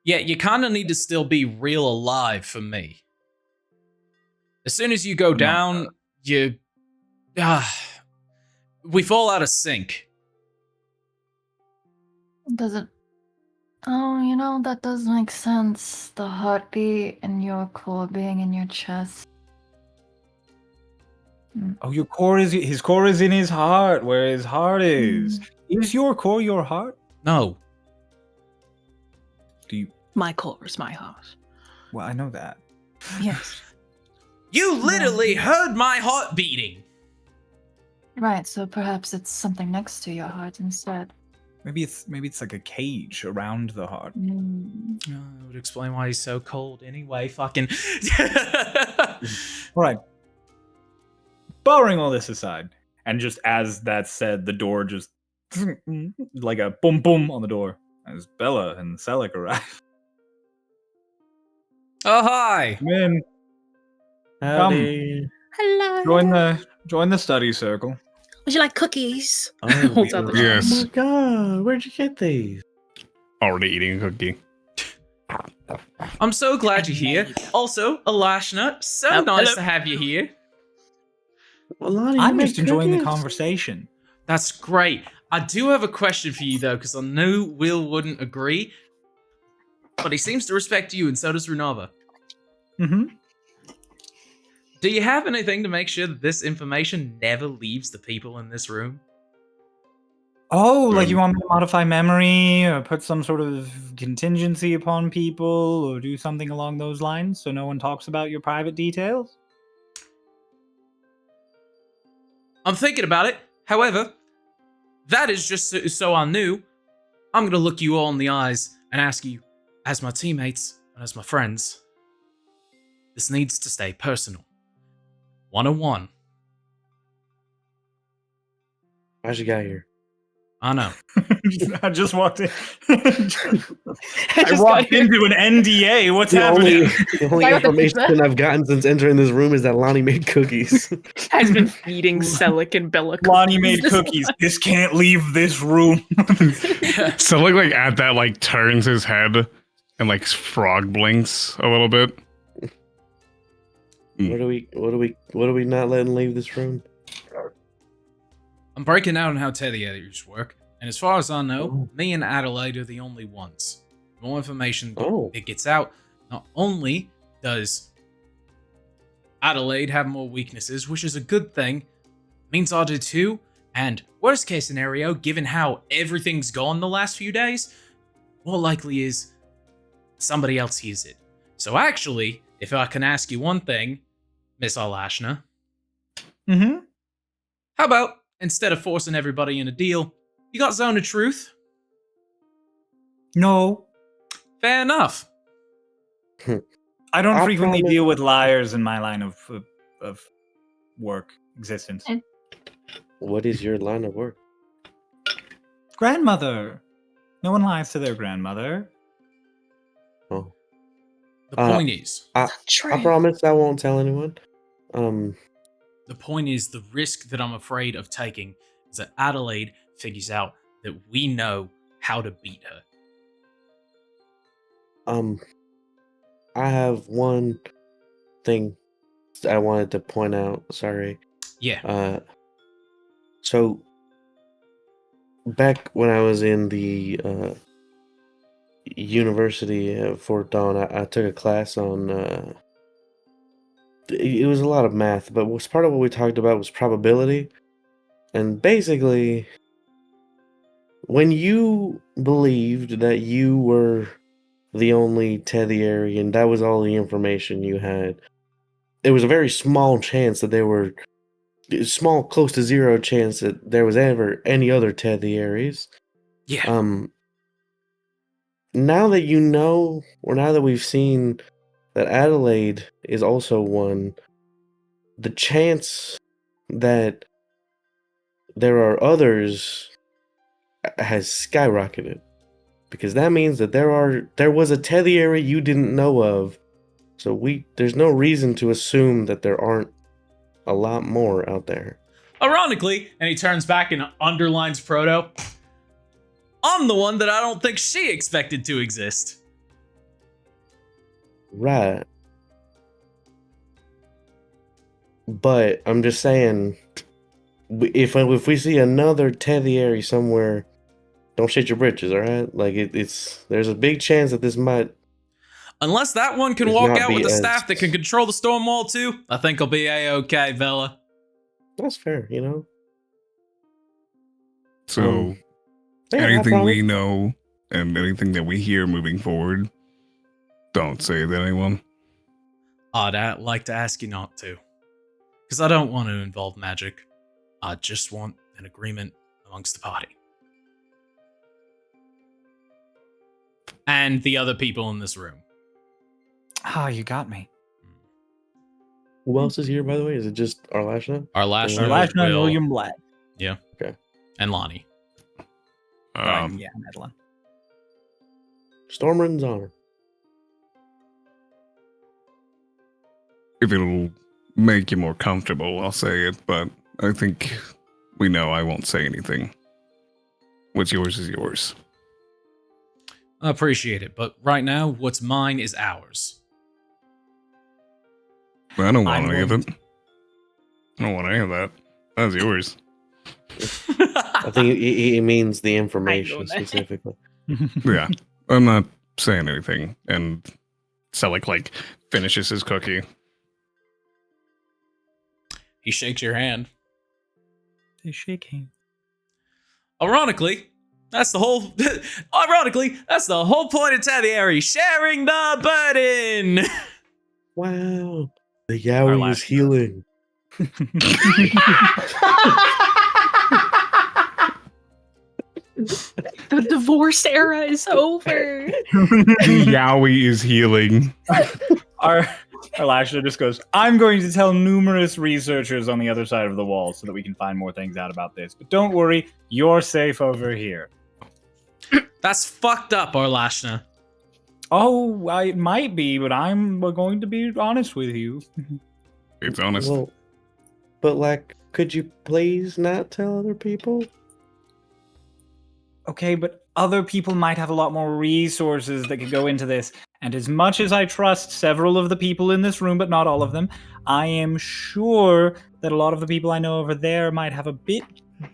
Yeah, you kind of need to still be real alive for me. As soon as you go down, we fall out of sync. Does it? Oh, you know, that does make sense. The heartbeat and your core being in your chest. Oh, his core is in his heart, where his heart is. Is your core your heart? No. Do you? My core is my heart. Well, I know that. Yes. You literally heard my heart beating. Right, so perhaps it's something next to your heart instead. Maybe it's like a cage around the heart. That would explain why he's so cold anyway. Fucking. All right. Barring all this aside, and just as that said, the door just like a boom boom on the door. as Bella and Celic arrive. Oh, hi. Come in. Howdy. Hello. Join the study circle. Would you like cookies? Oh, Holds out the beautiful. Yes. Oh my god, where'd you get these? Already eating a cookie. I'm so glad you're here. Also, Alashna, so Oh, nice hello. to have you here. Well, Lonnie, you I'm make just enjoying the cookies? conversation. That's great. I do have a question for you, though, because I know Will wouldn't agree. But he seems to respect you, and so does Runava. Mm-hmm. Do you have anything to make sure that this information never leaves the people in this room? Oh, like you Um, want me to modify memory or put some sort of contingency upon people or do something along those lines so no one talks about your private details? I'm thinking about it. However, that is just so I knew. I'm going to look you all in the eyes and ask you, as my teammates and as my friends, this needs to stay personal. 101. How'd you get here? I know. I just walked in. I I walked into an NDA. What's happening? The only Start with the information pizza. I've gotten since entering this room is that Lonnie made cookies. Has been feeding Celic and Bella cookies. Lonnie made this cookies. This can't leave this room. So like at that turns his head and frog blinks a little bit. What are we not letting leave this room? I'm breaking out on how Tethers work, and as far as I know, Oh. me and Adelaide are the only ones. The more information Oh. that gets out, not only does Adelaide have more weaknesses, which is a good thing, means I do too, and worst case scenario, given how everything's gone the last few days, more likely is somebody else hears it. So actually, if I can ask you one thing, Miss Alashna, Mm-hmm. how about, instead of forcing everybody in a deal, you got Zone of Truth? No, Fair enough. I don't I frequently promise- deal with liars in my line of work existence. What is your line of work? Grandmother. No one lies to their grandmother. Oh, The point is, I promise I won't tell anyone. the point is the risk that I'm afraid of taking is that Adelaide figures out that we know how to beat her. I have one thing I wanted to point out. Sorry. Yeah. So back when I was in the university at Fort Dawn, I took a class on. It was a lot of math, but was part of what we talked about was probability, and basically, when you believed that you were the only Tether and that was all the information you had, it was a very small chance that there were small, close to zero chance that there was ever any other Tethers. Yeah. Now that you know, or now that we've seen that Adelaide is also one, the chance that there are others has skyrocketed. Because that means that there was a Tether you didn't know of. So there's no reason to assume that there aren't a lot more out there. Ironically, and he turns back and underlines Proto, I'm the one that I don't think she expected to exist. Right. But I'm just saying, if we see another Tether somewhere, don't shit your britches, all right? There's a big chance that this might. Unless that one can Does walk not out be with a as- staff that can control the storm wall too, I think I'll be a-okay, Vela. That's fair, you know. So Yeah, I anything promise. we know and anything that we hear moving forward, don't say it to anyone. I'd like to ask you not to. Because I don't want to involve magic. I just want an agreement amongst the party. And the other people in this room. Ah, you got me. Who else is here, by the way? Is it just Arlashna? Our last Our Last night, Will, William Black. Yeah. Okay. And Lonnie. Yeah, Madeline. Stormridden's honor. If it'll make you more comfortable, I'll say it, but I think we know I won't say anything. What's yours is yours. I appreciate it, but right now, what's mine is ours. I don't want I'm any of going it. I don't want any of that. That's yours. I think he means the I information know that. specifically. Yeah, I'm not saying anything. And Celic, like, finishes his cookie. He shakes your hand. They shake hands. Ironically, that's the whole. Ironically, that's the whole point of Tether, sharing the burden. Wow. The Yowie is healing. The divorce era is over. Yowie is healing. Our Lasher just goes, I'm going to tell numerous researchers on the other side of the wall so that we can find more things out about this. But don't worry, you're safe over here. That's fucked up, Arlashna. Oh, it might be, but I'm going to be honest with you. It's honest. Well, but like, could you please not tell other people? Okay, but other people might have a lot more resources that could go into this. And as much as I trust several of the people in this room, but not all of them, I am sure that a lot of the people I know over there might have a bit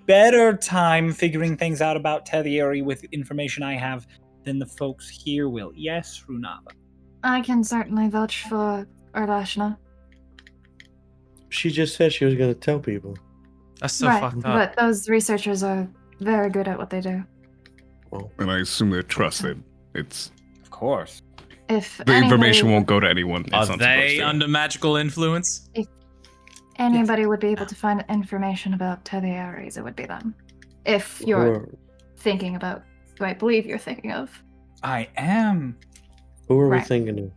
better time figuring things out about Tether with information I have than the folks here will. Yes, Runava. I can certainly vouch for Ardashna. She just said she was going to tell people. That's so Right, fucked up. but those researchers are very good at what they do. And I assume they're trusted. It's Of course. If the information won't go to anyone. It's Are not they supposed to. under magical influence? anybody would be able to find information about Tether, it would be them. If you're thinking about who I believe you're thinking of. I am Who are we Right. thinking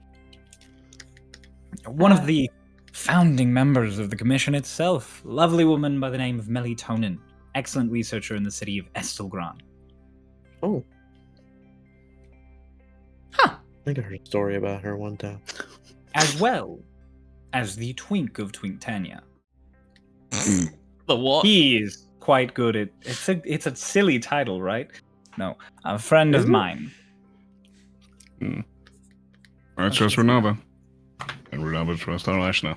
of? one of the founding members of the commission itself. Lovely woman by the name of Melatonin. Excellent researcher in the city of Estelgran. Oh. Huh. I think I heard a story about her one time. As well as the Twink of Twinktania. The what? He is quite good at it's a silly title, right? No. A friend Is of it? mine. I trust Renava. And Renava trusts Arlashna.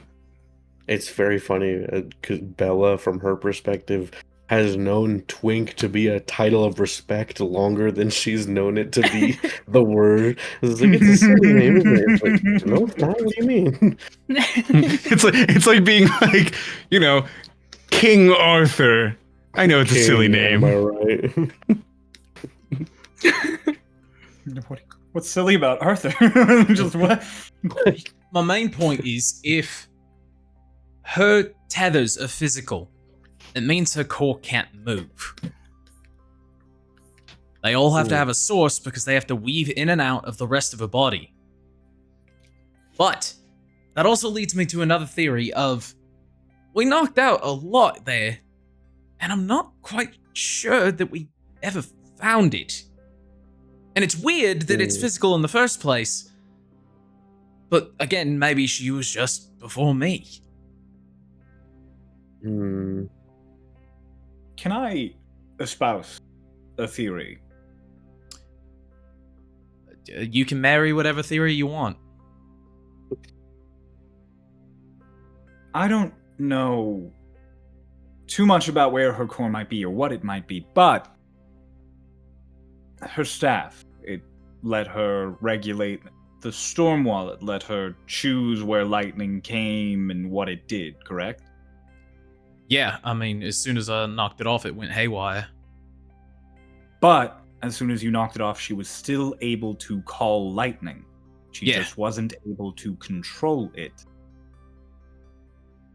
It's very funny because Bella, from her perspective, has known Twink to be a title of respect longer than she's known it to be the word. It's like, it's a silly name, isn't it? It's like, no, it's not. What do you mean? it's like being like, you know, King Arthur. I know it's a silly name. Am I right? What's silly about Arthur? Just what? My main point is if her tethers are physical, it means her core can't move. They all have to have a source because they have to weave in and out of the rest of her body. But that also leads me to another theory of we knocked out a lot there, and I'm not quite sure that we ever found it. And it's weird that it's physical in the first place. But again, maybe she was just before me. Hmm. Can I espouse a theory? You can marry whatever theory you want. I don't know too much about where her core might be or what it might be, but her staff, it let her regulate the storm wall, it let her choose where lightning came and what it did, correct? Yeah, I mean, as soon as I knocked it off, it went haywire. But as soon as you knocked it off, she was still able to call lightning. She Yeah. just wasn't able to control it.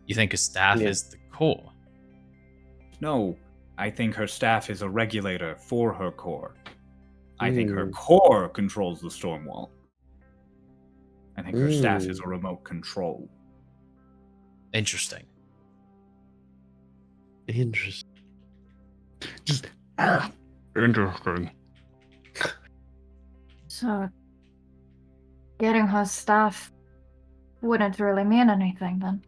You think a staff Yeah. is the core? No, I think her staff is a regulator for her core. I think her core controls the storm wall. I think her staff is a remote control. Interesting. Interesting. Just interesting. So getting her staff wouldn't really mean anything then.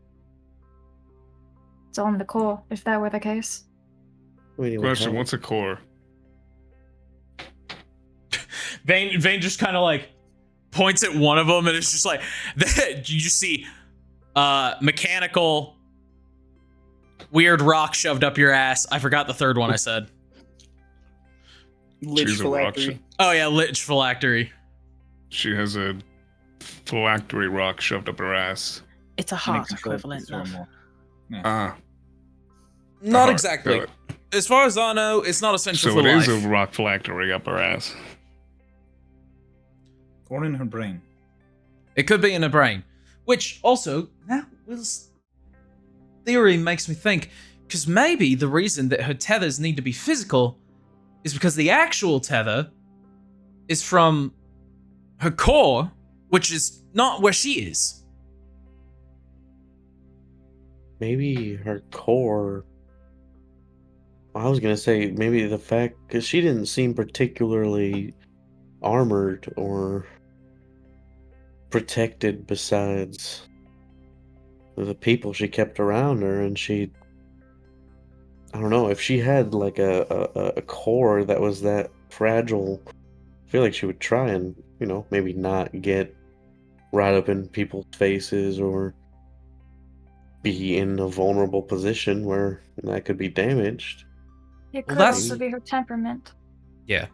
It's on the core, if that were the case. Question, what's a core? Vane just kind of like points at one of them, and it's just like you just see mechanical weird rock shoved up your ass. I forgot the third one I said. She's Lich a rock phylactery. Oh yeah, Lich phylactery. She has a phylactery rock shoved up her ass. It's a And heart it controls equivalent, the love. storm wall. Ah, Not heart, exactly. got it. As far as I know, it's not essential So for it life. is a rock phylactery up her ass. Or in her brain. It could be in her brain. Which also, that was theory makes me think, because maybe the reason that her tethers need to be physical is because the actual tether is from her core, which is not where she is. Maybe her core. I was gonna say maybe the fact because she didn't seem particularly armored or protected besides the people she kept around her, and she. I don't know if she had like a core that was that fragile. I feel like she would try and maybe not get right up in people's faces or be in a vulnerable position where that could be damaged. It Well, could that's- also be her temperament. Yeah.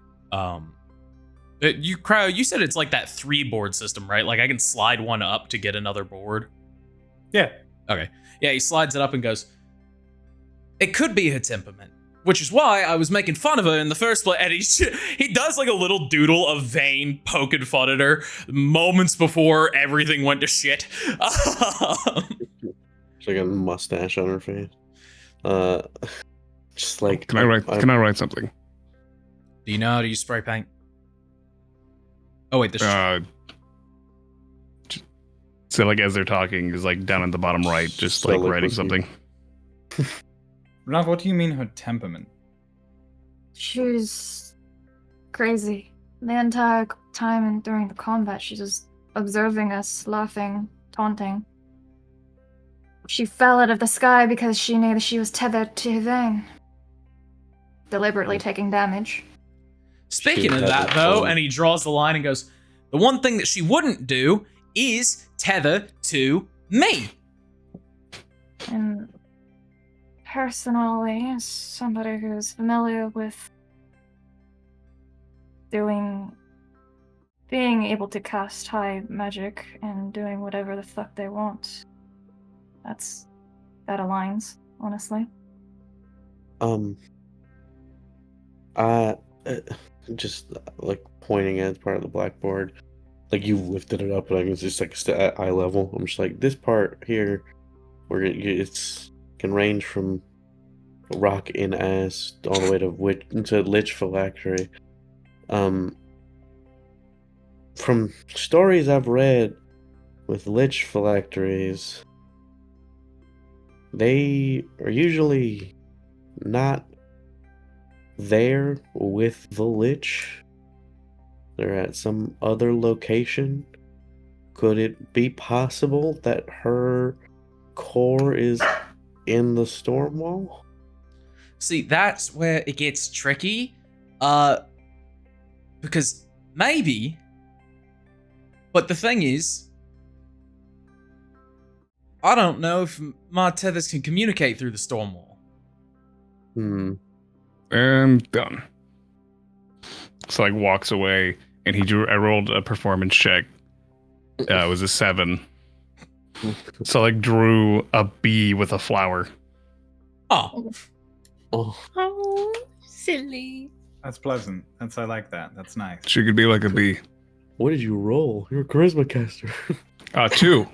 You said it's like that 3-board system, right? Like I can slide one up to get another board. Yeah. Okay. Yeah, he slides it up and goes, it could be her temperament, which is why I was making fun of her in the first place. And he does like a little doodle of Vane poking fun at her moments before everything went to shit. She's like a mustache on her face. Just like Can I write something? Do you know how to use spray paint? Oh wait, this So like as they're talking, is like down at the bottom right, just like Celic writing with you. something. Ralph, what do you mean her temperament? She's crazy. The entire time and during the combat, she's just observing us, laughing, taunting. She fell out of the sky because she knew that she was tethered to Vane. Deliberately taking damage. Speaking She of had that, it though, fun. and he draws the line and goes, the one thing that she wouldn't do is tether to me. And personally, as somebody who's familiar with being able to cast high magic and doing whatever the fuck they want, that aligns, honestly. I just like pointing at part of the blackboard, like you lifted it up, and it's just like at eye level. I'm just like this part here, where it's can range from rock in ass all the way to lich phylactery. From stories I've read with lich phylacteries, they are usually not there with the lich. They're at some other location. Could it be possible that her core is in the storm wall? See, that's where it gets tricky. Because maybe, but the thing is, I don't know if my tethers can communicate through the storm wall. And done. So like walks away, and I rolled a performance check. It was a 7. So like drew a bee with a flower. Oh, Oh, Oh, silly. That's pleasant. I like that. That's nice. She could be like a bee. what did you roll? You're a charisma caster. 2.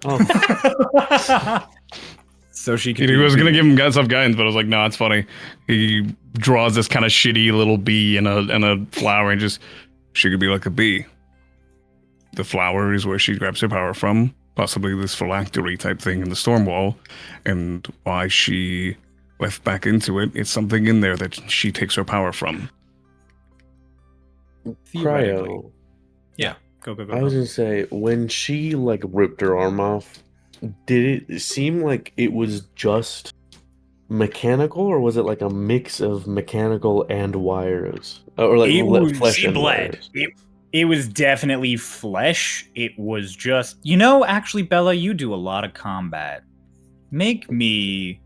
Oh, So she could. He was gonna give him some guidance, but I was like, no, it's funny. He draws this kind of shitty little bee and a flower, and just she could be like a bee. The flower is where she grabs her power from, possibly this phylactery type thing in the storm wall, and why she left back into it. It's something in there that she takes her power from. Theoretically. cryo. Go. I was gonna say, when she like ripped her arm off, did it seem like it was just mechanical, or was it like a mix of mechanical and wires, or like flesh She and bled. wires? It was definitely flesh. It was just, actually, Bella, you do a lot of combat. Make me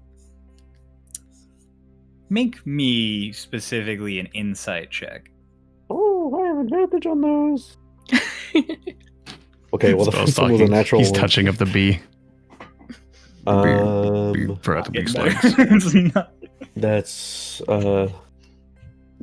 specifically an insight check. Oh, I have advantage on those. Okay, well the Spell's first one was a talking. natural He's one. touching of the bee. Forgot to be slugs. That's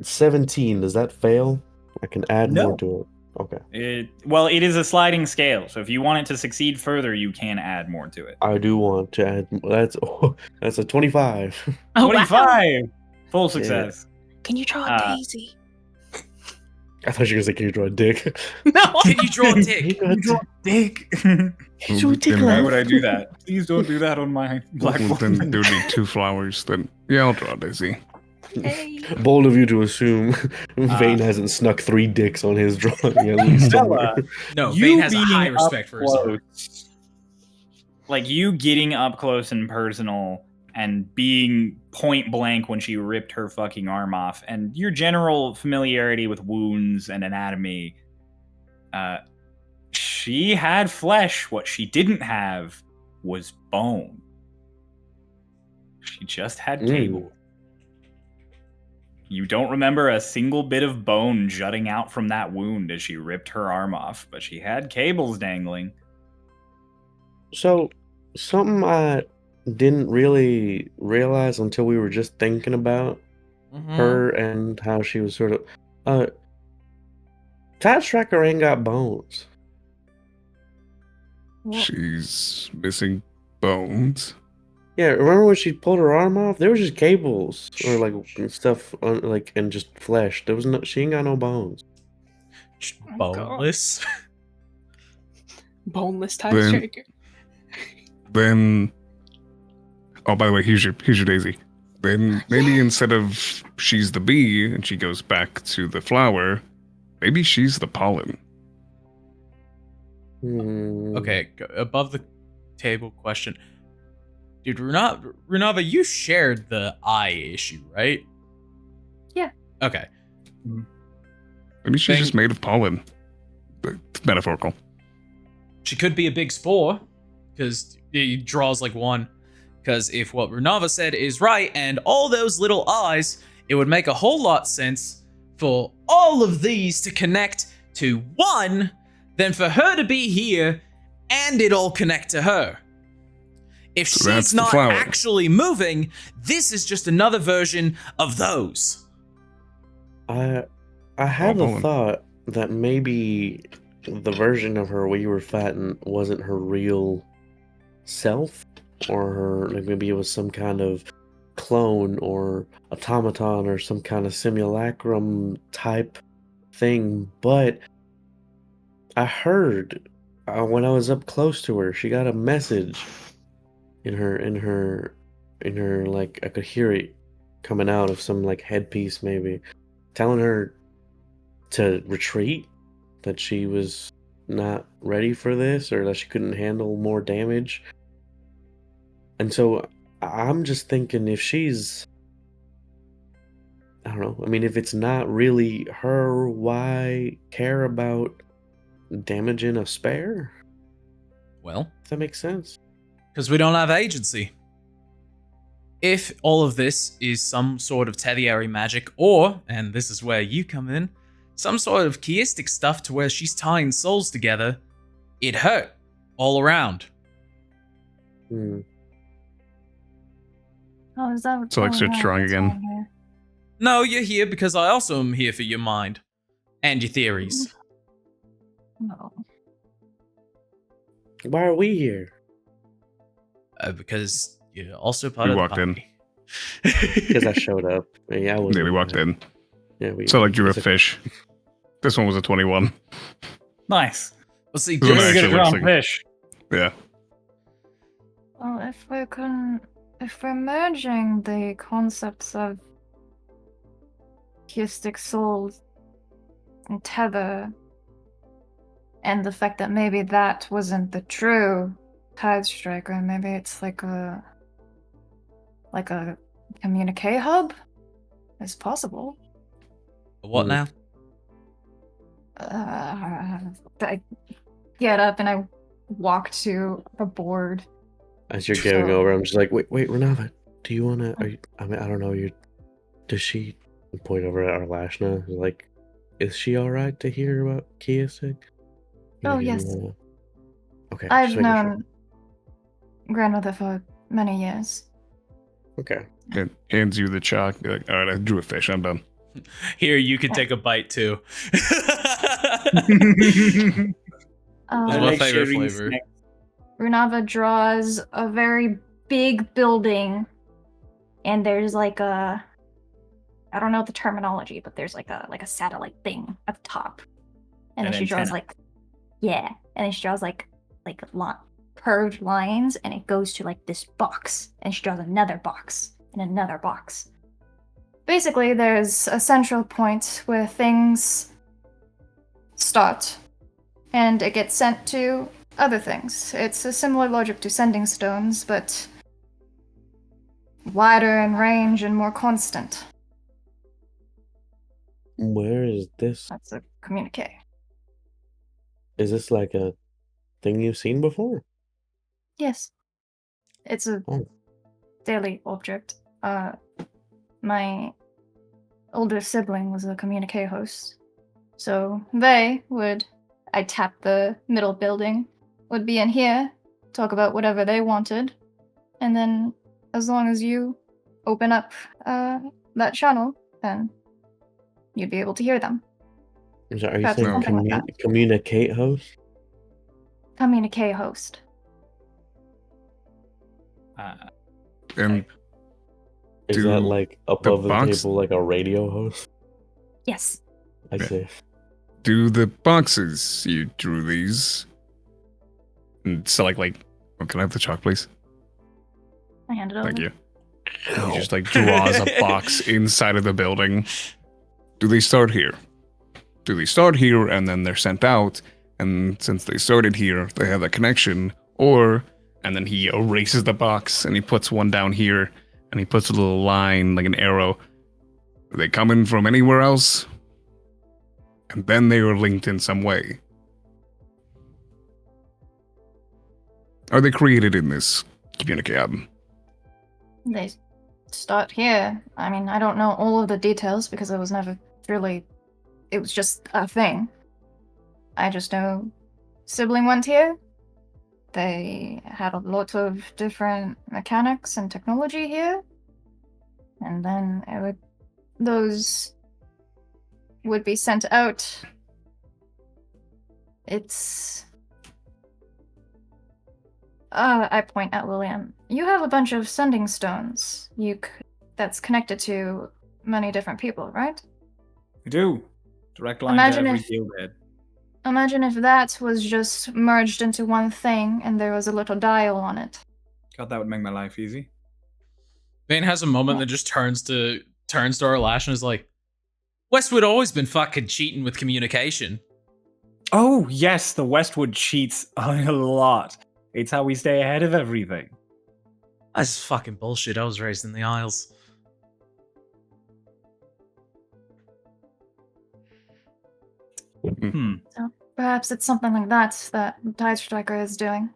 17. Does that fail? I can add No. more to it. Okay. It is a sliding scale, so if you want it to succeed further, you can add more to it. I do want to add. That's a 25. Oh, wow. 25! Full success. Can you draw a Uh, daisy? I thought you were gonna say, "Can you draw a dick?" No. Can you draw a dick? Dick. Why would I do that? Please don't do that on my blackboard. Then there would be 2 flowers. Then yeah, I'll draw a daisy. Hey. Bold of you to assume Vane hasn't snuck 3 dicks on his drawing at least. Bella, No, you Vane has a being high up respect for his art. close, like you getting up close and personal and being point blank when she ripped her fucking arm off, and your general familiarity with wounds and anatomy, she had flesh. What she didn't have was bone. She just had cable. You don't remember a single bit of bone jutting out from that wound as she ripped her arm off, but she had cables dangling. So, something I didn't really realize until we were just thinking about her and how she was sort of. Tad Tracker ain't got bones. She's missing bones. Yeah, remember when she pulled her arm off? There was just cables or like stuff, and just flesh. There was no. She ain't got no bones. Boneless. Boneless Tide Then- Striker. Then, oh, by the way, here's your daisy. Then maybe instead of she's the bee and she goes back to the flower, maybe she's the pollen. Okay, above the table question. Dude, Runava, you shared the eye issue, right? Yeah. Okay. Maybe she's just made of pollen. It's metaphorical. She could be a big spore, because he draws like one. Because if what Runava said is right, and all those little eyes, it would make a whole lot sense for all of these to connect to one, than for her to be here and it all connect to her. If So that's she's the not flower. actually moving, this is just another version of those. I have a pollen. thought that maybe the version of her we were fatting wasn't her real self, or her, like maybe it was some kind of clone or automaton or some kind of simulacrum type thing. But I heard when I was up close to her, she got a message in her like I could hear it coming out of some like headpiece maybe, telling her to retreat, that she was not ready for this, or that she couldn't handle more damage. And so I'm just thinking, if she's, I don't know, I mean, if it's not really her, why care about damaging a spare? Well, Does that make sense? because we don't have agency. If all of this is some sort of tertiary magic, or, and this is where you come in, some sort of chiistic stuff to where she's tying souls together, it hurt all around. Oh, is that So, like, oh, search yeah, drawing that's again. on here. No, you're here because I also am here for your mind and your theories. No. Why are we here? Because you're also part We of the walked in. party. Because I showed up. Yeah, I was. Yeah, we walked in. Yeah, we. So, like, drew a it's a- fish. This one was a 21. Nice. Well, see, This one Very good at actually looks drawing like- fish. Yeah. Well, if we're merging the concepts of theistic souls and tether, And the fact that maybe that wasn't the true Tide Striker, maybe it's like a communique hub? It's possible. What now? I get up and I walk to a board. As you're going over, I'm just like, wait, Renava, do you want to? I mean, I don't know. Does she point over at Arlashna? Like, is she all right to hear what Kia said? Oh, yes. Okay. I've known grandmother for many years. Okay. It hands you the chalk. You're like, all right, I drew a fish. I'm done. Here, you can take a bite too. Um, What's my favorite flavor? Runava draws a very big building, and there's like a, I don't know the terminology, but there's like a satellite thing at the top, and An then she draws antenna. and then she draws like curved lines, and it goes to like this box, and she draws another box and another box. Basically, there's a central point where things start, and it gets sent to other things. It's a similar logic to sending stones, but wider in range and more constant. Where is this? That's a communique. Is this like a thing you've seen before? Yes. It's a Oh. daily object. My older sibling was a communique host. So I tap the middle building, would be in here, talk about whatever they wanted, and then as long as you open up that channel, then you'd be able to hear them. I'm sorry, are you That's saying something like that. communicate host? Communique host. And Is Do that like above the box- table like a radio host? Yes. I Yeah. see. do the boxes you drew these? And Celic, oh, can I have the chalk, please? I hand it over. Thank you. He just draws a box inside of the building. Do they start here? Do they start here and then they're sent out? And since they started here, they have a connection. And then he erases the box and he puts one down here and he puts a little line, like an arrow. Are they coming from anywhere else? And then they are linked in some way. Are they created in this communique? They start here. I mean, I don't know all of the details because I was never really. It was just a thing. I just know sibling went here. They had a lot of different mechanics and technology here. And then those would be sent out. It's. I point at William. You have a bunch of sending stones. That's connected to many different people, right? We do. Direct line Imagine to every if- guild head. Imagine if that was just merged into one thing and there was a little dial on it. God, that would make my life easy. Vane has a moment that just turns to our lash and is like, Westwood always been fucking cheating with communication. Oh, yes, the Westwood cheats a lot. It's how we stay ahead of everything. That's fucking bullshit. I was raised in the Isles. So perhaps it's something like that Tide Striker is doing.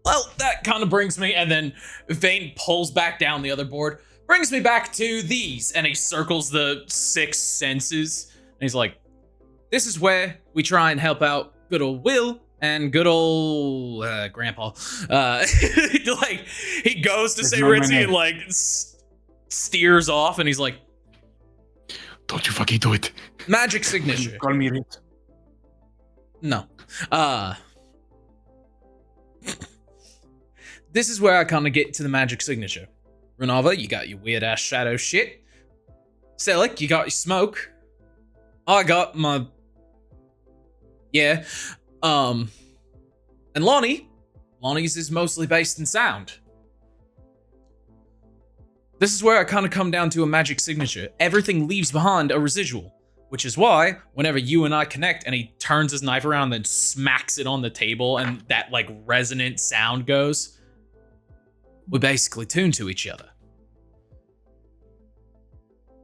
Well, that kind of brings me, and then Vane pulls back down the other board, brings me back to these, and he circles the 6 senses, and he's like, this is where we try and help out good old Will and good old Grandpa. He goes to say not my Ritzy and name. steers off, and he's like, Don't you fucking do it. magic signature. Call me Rit. No. This is where I kind of get to the magic signature. Renava, you got your weird ass shadow shit. Celic, you got your smoke. I got my. Yeah. And Lonnie's is mostly based in sound. This is where I kind of come down to a magic signature. Everything leaves behind a residual. Which is why whenever you and I connect and he turns his knife around and then smacks it on the table and that like resonant sound goes, we're basically tuned to each other.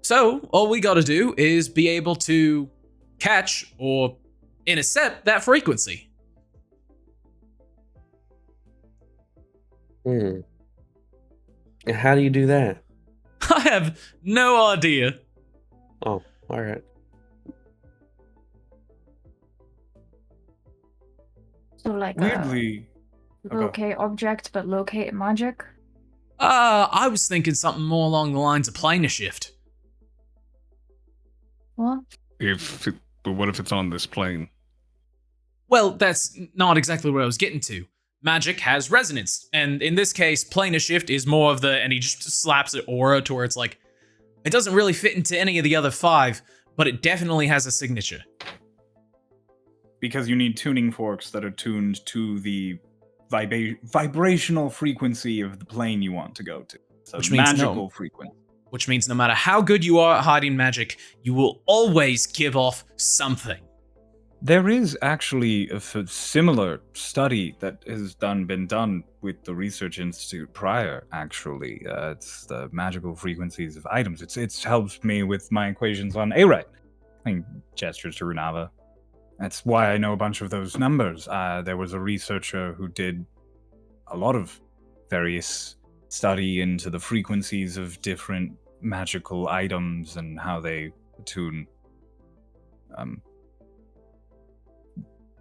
So all we got to do is be able to catch or intercept that frequency. And how do you do that? I have no idea. Oh, all right. So like Weirdly, locate object, but locate magic. I was thinking something more along the lines of planar shift. What? But what if it's on this plane? Well, that's not exactly what I was getting to. Magic has resonance, and in this case, planar shift is more of the, and he just slaps it aura to where it's like, it doesn't really fit into any of the other 5, but it definitely has a signature. because you need tuning forks that are tuned to the vibrational frequency of the plane you want to go to. So Which means magical frequency. Which means no matter how good you are at hiding magic, you will always give off something. There is actually a similar study that has been done with the Research Institute prior, actually. It's the magical frequencies of items. It's helped me with my equations on A-Right. I gestures to Runava. That's why I know a bunch of those numbers. There was a researcher who did a lot of various study into the frequencies of different magical items and how they attune.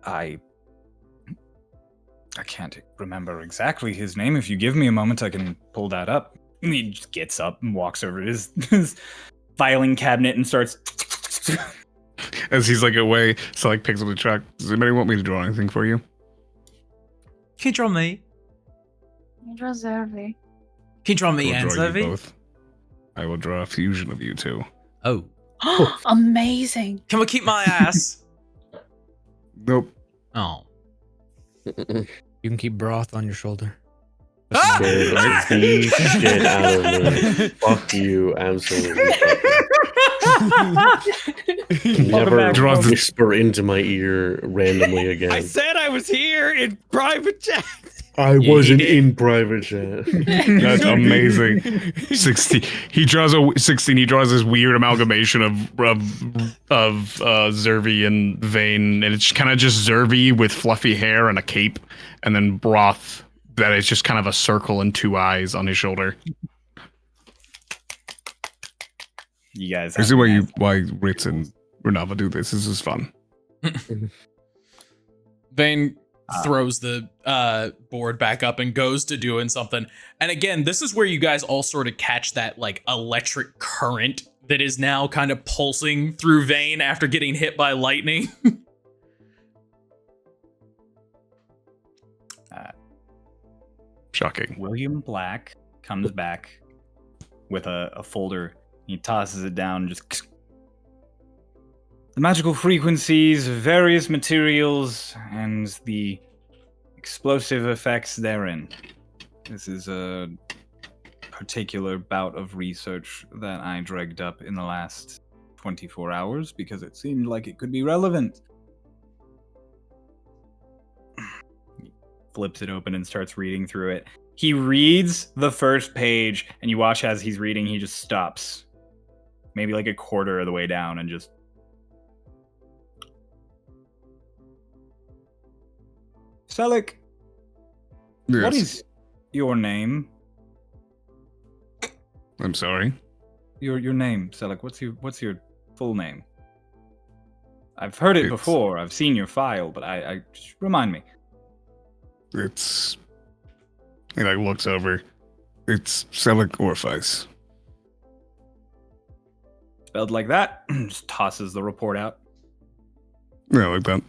I can't remember exactly his name. If you give me a moment, I can pull that up. And he just gets up and walks over to his filing cabinet and starts. As he's like away, so like picks up the track. Does anybody want me to draw anything for you? Can you draw me? You draw Zervi. Can you draw me I and will draw you Zervi? both. I will draw a fusion of you two. Oh. Amazing. Can we keep my ass? Nope. Oh. You can keep broth on your shoulder. Ah! Scared the shit out of me. Fuck you, absolutely. Never Draws the- whisper into my ear randomly again. I said I was here in private chat. I Yeah, wasn't he did. in private chat. That's amazing. 16. He draws a 16. He draws this weird amalgamation of Zervi and Vane, and it's kind of just Zervi with fluffy hair and a cape, and then Broth that is just kind of a circle and 2 eyes on his shoulder. You guys. This is why Ritz and Renava do this. This is fun. Vane throws the board back up and goes to doing something. And again, this is where you guys all sort of catch that like electric current that is now kind of pulsing through Vane after getting hit by lightning. Shocking. William Black comes back with a folder. He tosses it down, just. The magical frequencies of various materials and the explosive effects therein. This is a particular bout of research that I dragged up in the last 24 hours because it seemed like it could be relevant. He flips it open and starts reading through it. He reads the first page, and you watch as he's reading, he just stops. Maybe like a quarter of the way down and just. Celic, Yes. what is your name? I'm sorry. Your name, Celic. What's your full name? I've heard it It's- before. I've seen your file, but I just remind me. It's. He like looks over. It's Celic Orpheus. Spelled like that. Just tosses the report out. Yeah, like that.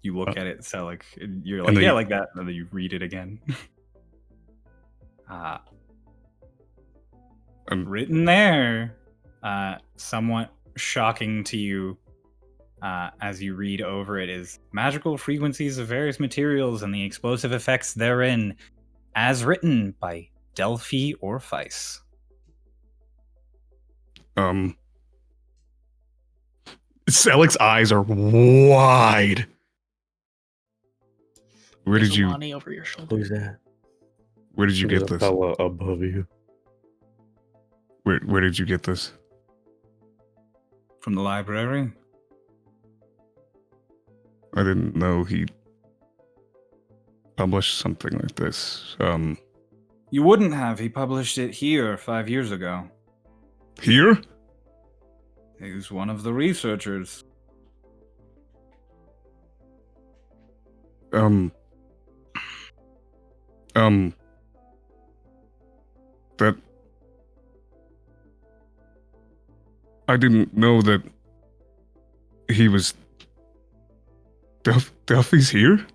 You look at it, Celic. And you're And like, then yeah, you- like that. And then you read it again. Written there, somewhat shocking to you as you read over it, is magical frequencies of various materials and the explosive effects therein, as written by Delphi Orpheus. Celic's eyes are wide. Where There's did you Alani over your shoulder. Who's that? where did you There's get a this? fella above you. Where did you get this? From the library? I didn't know he published something like this. You wouldn't have. He published it here 5 years ago. Here? He was one of the researchers. That I didn't know that he was Delphi's here? Give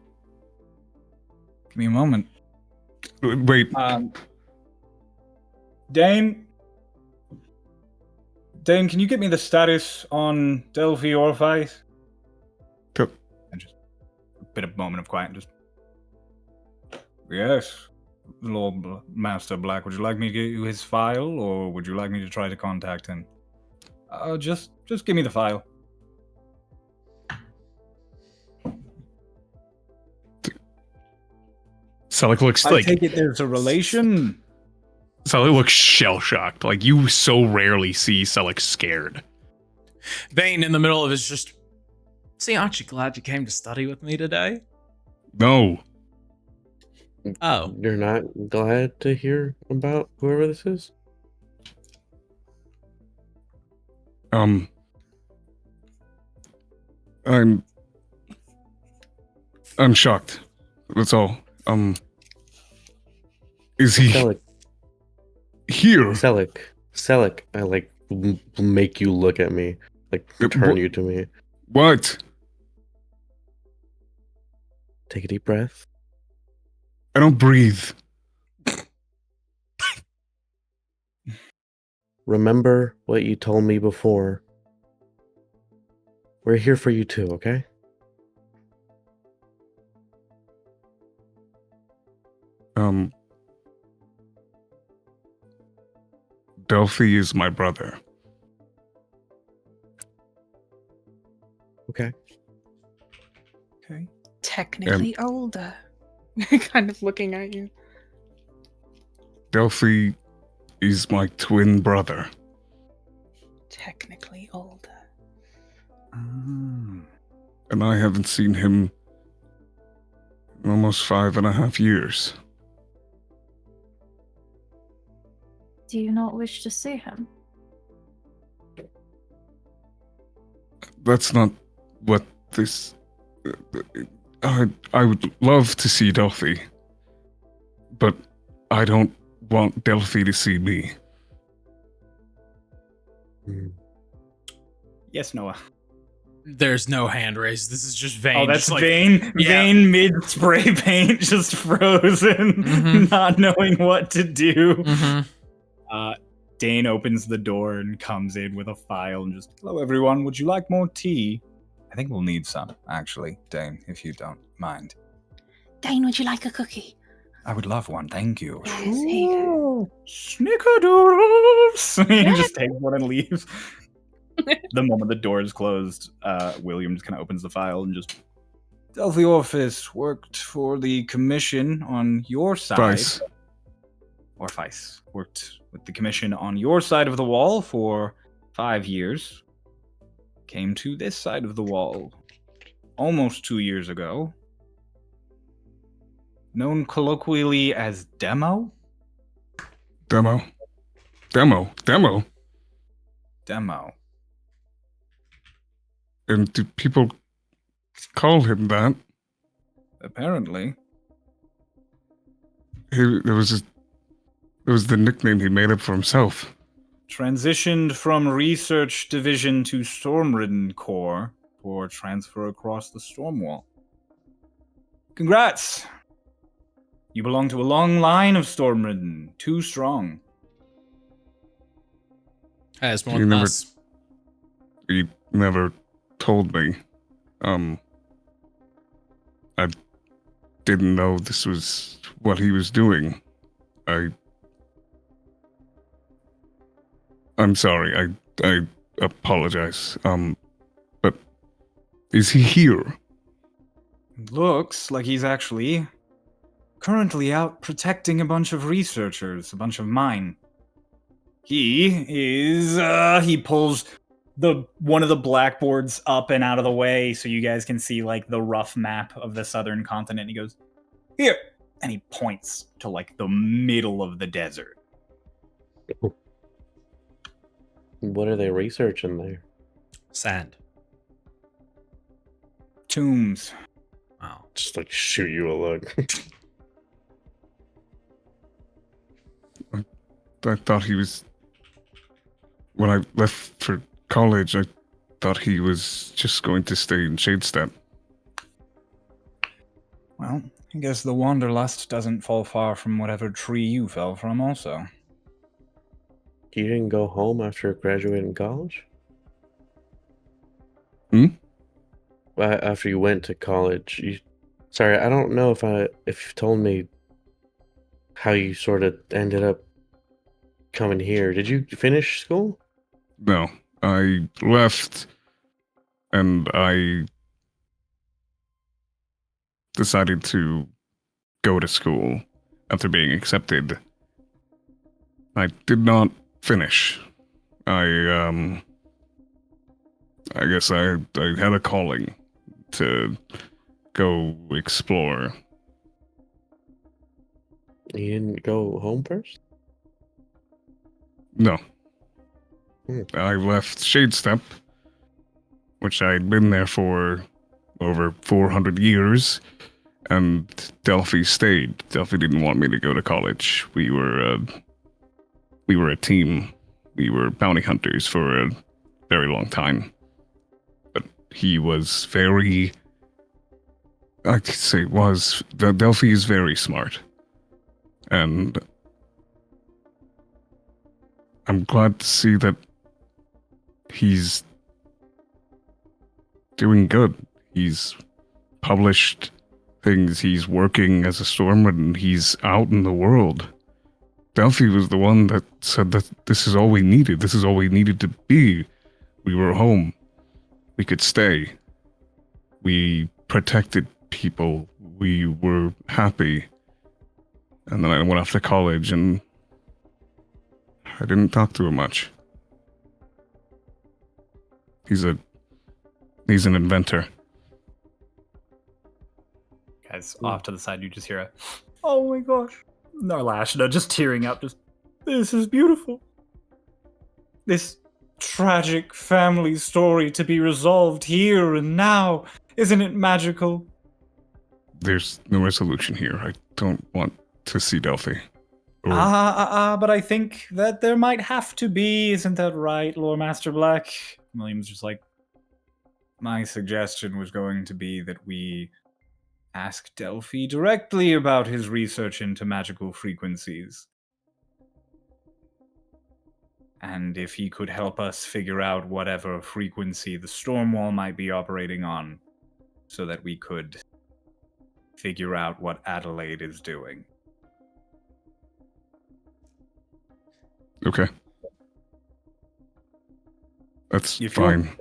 me a moment. Wait, Dane? Dane, can you get me the status on Delphi Orpheus? Del- And just a bit of moment of quiet. Just yes, Lord Master Black. Would you like me to get you his file, or would you like me to try to contact him? Just give me the file. Celic looks I like take it there's a relation. Celic looks shell shocked. Like you so rarely see Celic scared. Bane in the middle of his just. See, aren't you glad you came to study with me today? No. Oh. You're not glad to hear about whoever this is? I'm shocked. That's all. Is he Celic. here? Celic. I like make you look at me. Like turn you to me. What? Take a deep breath. I don't breathe. Remember what you told me before. We're here for you too, okay? Delphi is my brother. Okay. Okay. Technically older. Kind of looking at you. Delphi is my twin brother. Technically older. And I haven't seen him in almost 5.5 years. Do you not wish to see him? That's not what this... I would love to see Delphi, but I don't want Delphi to see me. Yes, Noah. There's no hand raised. This is just Vane. Oh, that's just like, Vane. Yeah. Vane mid spray paint, just frozen, Mhm. not knowing what to do. Mhm. Dane opens the door and comes in with a file and just, hello everyone, would you like more tea? I think we'll need some, actually, Dane, if you don't mind. Dane, would you like a cookie? I would love one, thank you. Yes, here you go. Snickerdoodles! He just takes one and leaves. The moment the door is closed, William just kind of opens the file and just, Delphi Orpheus worked for the commission on your side. Vice. Orpheus worked with the commission on your side of the wall for 5 years. Came to this side of the wall almost 2 years ago. Known colloquially as Demo? Demo. Demo. And do people call him that? Apparently. It was the nickname he made up for himself. Transitioned from Research Division to Stormridden Corps for transfer across the Stormwall. Congrats! You belong to a long line of Stormridden, 2 strong. As more You than never- us. He never told me. I didn't know this was what he was doing. I'm sorry. I apologize. But Is he here? Looks like he's actually currently out protecting a bunch of researchers, a bunch of mine. He is, he pulls one of the blackboards up and out of the way so you guys can see, like, the rough map of the southern continent. He goes, here! And he points to, like, the middle of the desert. What are they researching there? Sand. Tombs. Wow. Just like shoot you a look. I thought he was. When I left for college, I thought he was just going to stay in Shadestep. Well, I guess the Wanderlust doesn't fall far from whatever tree you fell from, also. You didn't go home after graduating college? Hmm? After you went to college, sorry, I don't know if you told me how you sort of ended up coming here. Did you finish school? No, I left, and I decided to go to school after being accepted. I did not finish. I guess I had a calling to go explore. You didn't go home first? No. Hmm. I left Shadestep, which I'd been there for over 400 years, and Delphi stayed. Delphi didn't want me to go to college. We were a team. We were bounty hunters for a very long time. But he was very... I could say was... Delphi is very smart. And I'm glad to see that he's doing good. He's published things. He's working as a Stormridden. He's out in the world. Delphi was the one that said that this is all we needed. This is all we needed to be. We were home. We could stay. We protected people. We were happy. And then I went off to college and I didn't talk to him much. He's an inventor. Guys, off to the side, you just hear a, oh my gosh. Narlashna just tearing up, this is beautiful. This tragic family story to be resolved here and now. Isn't it magical? There's no resolution here. I don't want to see Delphi. But I think that there might have to be. Isn't that right, Lore Master Black? William's just like, my suggestion was going to be that we ask Delphi directly about his research into magical frequencies. And if he could help us figure out whatever frequency the Stormwall might be operating on, so that we could figure out what Adelaide is doing. Okay. That's If fine. you're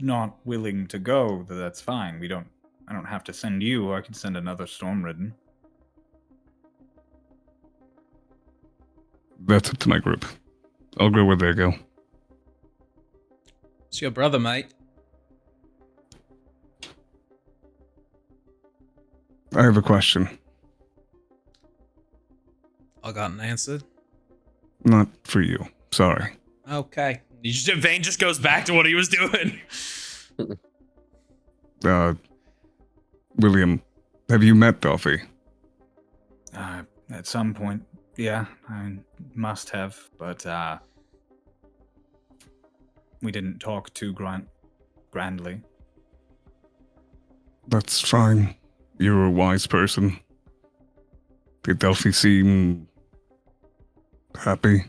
not willing to go, that's fine. I don't have to send you. I can send another Stormridden. That's up to my group. I'll go where they go. It's your brother, mate. I have a question. I got an answer. Not for you. Sorry. Okay. Vane just goes back to what he was doing. William, have you met Delphi? At some point, yeah, I must have, but we didn't talk too grandly. That's fine. You're a wise person. Did Delphi seem happy?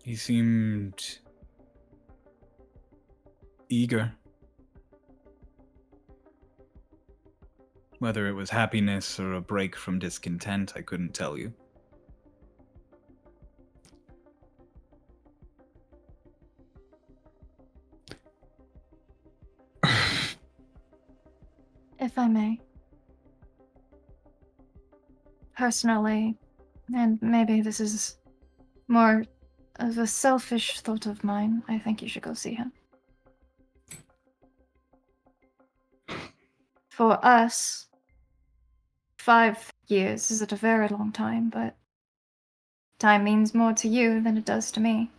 He seemed eager. Whether it was happiness or a break from discontent, I couldn't tell you. If I may. Personally, and maybe this is more of a selfish thought of mine, I think you should go see him. For us, 5 years is a very long time, but time means more to you than it does to me.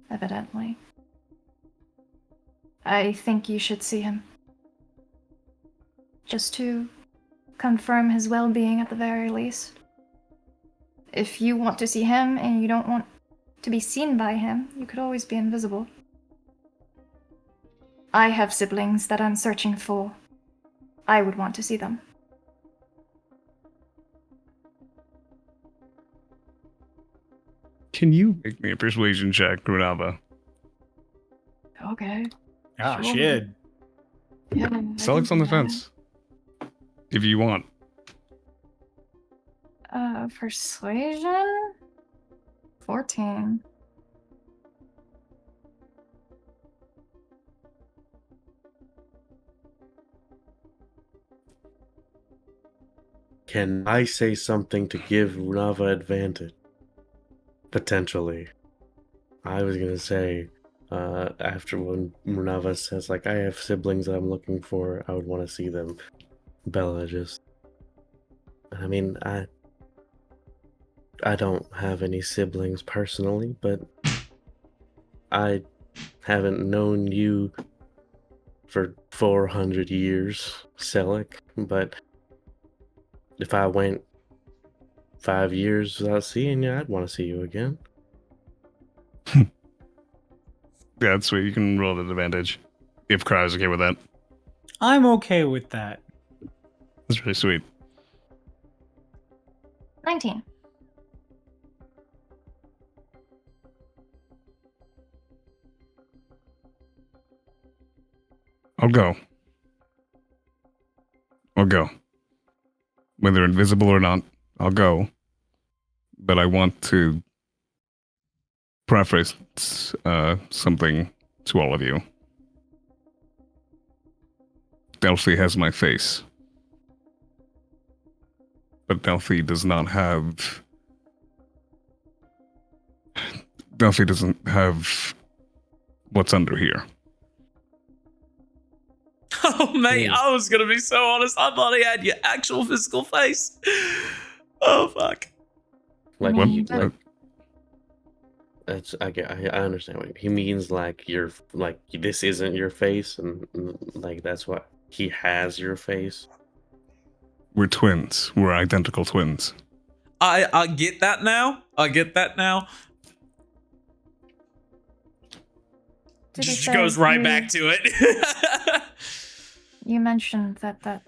Evidently. I think you should see him. Just to confirm his well-being at the very least. If you want to see him and you don't want to be seen by him, you could always be invisible. I have siblings that I'm searching for. I would want to see them. Can you make me a persuasion check, Grunava? Okay. Ah, Sure. shit. Yeah, Celic's on the fence. If you want. Persuasion? 14. Can I say something to give Runava advantage? Potentially. I was gonna say, after when Runava says, like, I have siblings that I'm looking for, I would want to see them. Bella just... I mean, I don't have any siblings personally, but I haven't known you for 400 years, Celic, but if I went 5 years without seeing you, I'd want to see you again. Yeah, that's sweet. You can roll the advantage. If Cry's okay with that. I'm okay with that. That's really sweet. 19. I'll go. Whether invisible or not, I'll go. But I want to preface something to all of you. Delphi has my face. But Delphi doesn't have what's under here. Oh, mate, I was going to be so honest. I thought he had your actual physical face. Oh, fuck. Like, What? that's I understand what he means. Like, you're like, this isn't your face, and like that's what he has your face. We're twins. We're identical twins. I get that now. Did he Just say goes right you- back to it. You mentioned that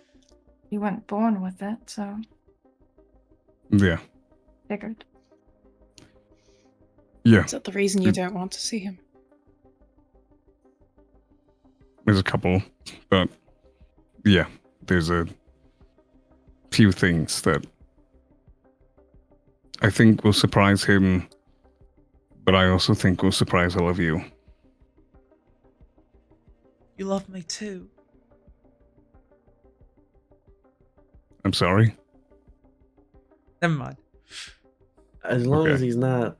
you weren't born with it, so Yeah. figured. Yeah. Is that the reason you don't want to see him? There's a couple, but yeah, there's a few things that I think will surprise him, but I also think will surprise all of you. You love me too. I'm sorry? Never mind. As long Okay. as he's not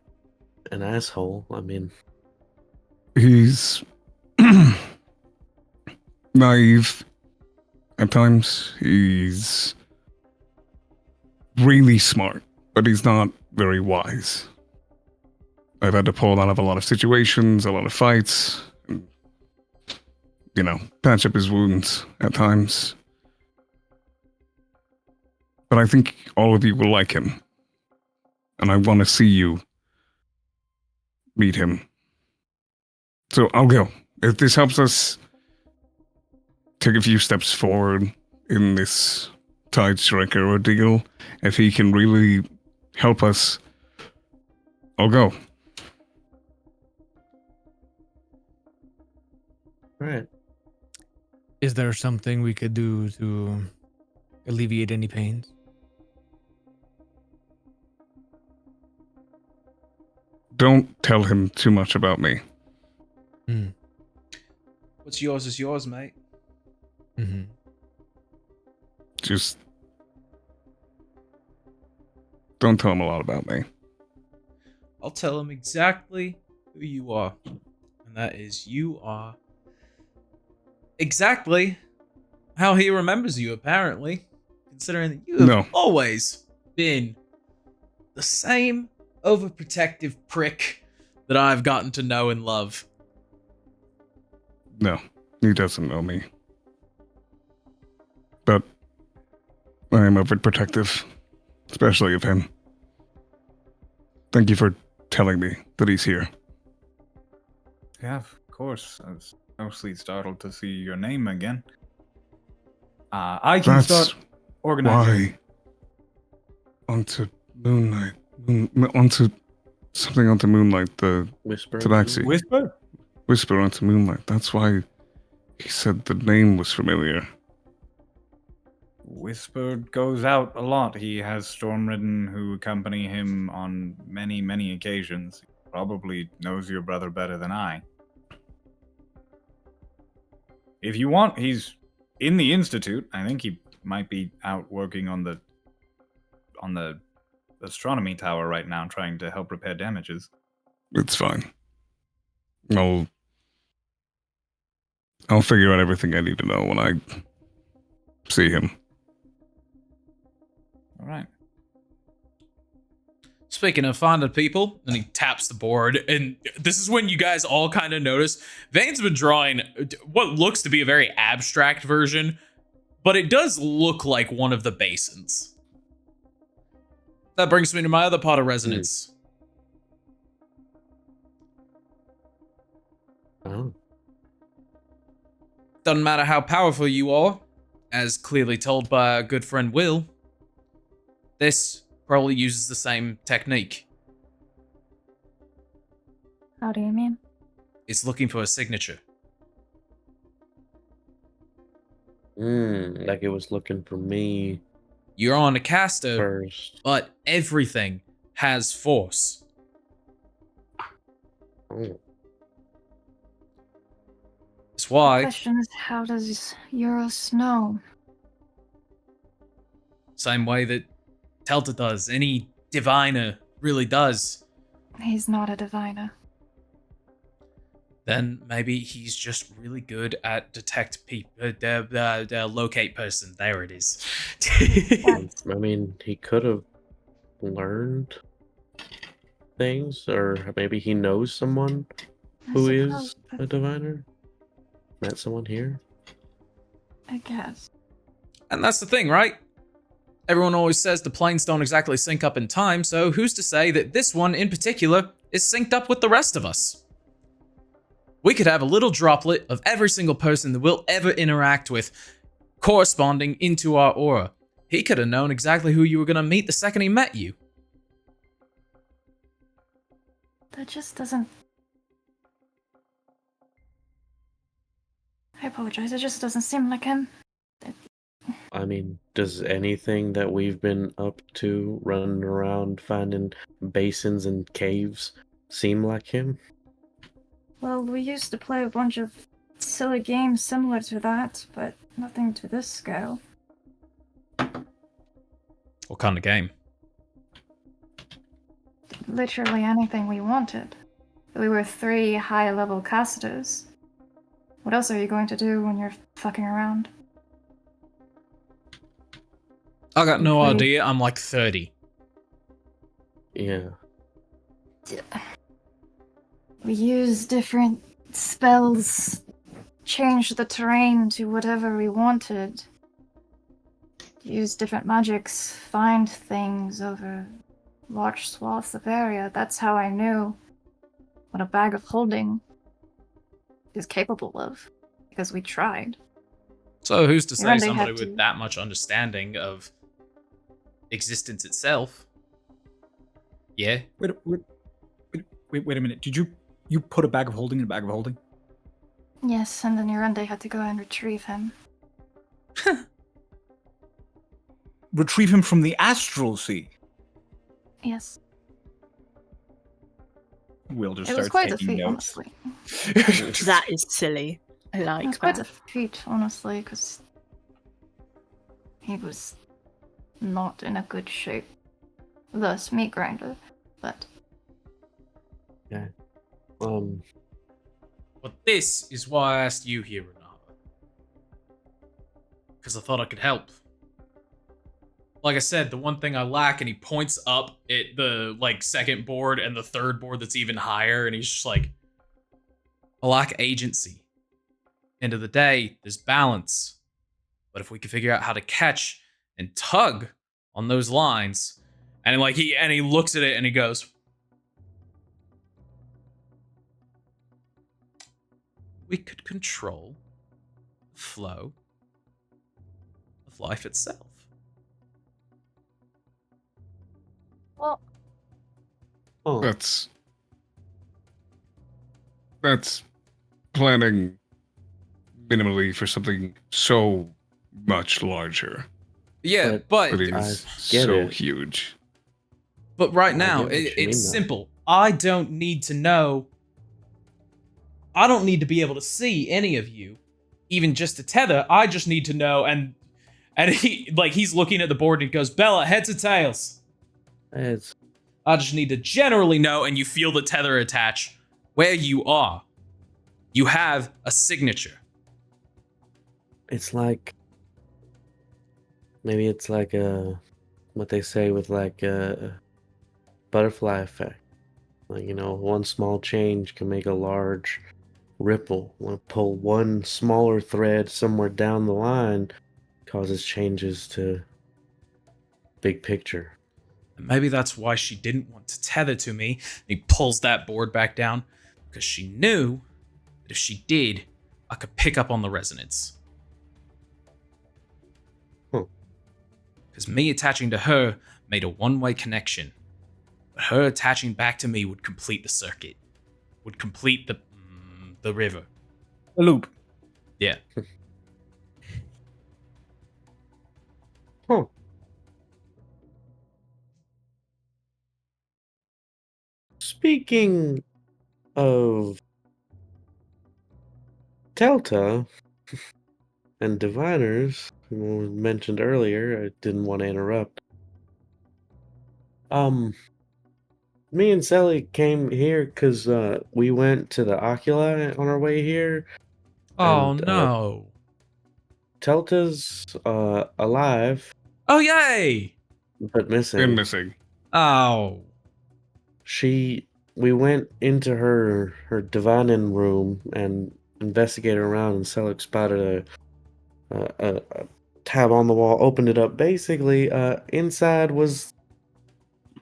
an asshole, I mean. He's naive at times. He's really smart, but he's not very wise. I've had to pull out of a lot of situations, a lot of fights, and, patch up his wounds at times. But I think all of you will like him. And I want to see you meet him. So I'll go. If this helps us take a few steps forward in this Tide Striker ordeal, if he can really help us, I'll go. Right. Is there something we could do to alleviate any pains? Don't tell him too much about me. Hmm. What's yours is yours, mate. Mm-hmm. Just don't tell him a lot about me. I'll tell him exactly who you are. And that is, you are exactly how he remembers you, apparently. Considering that you have always been the same overprotective prick that I've gotten to know and love. No, he doesn't know me. But I am overprotective, especially of him. Thank you for telling me that he's here. Yeah, of course. I was mostly startled to see your name again. I can start organizing. Why? Onto Moonlight. Onto something onto Moonlight, the Whisper. Tabaxi. Whisper? Whisper onto Moonlight. That's why he said the name was familiar. Whisper goes out a lot. He has Stormridden who accompany him on many, many occasions. He probably knows your brother better than I. If you want, he's in the Institute. I think he might be out working on the astronomy tower right now, trying to help repair damages. It's fine. I'll figure out everything I need to know when I see him. All right. Speaking of finding people, and he taps the board, and this is when you guys all kind of notice Vane's been drawing what looks to be a very abstract version, but it does look like one of the basins. That brings me to my other part of resonance. Oh. Doesn't matter how powerful you are, as clearly told by our good friend Will, this probably uses the same technique. How do you mean? It's looking for a signature. Like it was looking for me You're on a caster, first. but everything has force. Oh. That's The why, question is, how does Euros know? same way that Telta does, any diviner really does, He's not a diviner. then maybe he's just really good at locate person. There it is. I mean, he could have learned things, or maybe he knows someone who is a diviner. Met someone here. I guess. And that's the thing, right? Everyone always says the planes don't exactly sync up in time, so who's to say that this one in particular is synced up with the rest of us? We could have a little droplet of every single person that we'll ever interact with corresponding into our aura. He could have known exactly who you were going to meet the second he met you. That just doesn't... I apologize, it just doesn't seem like him. I mean, does anything that we've been up to, running around finding basins and caves, seem like him? Well, we used to play a bunch of silly games similar to that, but nothing to this scale. What kind of game? Literally anything we wanted. We were 3 high-level casters. What else are you going to do when you're fucking around? I got no Wait. idea. I'm like 30. Yeah. We use different spells, change the terrain to whatever we wanted. Use different magics, find things over large swaths of area. That's how I knew what a bag of holding is capable of, because we tried. So who's to say And they somebody had with to- that much understanding of existence itself? Yeah. Wait a minute. Did you put a bag of holding in a bag of holding? Yes, and then Yorende had to go and retrieve him. Retrieve him from the astral sea. Yes. Will just It was starts quite a taking feat, notes. honestly. That is silly. I It was like quite that. a feat, honestly, because he was not in a good shape. Thus, meat grinder. But But this is why I asked you here, Renata. Because I thought I could help. Like I said, the one thing I lack, and he points up at the second board and the third board that's even higher, and he's just like, I lack agency. End of the day, there's balance. But if we can figure out how to catch and tug on those lines, and he looks at it and he goes, we could control the flow of life itself. well, Oh, That's planning minimally for something so much larger. Yeah, But- but It I is get so it. huge. But right I now, get what you it's mean, though. simple. I don't need to know. I don't need to be able to see any of you, even just a tether. I just need to know. And he's looking at the board and he goes, Bella, heads or tails? it's I just need to generally know. And you feel the tether attach where you are. You have a signature. it's like maybe it's like what they say with like a butterfly effect. Like, one small change can make a large ripple. When I pull one smaller thread somewhere down the line causes changes to big picture. And maybe that's why she didn't want to tether to me. He pulls that board back down because she knew that if she did, I could pick up on the resonance. Because me attaching to her made a one-way connection. But her attaching back to me would complete the circuit. Would complete the river. A loop. Yeah. Huh. Speaking of Delta and diviners, who was mentioned earlier, I didn't want to interrupt. Me and Celic came here because we went to the Oculi on our way here. Oh And, no. Telta's alive Oh yay! but missing. Been missing. Oh. We went into her divining room and investigated around, and Celic spotted a tab on the wall, opened it up. Basically, inside was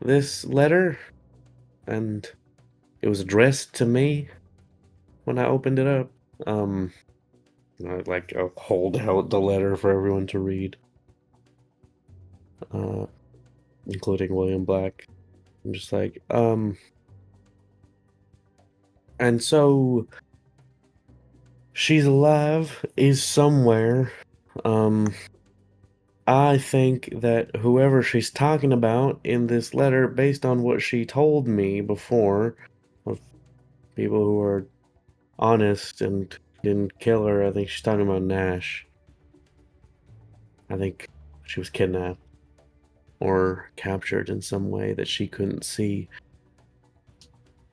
this letter, and it was addressed to me when I opened it up. I'll hold out the letter for everyone to read, including William Black. I'm just like, and so she's alive, is somewhere. I think that whoever she's talking about in this letter, based on what she told me before, of people who are honest and didn't kill her, I think she's talking about Nash. I think she was kidnapped or captured in some way that she couldn't see.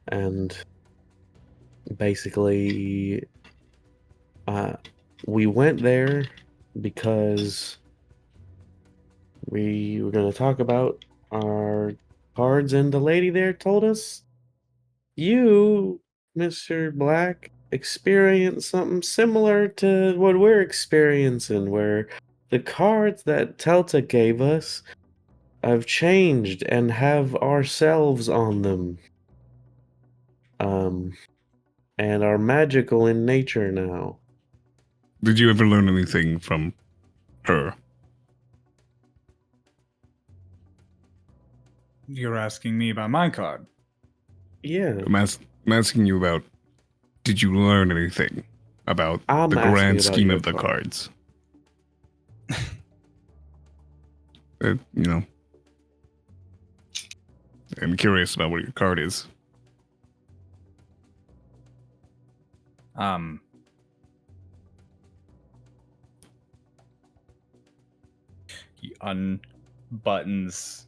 And basically, we went there because we were going to talk about our cards, and the lady there told us you, Mr. Black, experienced something similar to what we're experiencing, where the cards that Telta gave us have changed and have ourselves on them. And are magical in nature now. Did you ever learn anything from her? You're asking me about my card. Yeah. I'm asking you about, did you learn anything about I'm the asking grand about scheme your of the card. cards? I'm curious about what your card is. unbuttons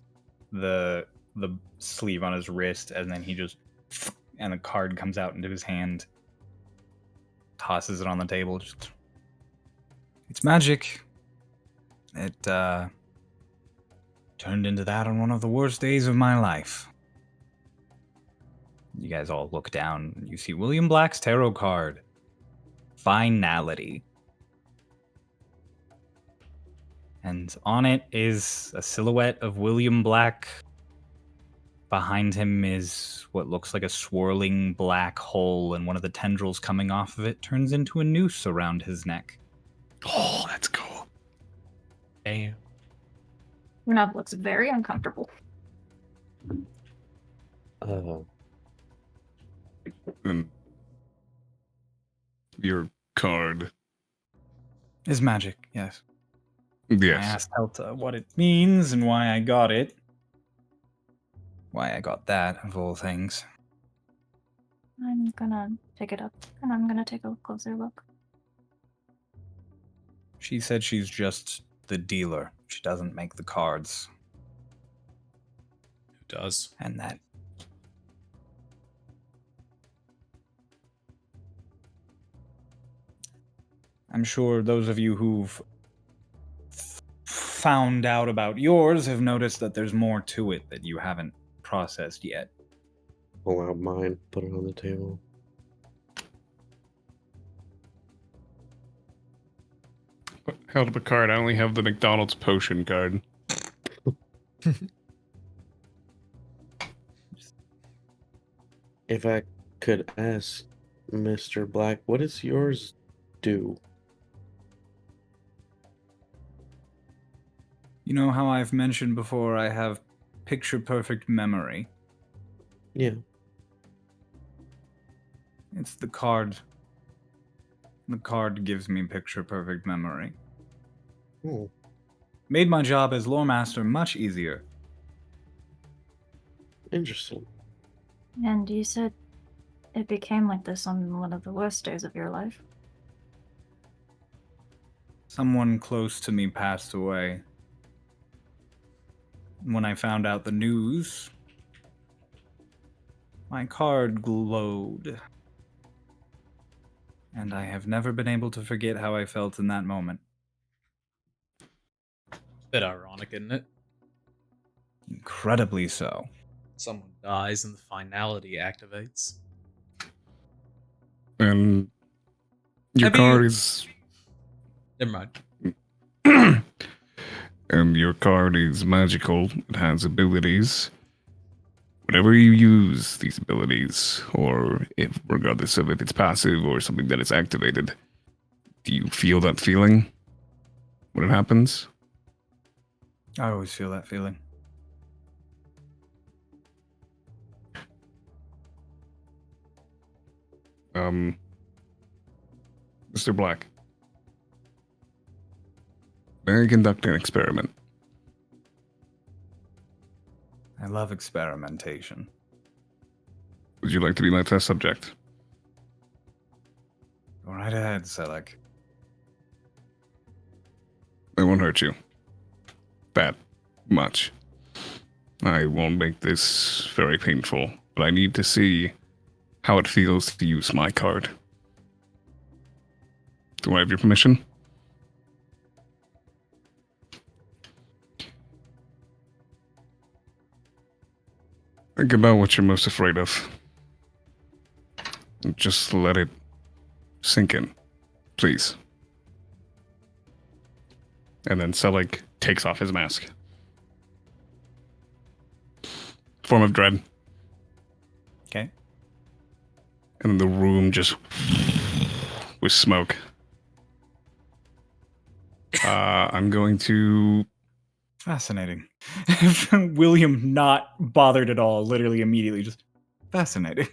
the sleeve on his wrist, and then he just and a card comes out into his hand, tosses it on the table. Just, it's magic. It turned into that on one of the worst days of my life. You guys all look down. You see William Black's tarot card, Finality. And on it is a silhouette of William Black. Behind him is what looks like a swirling black hole, and one of the tendrils coming off of it turns into a noose around his neck. Oh, that's cool. Damn. Runab looks very uncomfortable. And your card. Is magic, yes. I Yes. asked Helta what it means and why I got it. Why I got that, of all things. I'm gonna pick it up and I'm gonna take a closer look. She said she's just the dealer. She doesn't make the cards. Who does? And that. I'm sure those of you who've found out about yours have noticed that there's more to it that you haven't processed yet. Pull out mine, put it on the table. Held up a card. I only have the McDonald's potion card. If I could ask, Mr. Black, what does yours do? You know how I've mentioned before I have picture-perfect memory? Yeah. It's the card. The card gives me picture-perfect memory. Oh, Made my job as lore master much easier. interesting. And you said it became like this on one of the worst days of your life. Someone close to me passed away. When I found out the news, my card glowed. And I have never been able to forget how I felt in that moment. Bit ironic, isn't it? Incredibly so. Someone dies and the finality activates. And your Have you- card is. Never mind. And your card is magical. It has abilities. Whenever you use these abilities, or if regardless of if it's passive or something that is activated, do you feel that feeling when it happens? I always feel that feeling. Mr. Black, may I conduct an experiment? I love experimentation. Would you like to be my test subject? Go right ahead, Celic. I won't hurt you. That much. I won't make this very painful, but I need to see how it feels to use my card. Do I have your permission? Think about what you're most afraid of. And just let it sink in, please. And then Celic takes off his mask. Form of dread. Okay. And the room just with smoke. I'm going to. Fascinating. William not bothered at all, literally immediately just fascinating.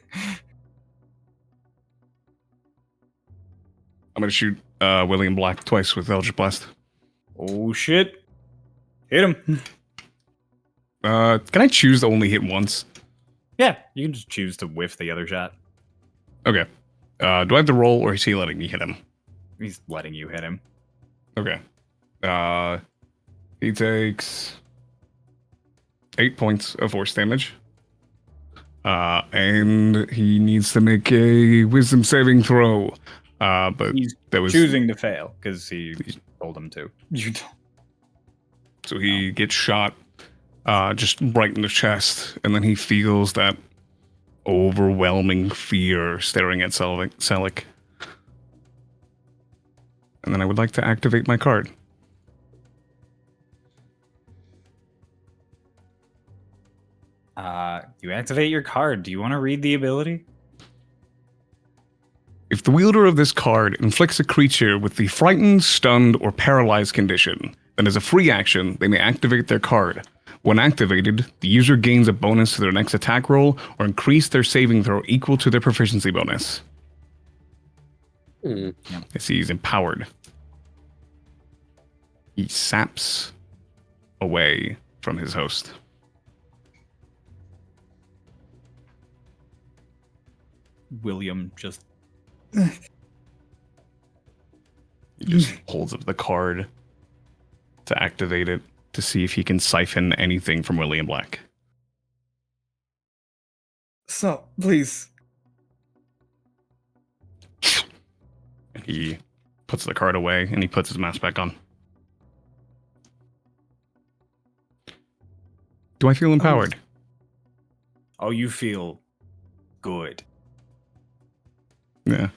I'm gonna shoot William Black twice with Eldritch Blast. Oh shit. Hit him. Can I choose to only hit once? Yeah, you can just choose to whiff the other shot. Okay. Do I have to roll, or is he letting me hit him? He's letting you hit him. Okay. He takes 8 points of force damage. And he needs to make a wisdom saving throw. But He's that was choosing to fail because he told him to. so he gets shot just right in the chest, and then he feels that overwhelming fear staring at Celic. And then I would like to activate my card. You activate your card. Do you want to read the ability? If the wielder of this card inflicts a creature with the frightened, stunned, or paralyzed condition, then as a free action, they may activate their card. When activated, the user gains a bonus to their next attack roll or increase their saving throw equal to their proficiency bonus. As he's empowered. He saps away from his host. William just He just holds up the card to activate it to see if he can siphon anything from William Black. So, please. And he puts the card away and he puts his mask back on. Do I feel empowered? Oh, you feel good. Yeah.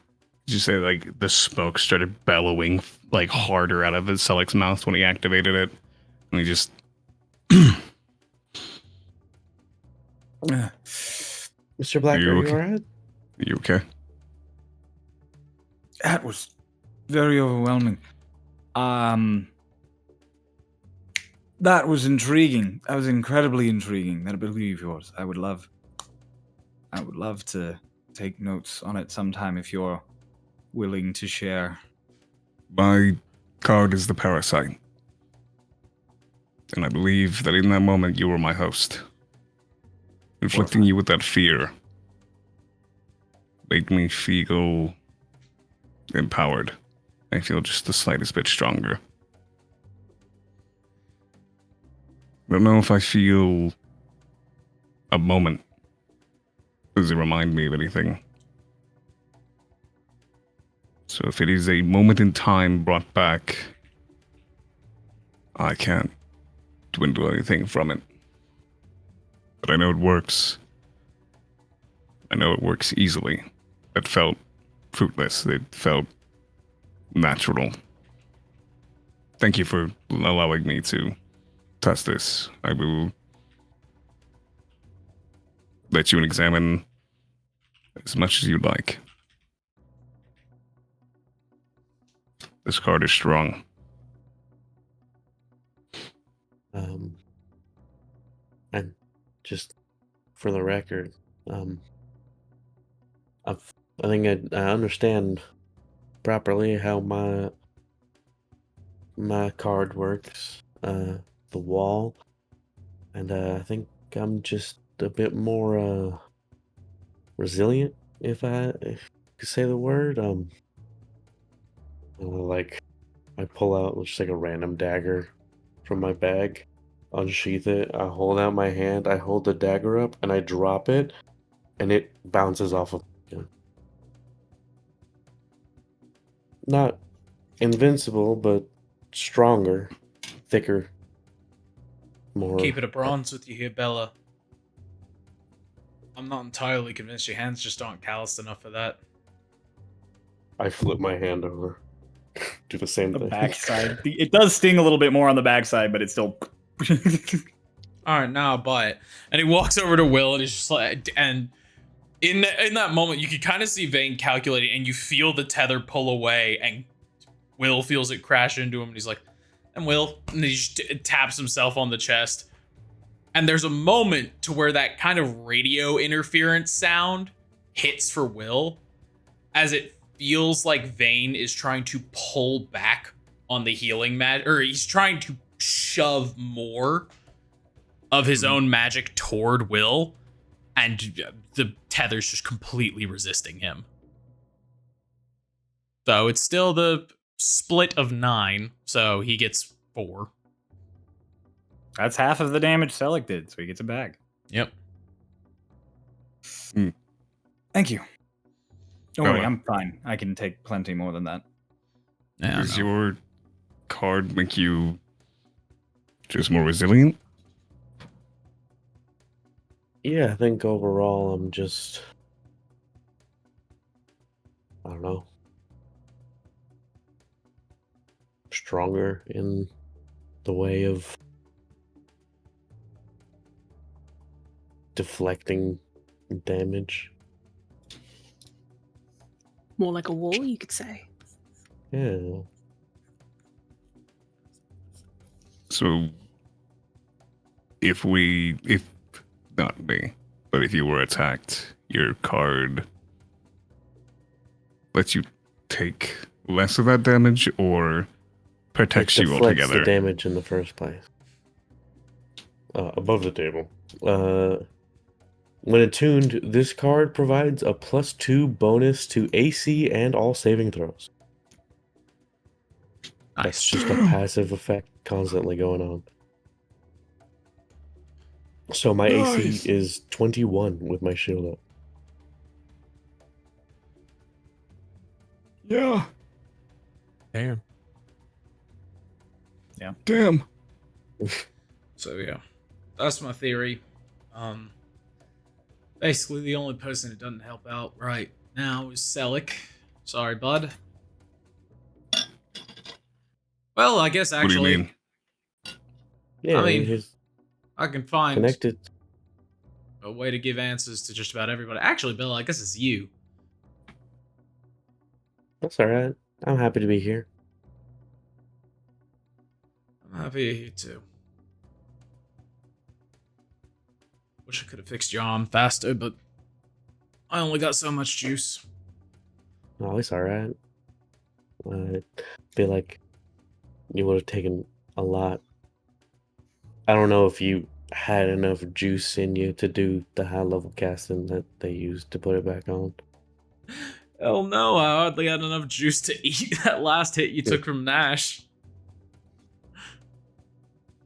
Did you say like the smoke started bellowing like harder out of Celic's mouth when he activated it? And he just Mr. Black, You are you okay? alright? Are you okay? That was very overwhelming. That was intriguing. That was incredibly intriguing. That ability of yours. I would love to take notes on it sometime if you're willing to share. My card is the parasite. And I believe that in that moment you were my host. Inflicting you with that fear made me feel empowered. I feel just the slightest bit stronger. I don't know if I feel a moment. Does it remind me of anything? So if it is a moment in time brought back, I can't dwindle anything from it. But I know it works. I know it works easily. It felt fruitless. It felt natural. Thank you for allowing me to test this. I will let you examine as much as you'd like. This card is strong. And just for the record, I think I understand properly how my card works, the wall, and I think I'm just a bit more resilient, if I could say the word. Like I pull out just like a random dagger from my bag, unsheath it, I hold out my hand, I hold the dagger up, and I drop it, and it bounces off of me. Not invincible, but stronger, thicker, more. Keep it a bronze with you here, Bella. I'm not entirely convinced your hands just aren't calloused enough for that. I flip my hand over. Do the same The thing. backside. It does sting a little bit more on the backside, but it's still. All right, now I'll buy it. And he walks over to Will and he's just like, and in that moment, you can kind of see Vane calculating, and you feel the tether pull away, and Will feels it crash into him, and he's like, and Will, and he just taps himself on the chest. And there's a moment to where that kind of radio interference sound hits for Will, as it feels like Vane is trying to pull back on the healing magic, or he's trying to shove more of his own magic toward Will, and the tether's just completely resisting him. So it's still the split of 9, so he gets 4. That's half of the damage Celic did, so he gets it back. Yep. Thank you. Don't Well, worry, I'm fine. I can take plenty more than that. Yeah, Does no. your card make you just more resilient? Yeah, I think overall I'm just, I don't know, stronger in the way of deflecting damage. More like a wall, you could say. Yeah. So, if not me, but if you were attacked, your card lets you take less of that damage or protects It you deflects altogether. the damage in the first place. Above the table. When attuned, this card provides a +2 bonus to AC and all saving throws. That's Nice. just a passive effect constantly going on. So my Nice. AC is 21 with my shield up. Yeah. Damn. Damn. So yeah, that's my theory. Basically, the only person who doesn't help out right now is Celic. Sorry, bud. Well, I guess What do actually, you mean? Yeah, I mean, he's I can find connected. a way to give answers to just about everybody. Actually, Bill, I guess it's you. That's alright. I'm happy to be here. I'm happy you're here too. Wish I could have fixed your arm faster, but I only got so much juice. Oh, it's alright. I feel like you would have taken a lot. I don't know if you had enough juice in you to do the high level casting that they used to put it back on. Hell no, I hardly had enough juice to eat that last hit you took from Nash.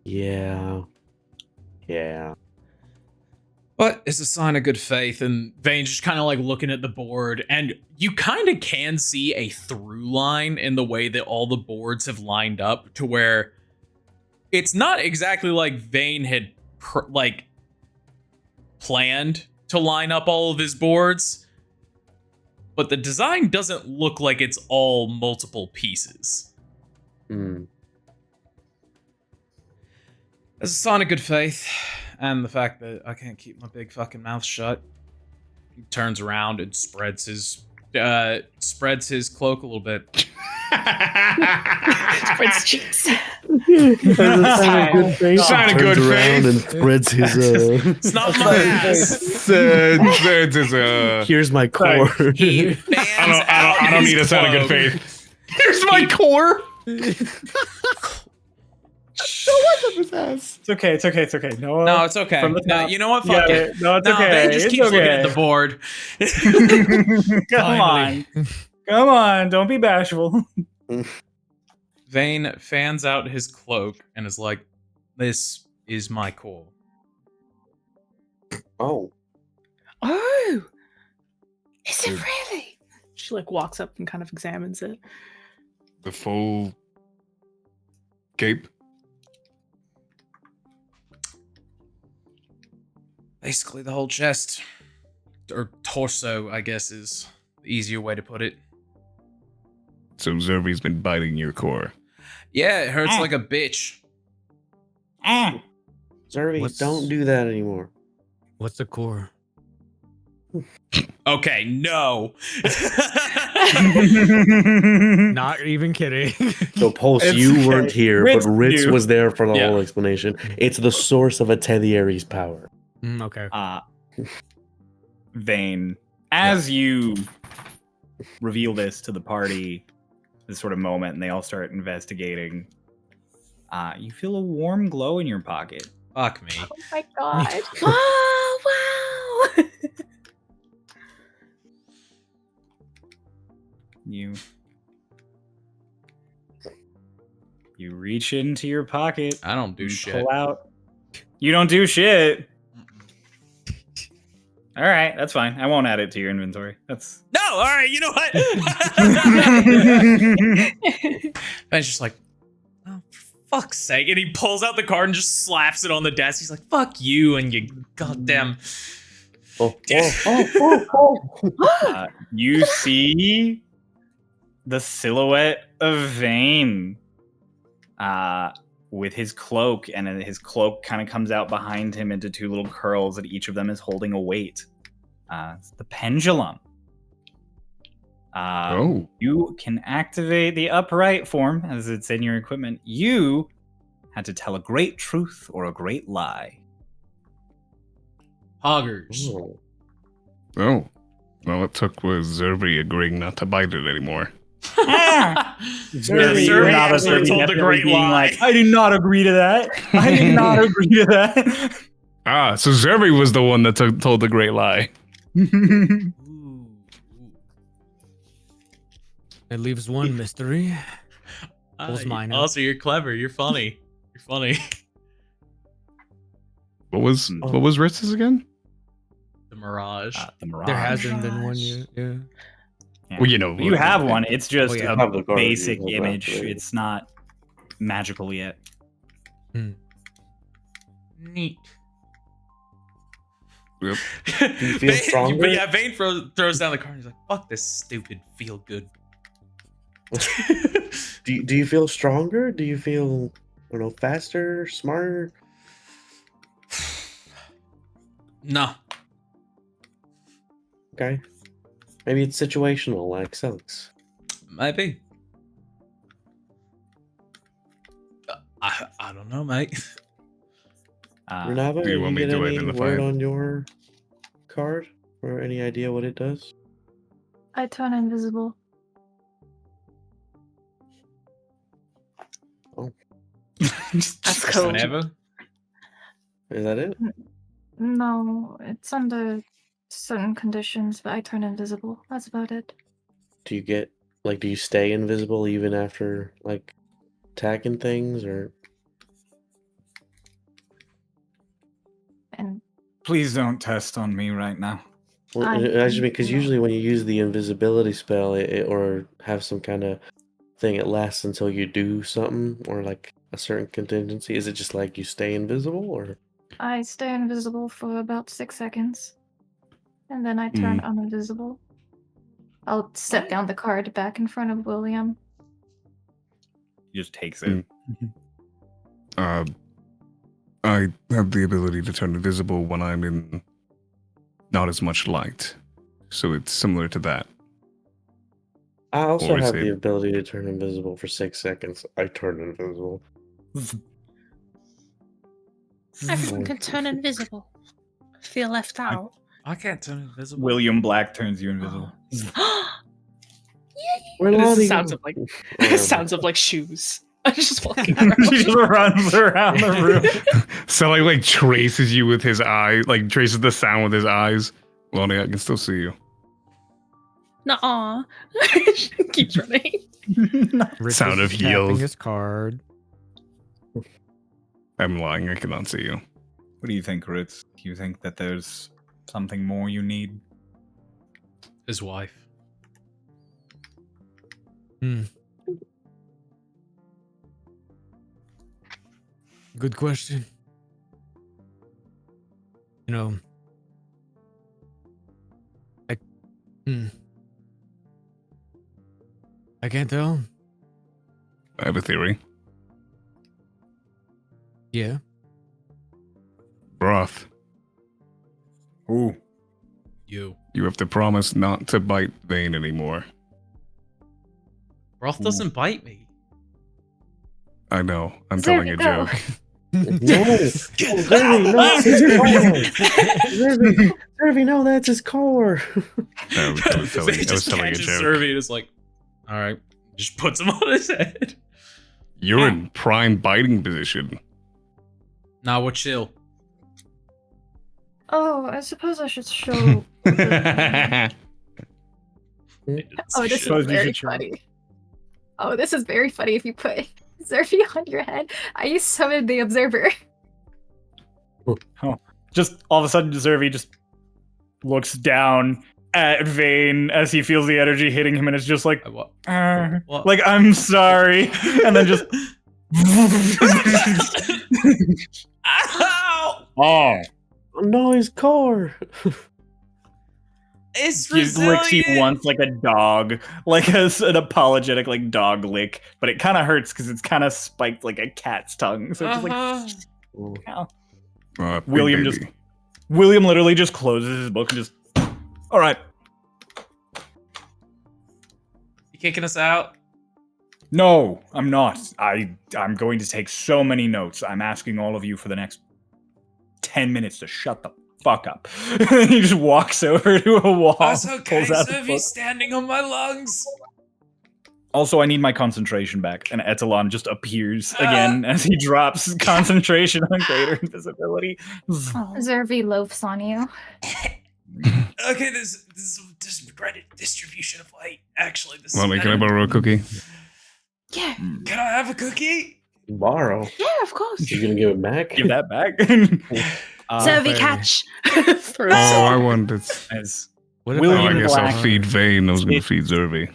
Yeah. Yeah. But it's a sign of good faith, and Vane's just kind of like looking at the board, and you kind of can see a through line in the way that all the boards have lined up to where it's not exactly like Vane had planned to line up all of his boards, but the design doesn't look like it's all multiple pieces. Hmm. As a sign of good faith, and the fact that I can't keep my big fucking mouth shut, he turns around and spreads his cloak a little bit. Spreads cheeks. Sign of good Turns around and faith. spreads his It's not my ass. Here's my core. He fans I don't need a sign of good faith. Here's my core. It's okay. No, No, it's okay. From the No, top. you know what? Fuck it. No, it's No, okay. Vane just It's keeps looking okay. at the board. Come on, don't be bashful. Vane fans out his cloak and is like, "This is my core." Oh. Oh, is it really? She like walks up and kind of examines it. The full cape. Basically, the whole chest, or torso, I guess, is the easier way to put it. So Zerby's been biting your core. Yeah, it hurts like a bitch. Zerby, What's- don't do that anymore. What's the core? Okay, no. Not even kidding. So Pulse, It's you okay. weren't here, Ritz but Ritz knew. was there for the Yeah. whole explanation. It's the source of a Tetheri's power. Okay. Vane, as you reveal this to the party, this sort of moment, and they all start investigating, you feel a warm glow in your pocket. Fuck me. Oh my god! Oh wow! You reach into your pocket, I don't do you shit. pull out You don't do shit. All right, that's fine. I won't add it to your inventory. That's No, all right, you know what? Ben's just like, oh, for fuck's sake. And he pulls out the card and just slaps it on the desk. He's like, fuck you and you goddamn. You see the silhouette of Vane with his cloak, and then his cloak kind of comes out behind him into two little curls, and each of them is holding a weight. It's the pendulum. You can activate the upright form as it's in your equipment. You had to tell a great truth or a great lie. Hoggers. Oh. All it took was Zervi agreeing not to bite it anymore. Zervi told the great lie. Like, I did not agree to that. I did not agree to that. So Zervi was the one that told the great lie. It leaves one mystery. Pulls mine out. Also, you're clever. You're funny. You're funny. What was Ritz's again? The Mirage. There hasn't been one yet. Yeah. Yeah. Well, you know, You have one. It's just yeah. a basic image. It's not magical yet. Neat. Yep. Do you feel stronger? But yeah, Vane throws down the card and he's like, fuck this stupid feel good. Do you feel stronger? Do you feel, I don't know, faster, smarter? No. Okay. Maybe it's situational, like Celic's. Maybe. I don't know, mate. Renava, do you want me get to any identify word it? on your card? Or any idea what it does? I turn invisible. That's cool. Whenever. Is that it? No, it's under certain conditions, but I turn invisible. That's about it. Do you get, like, do you stay invisible even after, like, attacking things, or? And Please don't test on me right now. Well, I I just mean, think because no. usually when you use the invisibility spell, or have some kind of thing, it lasts until you do something, or like a certain contingency. Is it just like you stay invisible, or? I stay invisible for about 6 seconds, and then I turn uninvisible. I'll set down the card back in front of William. He just takes it. I have the ability to turn invisible when I'm in not as much light. So it's similar to that. I also Or is have it- the ability to turn invisible for 6 seconds. I turn invisible. Everyone can turn invisible. I feel left out. I can't turn invisible. William Black turns you invisible. We're This loading. is sounds of like sounds of like shoes. I'm just walking She around. just runs around the room. So like traces you with his eye, like traces the sound with his eyes. Lonnie, I can still see you. Nuh-uh. Keeps running. Rich Sound is of tapping heels. his card. I'm lying, I cannot see you. What do you think, Ritz? Do you think that there's something more you need? His wife. Good question. You know, I can't tell. I have a theory. Yeah. Broth, Ooh. You. you have to promise not to bite Vane anymore. Roth doesn't bite me. I know, I'm There telling you a go. joke. No, Zervi, no, that's his core. Zervi, no, that's his core. I was telling a joke. Survey and is like, all right, just puts him on his head. You're in prime biting position. Nah, we'll chill. Oh, I suppose I should show. Oh, this is Suppose you very should show. funny. Oh, this is very funny if you put Zerfi on your head. I summoned the observer. Just all of a sudden, Zervi just looks down at Vane as he feels the energy hitting him, and it's just like, What? like, I'm sorry, and then just. Ow! Oh. No, his core. It's He licks you resilient. once like a dog, like an apologetic like dog lick, but it kind of hurts because it's kind of spiked like a cat's tongue. So it's just like, ow. Big William baby. William literally just closes his book and just, all right, You kicking us out? no, I'm not. I'm going to take so many notes. I'm asking all of you for the next 10 minutes to shut the fuck up. He just walks over to a wall, That's okay, pulls out the Zervi's book. standing on my lungs. Also, I need my concentration back, and Etalon just appears again as he drops concentration on greater invisibility. Oh. Zervi loafs on you. Okay, this is great distribution of light. Actually, this Mommy, is can I better. borrow a cookie? Yeah. Can I have a cookie? Borrow. Yeah, of course. You gonna give it back? Give that back. Zervi catch. Throws Oh, it. I want it. As What if Oh, William I guess Black I'll feed Vane. I was gonna It- feed Zervi.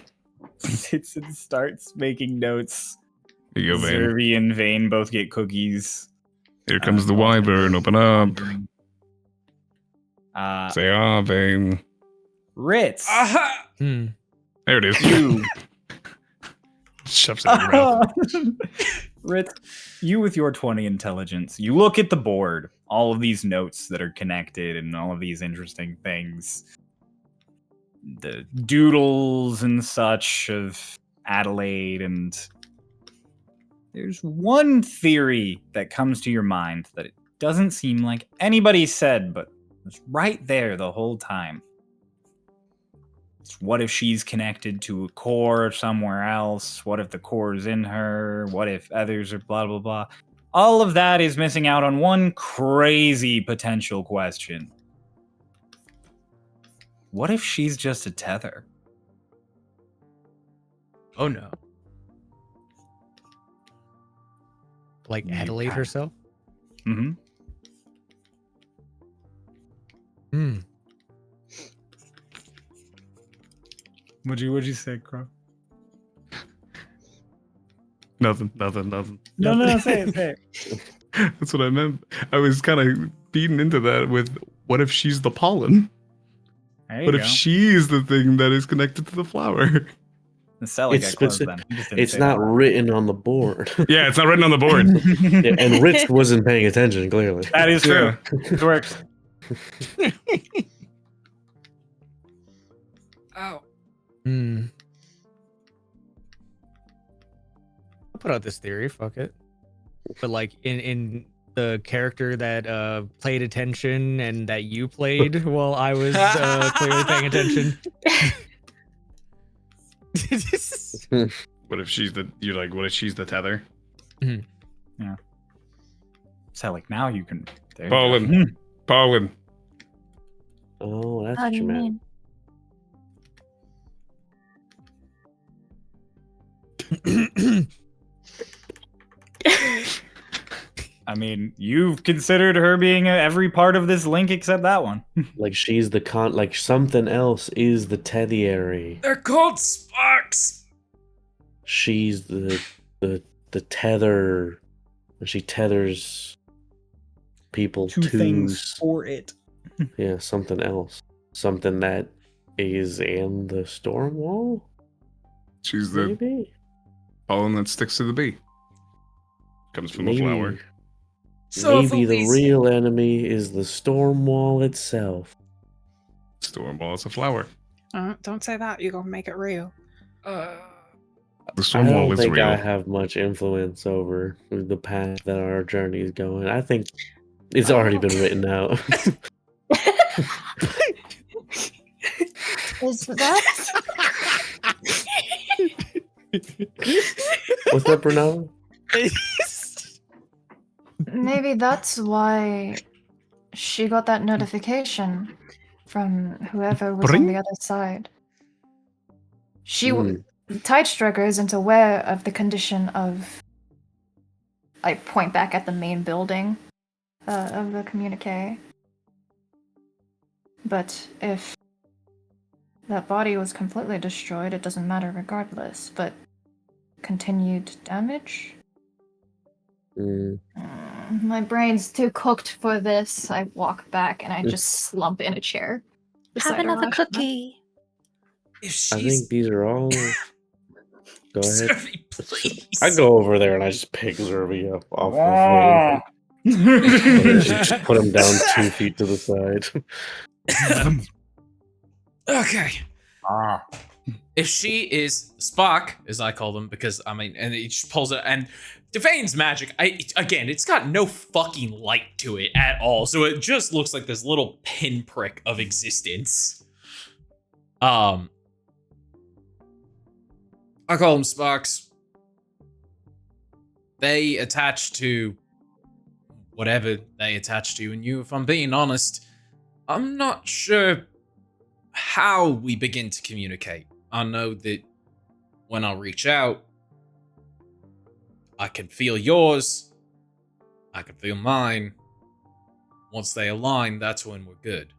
sits and starts making notes. Here you go, Vane. Zervi and Vane both get cookies. Here comes the wyvern. Open up. Say ah, Vane. Ritz. Aha! Hmm. There it is. You. Shoves it in your mouth. Ritz, you with your 20 intelligence, you look at the board, all of these notes that are connected and all of these interesting things. The doodles and such of Adelaide, and there's one theory that comes to your mind that it doesn't seem like anybody said, but it's right there the whole time. It's what if she's connected to a core somewhere else? What if the core is in her? What if others are blah, blah, blah? All of that is missing out on one crazy potential question. What if she's just a tether? Oh no. Like You Adelaide kind- herself? Mm-hmm. Hmm. What'd you say, Crow? Nothing. No, say it. That's what I meant. I was kind of feeding into that with what if she's the pollen? There you What go. if she's the thing that is connected to the flower? The Celic It's got close specific- then. He just didn't It's say not that. written on the board. Yeah, it's not written on the board. Yeah, and Rich wasn't paying attention, clearly. That is true. Yeah. It works. Ow. Hmm. I'll put out this theory. Fuck it. But like in the character that played attention and that you played while I was clearly paying attention. What if she's the? You're like, what if she's the tether? Celic, now you can. There you Pollen. go. Pollen. Oh, that's How what do you you meant. mean? I mean, you've considered her being every part of this link except that one. Like she's the like something else is the tediary. They're called sparks. She's the tether. She tethers people Two to things for it. yeah, something else. Something that is in the storm wall, She's the maybe? pollen that sticks to the bee. Comes from Maybe, the flower. So if maybe the Elise- real enemy is the storm wall itself. Storm ball is a flower. Don't say that. You're gonna make it real. The I storm wall don't is think real. I have much influence over the path that our journey is going. I think it's already been written out. Is that What's up, Bruno? maybe that's why she got that notification from whoever was on Bring? the other side. She Hmm. Tidestriker isn't aware of the condition of. I point back at the main building of the communique. But if that body was completely destroyed, it doesn't matter regardless. But continued damage? My brain's too cooked for this. I walk back and I just slump in a chair. Have another cookie. If I she's think these are all. Go ahead. Zervi, please. I go over there and I just pick Zervi up off Ah. of him. Just put him down 2 feet to the side. Okay. Ah. If she is Spock, as I call them, because I mean, and he just pulls it, and Devane's magic, again, it's got no fucking light to it at all, so it just looks like this little pinprick of existence. I call them Spocks. They attach to whatever they attach to, and you, if I'm being honest, I'm not sure how we begin to communicate. I know that when I reach out, I can feel yours, I can feel mine. Once they align, that's when we're good.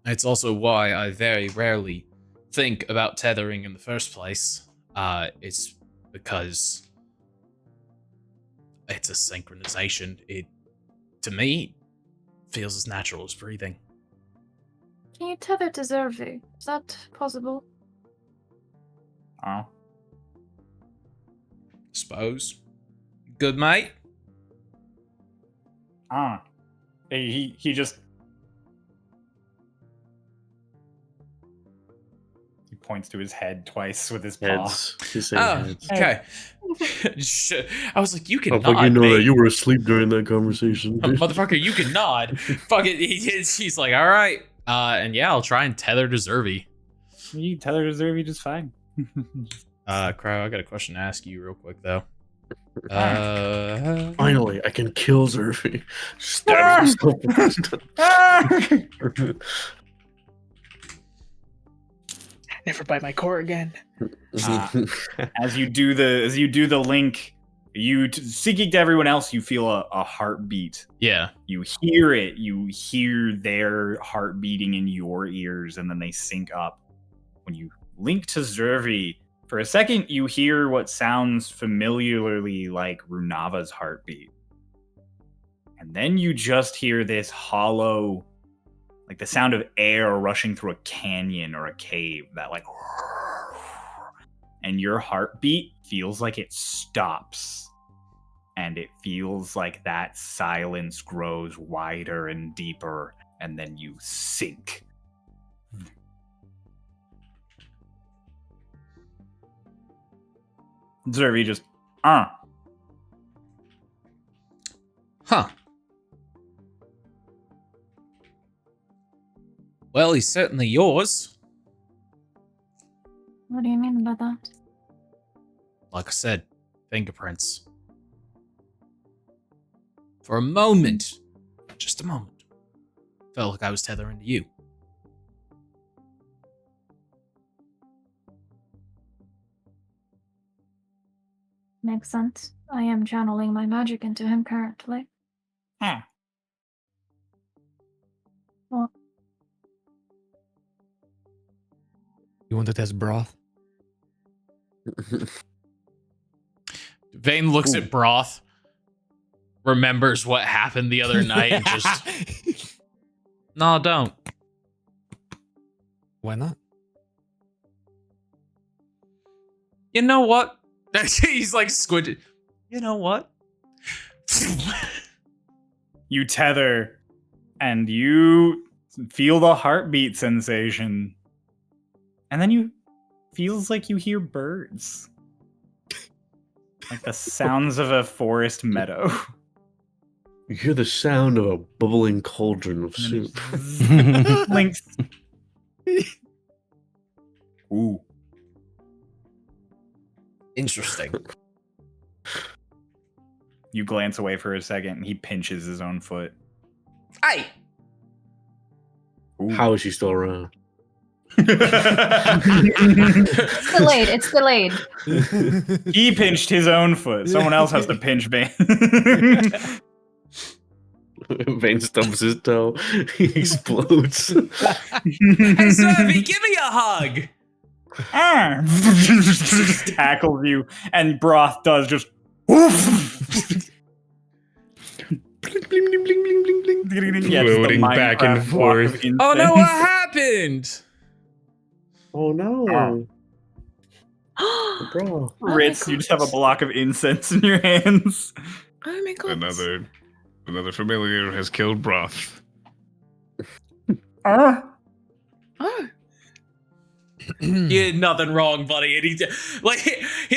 It's also why I very rarely think about tethering in the first place. It's because it's a synchronization. It, to me, feels as natural as breathing. Can you tether to Zervi? Is that possible? Oh. Suppose. Good, mate? Ah. He just... He points to his head twice with his paw. Heads. He's saying heads. Okay. I was like, you can I nod, thought you know mate. that you were asleep during that conversation. Motherfucker, you can nod. Fuck it. He's like, all right. And yeah, I'll try and tether to Zervi. You tether to Zervi just fine. Crow, I got a question to ask you real quick, though. Finally, I can kill Zervi. Stab himself. Never bite my core again. As you do the link, speaking to everyone else, you feel a heartbeat. Yeah. You hear it. You hear their heart beating in your ears, and then they sync up. When you link to Zervi, for a second, you hear what sounds familiarly like Runava's heartbeat. And then you just hear this hollow, like the sound of air rushing through a canyon or a cave, that like, and your heartbeat feels like it stops. And it feels like that silence grows wider and deeper, and then you sink. Zervi just, Huh. Well, he's certainly yours. What do you mean by that? Like I said, fingerprints. For a moment, just a moment, felt like I was tethering to you. Makes sense. I am channeling my magic into him currently. huh. Well, You want to test broth? Vane looks at Broth, remembers what happened the other night, and just, no, don't. Why not? You know what? He's like squinted. You know what? You tether, and you feel the heartbeat sensation. And then you feels like you hear birds. Like the sounds of a forest meadow. You hear the sound of a bubbling cauldron of soup. Links. Ooh. Interesting. You glance away for a second, and he pinches his own foot. Hey! Ooh. How is she still around? It's delayed. It's delayed. He pinched his own foot. Someone else has to pinch Vane. Vane stubs his toe. He explodes. Hey, Servy, give me a hug. Just tackles you, and Broth does just woof. Bling, bling, bling, bling, bling, bling. Yeah, just the Floating back and Minecraft block of forth. Oh no, what incense. happened? Oh no. Bro. Ritz, you just have a block of incense in your hands. Oh my god. Another familiar has killed Broth. Oh. You did nothing wrong, buddy. And he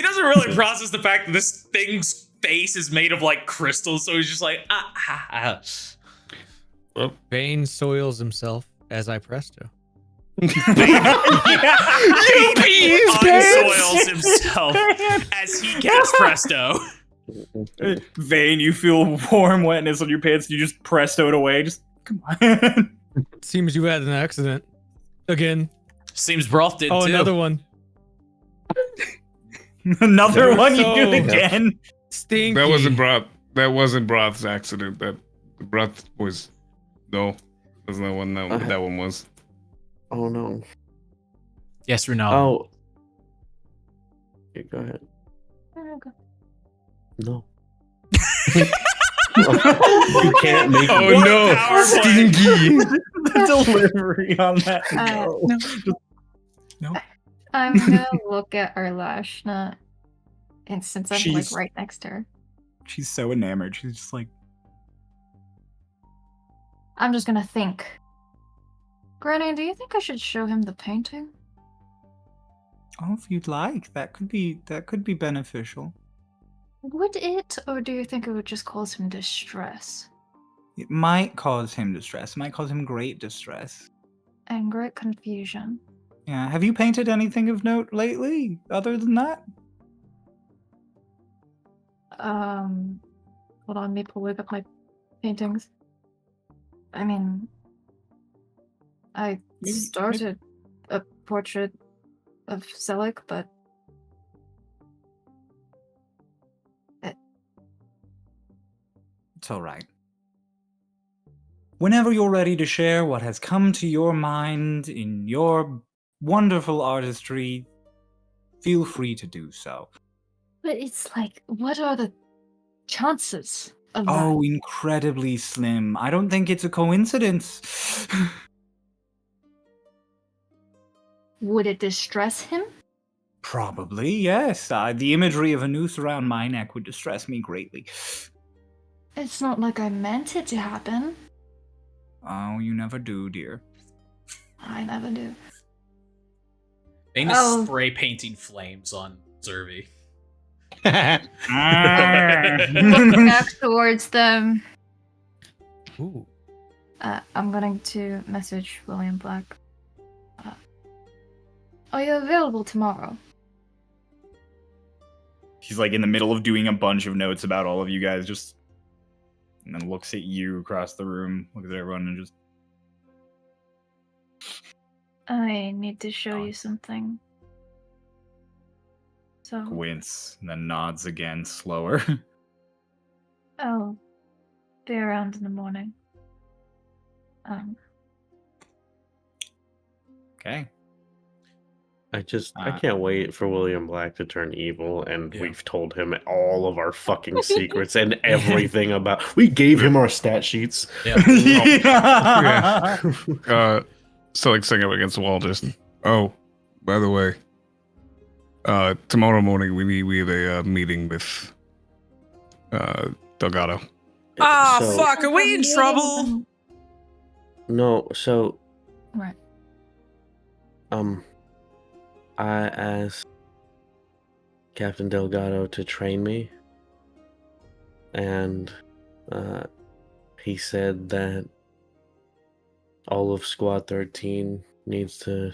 doesn't really process the fact that this thing's face is made of like crystals, so he's just like, Vane soils himself as I presto. unsoils himself as he casts presto. Vane, you feel warm wetness on your pants, you just presto it away. Just come on. Seems you had an accident. Again. Seems Broth did Oh, too. another one. Another one you So- do again. Stinky. That wasn't Broth's accident. That Broth was that's not one that one was. Oh no. Yes or no? Oh. Okay, go ahead. No. You can't make Oh What no, power play. Stinky. The delivery on that. No. I'm gonna look at Arlashna, and since I'm She's- like right next to her, She's so enamored. She's just like, I'm just gonna think. Granny, do you think I should show him the painting? oh, if you'd like, that could be beneficial. Would it, or do you think it would just cause him distress It might cause him distress. It might cause him great distress. and great confusion? Yeah. Have you painted anything of note lately, other than that? Hold on, me pulling up my paintings. I mean, I started a portrait of Celic, but It's all right. Whenever you're ready to share what has come to your mind in your wonderful artistry, feel free to do so. but it's like, what are the chances of Oh, incredibly slim. I don't think it's a coincidence. that? Would it distress him? Probably, yes. The imagery of a noose around my neck would distress me greatly. It's not like I meant it to happen. Oh, you never do, dear. I never do. Vane Oh. is spray painting flames on Zervi. Look back towards them. Ooh. I'm going to message William Black. Are you available tomorrow? He's like in the middle of doing a bunch of notes about all of you guys, just and then looks at you across the room, looks at everyone, and just I need to show you something. So, wince, and then nods again, slower. I'll be around in the morning. Okay. I can't wait for William Black to turn evil, and we've told him all of our fucking secrets and everything about. We gave him our stat sheets. Yeah. So like sitting up against the wall, just by the way, tomorrow morning we have a meeting with Delgado. Ah, fuck, are we in trouble? No, so Right. I asked Captain Delgado to train me, and he said that all of Squad 13 needs to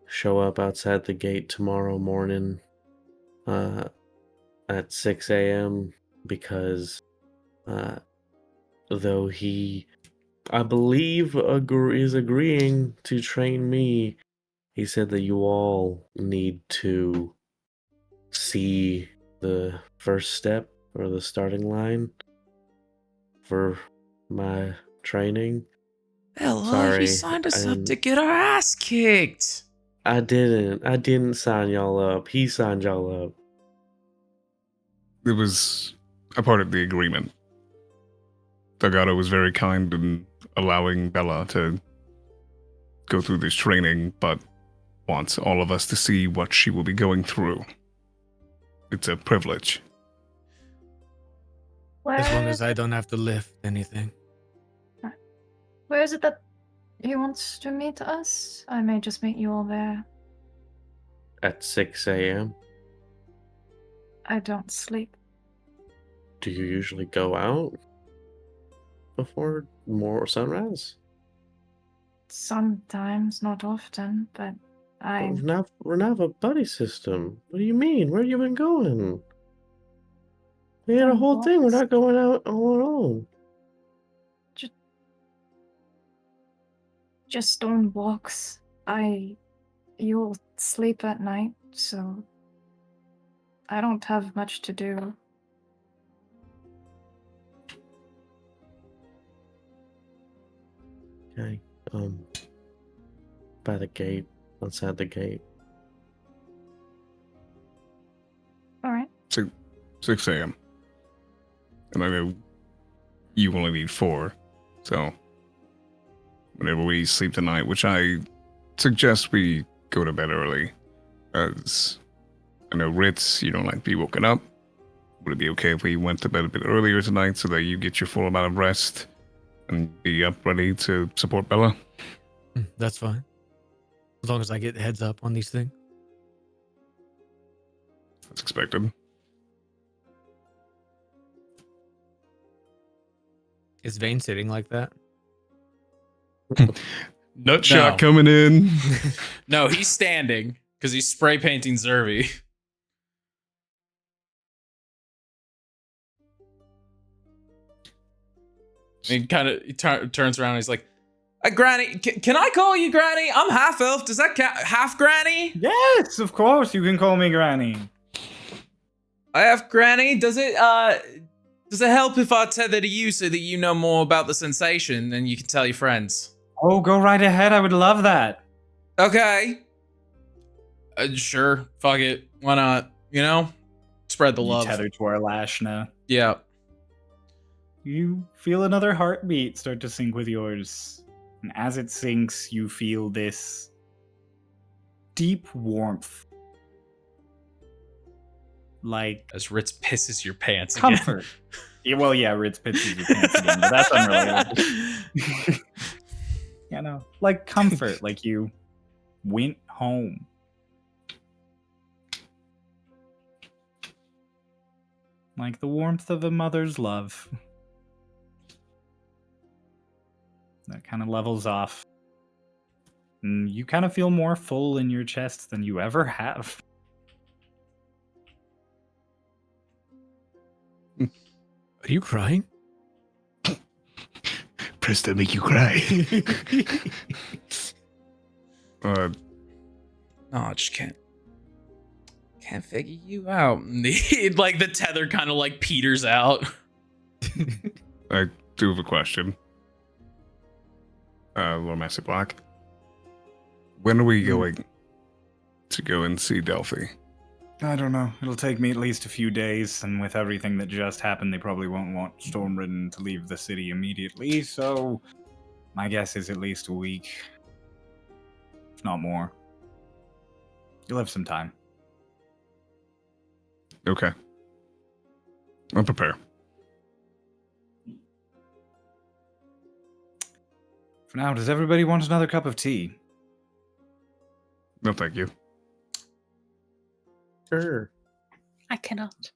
show up outside the gate tomorrow morning at 6 a.m. because though he I believe, is agreeing to train me. He said that you all need to see the first step or the starting line for my training. Bella, Sorry, he signed us up and- to get our ass kicked. I didn't sign y'all up. He signed y'all up. It was a part of the agreement. Delgado was very kind in allowing Bella to go through this training, but wants all of us to see what she will be going through. It's a privilege. As long Where as I don't have to lift anything. Where is it that he wants to meet us? I may just meet you all there. At 6 a.m. I don't sleep. Do you usually go out before more sunrise? Sometimes, not often, but I We're not a buddy system. What do you mean? Where you been going? We had a On whole thing. We're walks. not going out all alone. just on walks. You'll sleep at night, so I don't have much to do. Okay. By the gate, outside the gate. All right. 6 a.m. And I know you only need 4, so whenever we sleep tonight, which I suggest we go to bed early, as I know Ritz, you don't like to be woken up. Would it be okay if we went to bed a bit earlier tonight so that you get your full amount of rest and be up ready to support Bella? That's fine. As long as I get heads up on these things. That's expected. Is Vane sitting like that? Nutshot No. coming in. No, he's standing because he's spray painting Zervi. He turns around and he's like, Granny, can I call you Granny? I'm half elf. Does that count? Half Granny? Yes, of course you can call me Granny. I have Granny. Does it help if I tether to you so that you know more about the sensation and you can tell your friends? Oh, go right ahead. I would love that. Okay. Sure. Fuck it. Why not? You know? Spread the You love. tether to our Lashna. Yeah. You feel another heartbeat start to sync with yours. And as it syncs, you feel this deep warmth. Like As Ritz pisses your pants again. comfort. Yeah, well, yeah, Ritz pisses your pants again, but that's unrelated. You know, like comfort, like you went home. Like the warmth of a mother's love. That kind of levels off. And you kind of feel more full in your chest than you ever have. Are you crying? Press that make you cry. No, I just can't figure you out. Like the tether kind of like peters out. I do have a question. Lord Master Black. When are we going to go and see Delphi? I don't know. It'll take me at least a few days, and with everything that just happened, they probably won't want Stormridden to leave the city immediately, so my guess is at least a week. If not more. You'll have some time. Okay. I'll prepare. For now, does everybody want another cup of tea? No, thank you. Sure. I cannot,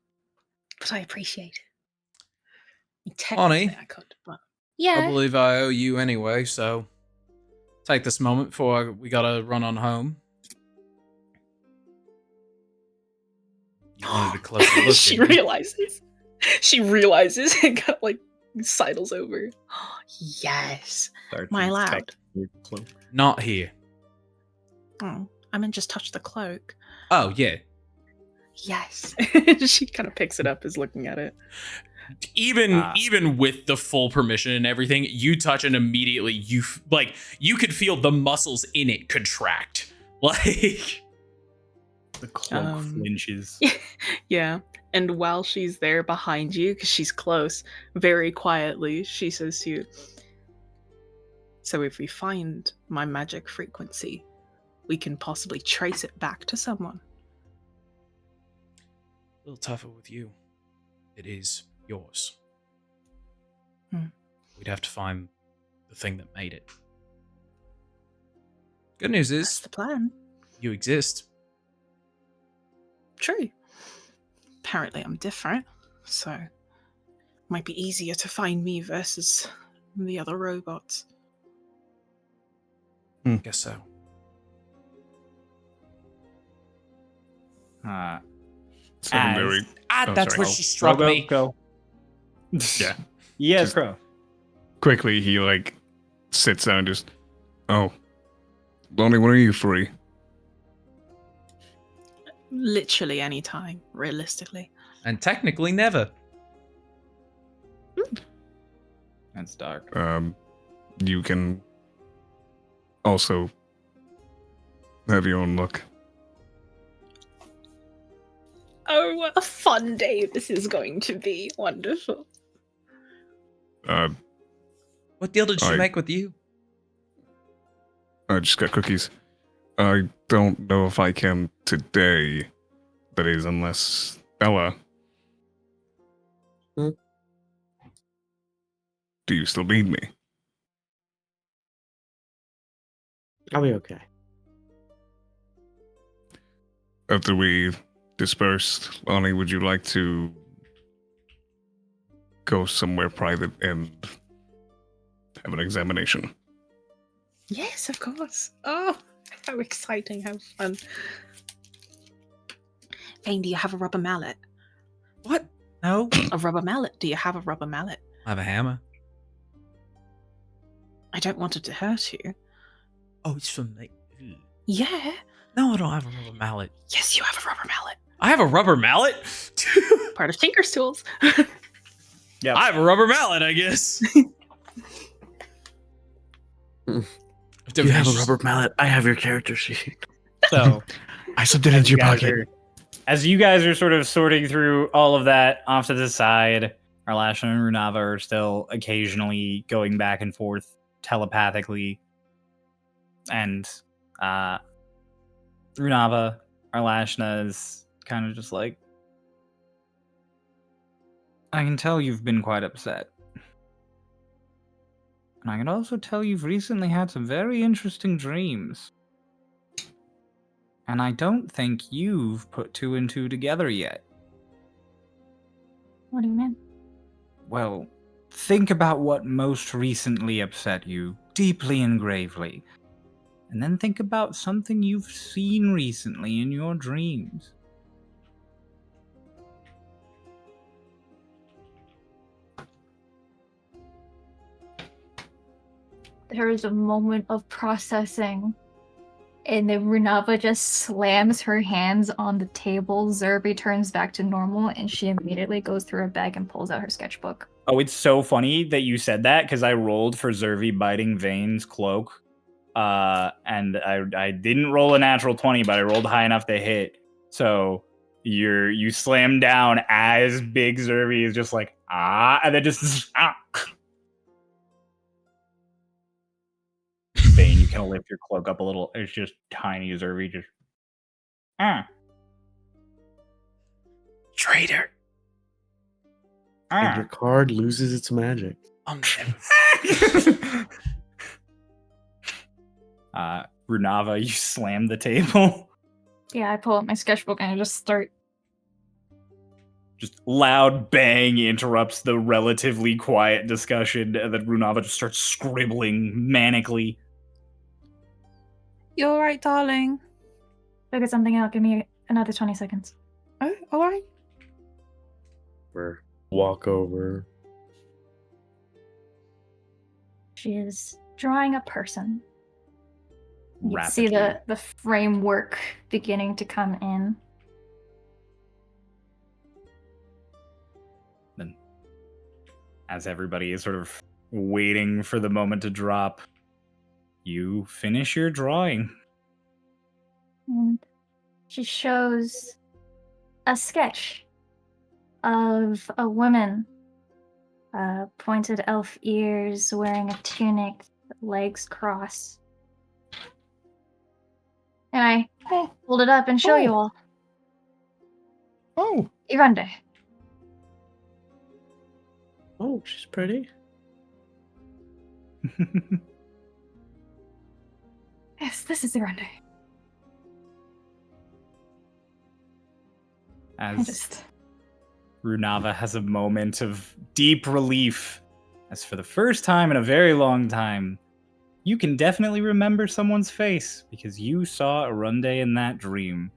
but I appreciate it. Honey? Technically, I could, but I yeah. believe I owe you anyway, so take this moment before we gotta run on home. You wanted a closer look. She didn't you? realizes. She realizes and kind of like Sidles over. Yes. Starts Am I allowed? inspecting your cloak. Not here. Oh, I meant just touch the cloak. Oh, yeah. Yes. She kind of picks it up, is looking at it. Even with the full permission and everything, you touch and immediately you could feel the muscles in it contract. Like The cloak flinches. Yeah. And while she's there behind you, because she's close, very quietly, she says to you, so if we find my magic frequency, we can possibly trace it back to someone. a little tougher with you. It is yours. Hmm. We'd have to find the thing that made it. Good news That's is the plan. you exist. True. Apparently I'm different, so might be easier to find me versus the other robots. Guess so. Secondary. Oh, That's sorry. where she struck me. Go. Yeah. Yes, Just- Crow. Quickly, he like sits down and just, oh, Lonnie, when are you free? Literally any time, realistically. And technically never. That's dark. You can also have your own look. Oh, what a fun day this is going to be. Wonderful. What deal did she I- make with you? I just got cookies. I don't know if I can today. That is, unless Ella. Hmm? Do you still need me? I'll be okay. After we dispersed, Lonnie, would you like to go somewhere private and have an examination? Yes, of course. Oh, how exciting, how fun. Vane, do you have a rubber mallet? What? No. A rubber mallet? Do you have a rubber mallet? I have a hammer. I don't want it to hurt you. Oh, it's from me. Yeah. No, I don't have a rubber mallet. Yes, you have a rubber mallet. I have a rubber mallet? Part of Tinker's tools. Yeah. I have a rubber mallet, I guess. You have a rubber mallet. I have your character sheet. So I slipped it into your pocket. as you guys are sort of sorting through all of that off to the side, Arlashna and Runava are still occasionally going back and forth telepathically. And Runava, Arlashna is kind of just like, I can tell you've been quite upset. And I can also tell you've recently had some very interesting dreams. And I don't think you've put two and two together yet. What do you mean? Well, think about what most recently upset you, deeply and gravely. And then think about something you've seen recently in your dreams. There is a moment of processing, and then Runava just slams her hands on the table. Zerby turns back to normal, and she immediately goes through her bag and pulls out her sketchbook. Oh, it's so funny that you said that, because I rolled for Zervi biting Vane's cloak. And I didn't roll a natural 20, but I rolled high enough to hit. So you slam down as Big Zervi is just like, and then just Vane, you kind of lift your cloak up a little. It's just tiny Zervi, just Traitor. And your card loses its magic. Runava, you slam the table. Yeah, I pull out my sketchbook and I just start. Just loud bang interrupts the relatively quiet discussion, and then Runava just starts scribbling manically. You alright, darling? Look at something out. Give me another 20 seconds. Oh, alright. Walk over. She is drawing a person. You can see Rapidly. the framework beginning to come in. Then, as everybody is sort of waiting for the moment to drop, you finish your drawing. And she shows a sketch of a woman, pointed elf ears, wearing a tunic, legs crossed. And I hold it up and show you all. Oh, Irande. Oh, she's pretty. Yes, this is Irande. As Runava has a moment of deep relief, as for the first time in a very long time, you can definitely remember someone's face because you saw Irande in that dream.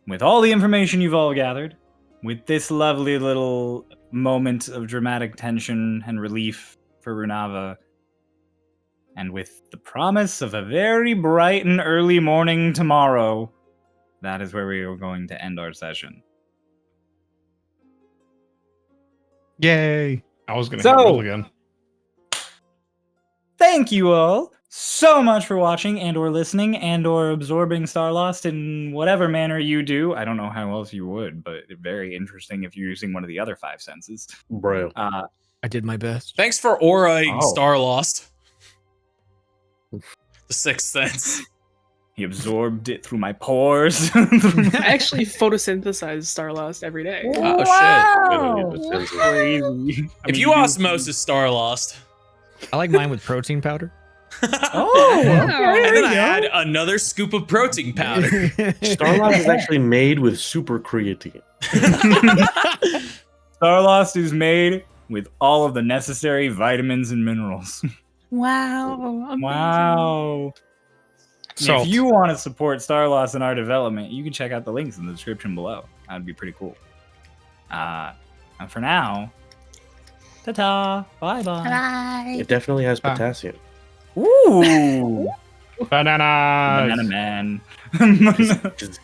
With all the information you've all gathered, with this lovely little moment of dramatic tension and relief for Runava, and with the promise of a very bright and early morning tomorrow, that is where we are going to end our session. Yay! I was gonna So- hit roll again. Thank you all so much for watching and or listening and or absorbing Starlost in whatever manner you do. I don't know how else you would, but very interesting if you're using one of the other 5 senses. Bro. I did my best. Thanks for auraing Oh. Starlost. The sixth sense. He absorbed it through my pores. I actually photosynthesize Starlost every day. Oh, Wow. shit. Crazy. If you osmosis Starlost. I like mine with protein powder. Oh, Yeah. okay, And then I there add you go. another scoop of protein powder. Starloss is actually made with super creatine. Starlost is made with all of the necessary vitamins and minerals. Wow. Amazing. Wow. And Salt. if you want to support Starloss in our development, you can check out the links in the description below. That'd be pretty cool. And for now, ta-ta. Bye-bye. Bye. It definitely has potassium. Ooh. Bananas. Banana man. 'Cause